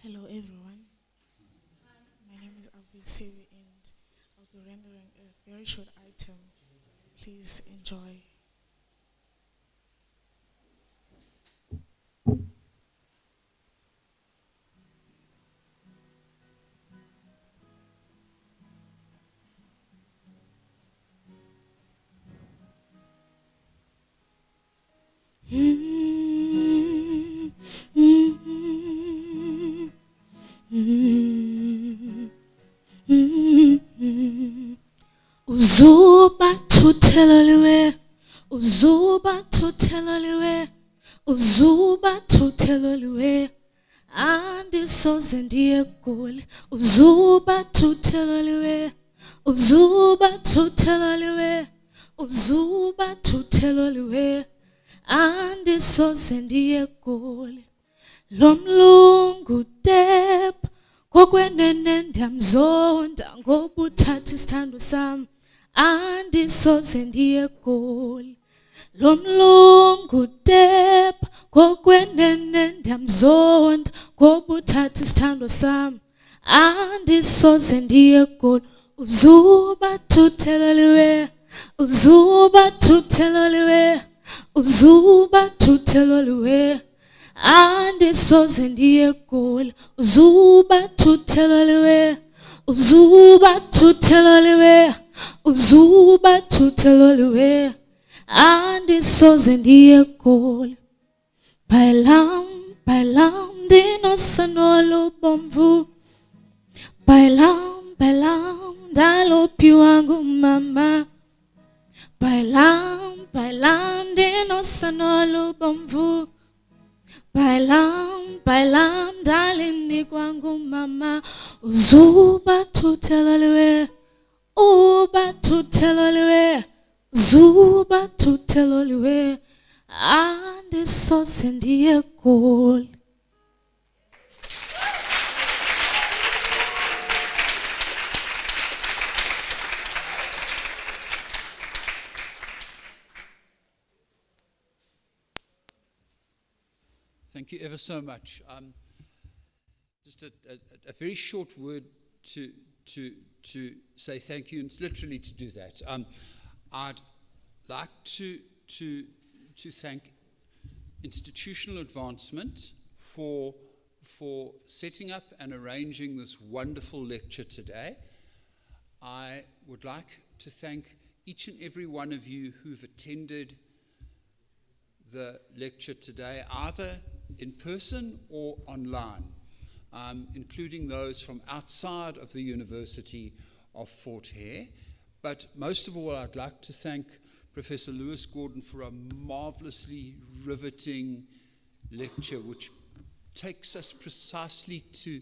Hello, everyone. My name is Avisevi, and I'll be rendering a very short item. Please enjoy. Uzuba tutheloliwe, uzuba tutheloliwe, uzuba tutheloliwe, andisoze ndiyegule. Uzuba tutheloliwe, uzuba tutheloliwe, uzuba tutheloliwe, andisoze ndiyegule. Lomlungu deb kokwenene ndiyamzonda ngoba uthatha isithando sam andisoze ndiyegoli. Lomlungu deb kokwenene ndiyamzonda ngoba uthatha isithando sam andisoze ndiyegoli. Uzuba tutheloliwe, uzuba tutheloliwe, uzuba tutheloliwe, andisoze ndiyegoli. Uzuba tutheloliwe, uzuba tutheloliwe, uzuba tutheloliwe, andisoze ndiyegoli. Bailam, bailam, ndinosana olubomvu. Bailam, bailam, ndalophiwa ngumama. Bailam, bailam, ndinosana olubomvu. Bailam, bailam, ndalinikwa ngumama. Uzuba tutheloliwe, uba tutheloliwe, uzuba tutheloliwe, andisoze ndiyegoli. Thank you ever so much. Just a very short word to say thank you, and it's literally to do that. I'd like to thank Institutional Advancement for setting up and arranging this wonderful lecture today. I would like to thank each and every one of you who've attended the lecture today, either in person or online, including those from outside of the University of Fort Hare. But most of all, I'd like to thank Professor Lewis Gordon for a marvelously riveting lecture, which takes us precisely to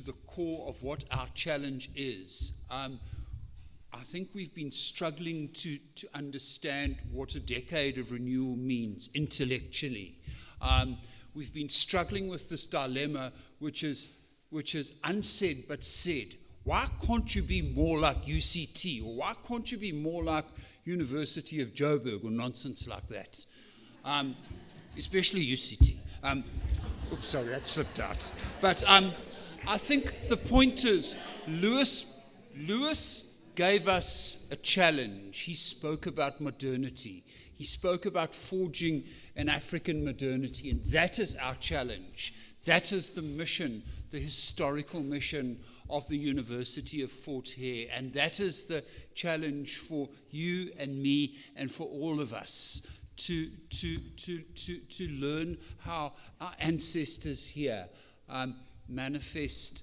the core of what our challenge is. I think we've been struggling to understand what a decade of renewal means intellectually. We've been struggling with this dilemma, which is unsaid but said. Why can't you be more like UCT? Or why can't you be more like University of Joburg or nonsense like that? Especially UCT. Oops, sorry, that slipped out. But I think the point is, Lewis gave us a challenge. He spoke about modernity. He spoke about forging an African modernity, and that is our challenge. That is the mission, the historical mission of the University of Fort Hare, and that is the challenge for you and me and for all of us to learn how our ancestors here manifest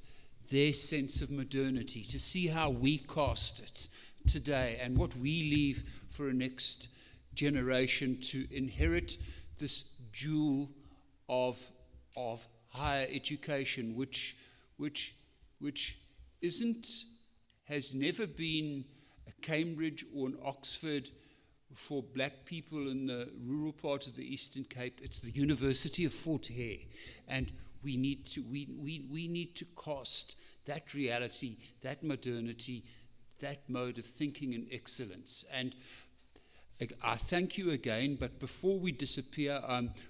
their sense of modernity, to see how we cast it today and what we leave for a next generation to inherit this jewel of higher education, which has never been a Cambridge or an Oxford for black people in the rural part of the Eastern Cape. It's the University of Fort Hare, and we need to cast that reality, that modernity, that mode of thinking in excellence. And I thank you again, but before we disappear,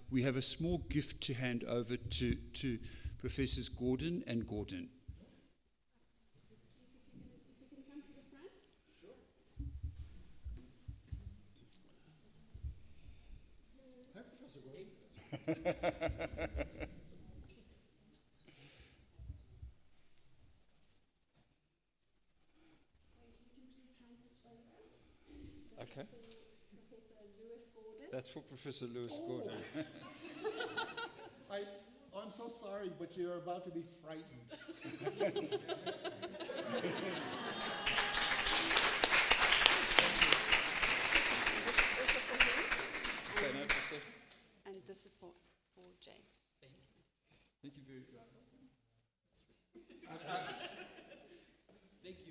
we have a small gift to hand over to Professors Gordon and Gordon. Hi, Professor Gordon. Okay. That's for Professor Lewis Gordon. I'm so sorry, but you're about to be frightened. And this is for Jay. Thank you very much.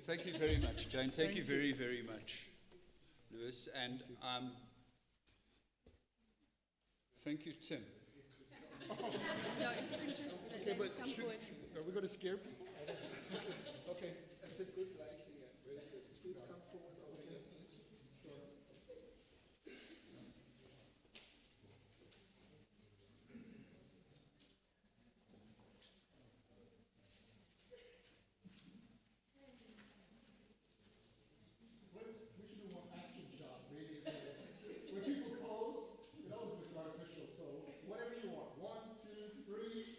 Thank you very much, Jane. Thank you very, very much, Lewis. And thank you, Tim. No, if you're interested, Okay, but come forward. are we going to scare people? Okay, that's a good writing. Very good. Please come forward. Okay. We should do one action shot, basically. When people pose, it always looks artificial. So whatever you want. 1, 2, 3.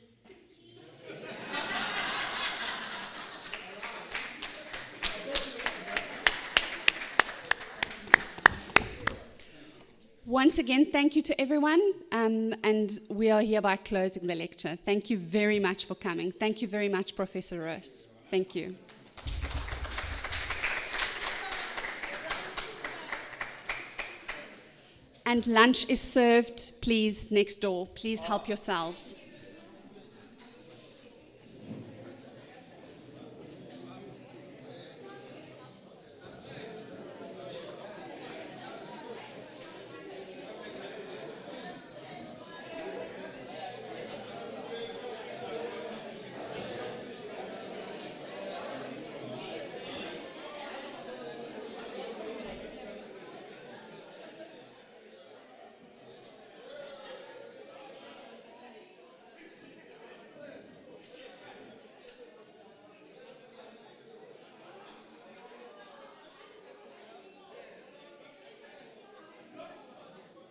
Once again, thank you to everyone, and we are hereby closing the lecture. Thank you very much for coming. Thank you very much, Professor Roos. Thank you. And lunch is served, please, next door. Please help yourselves.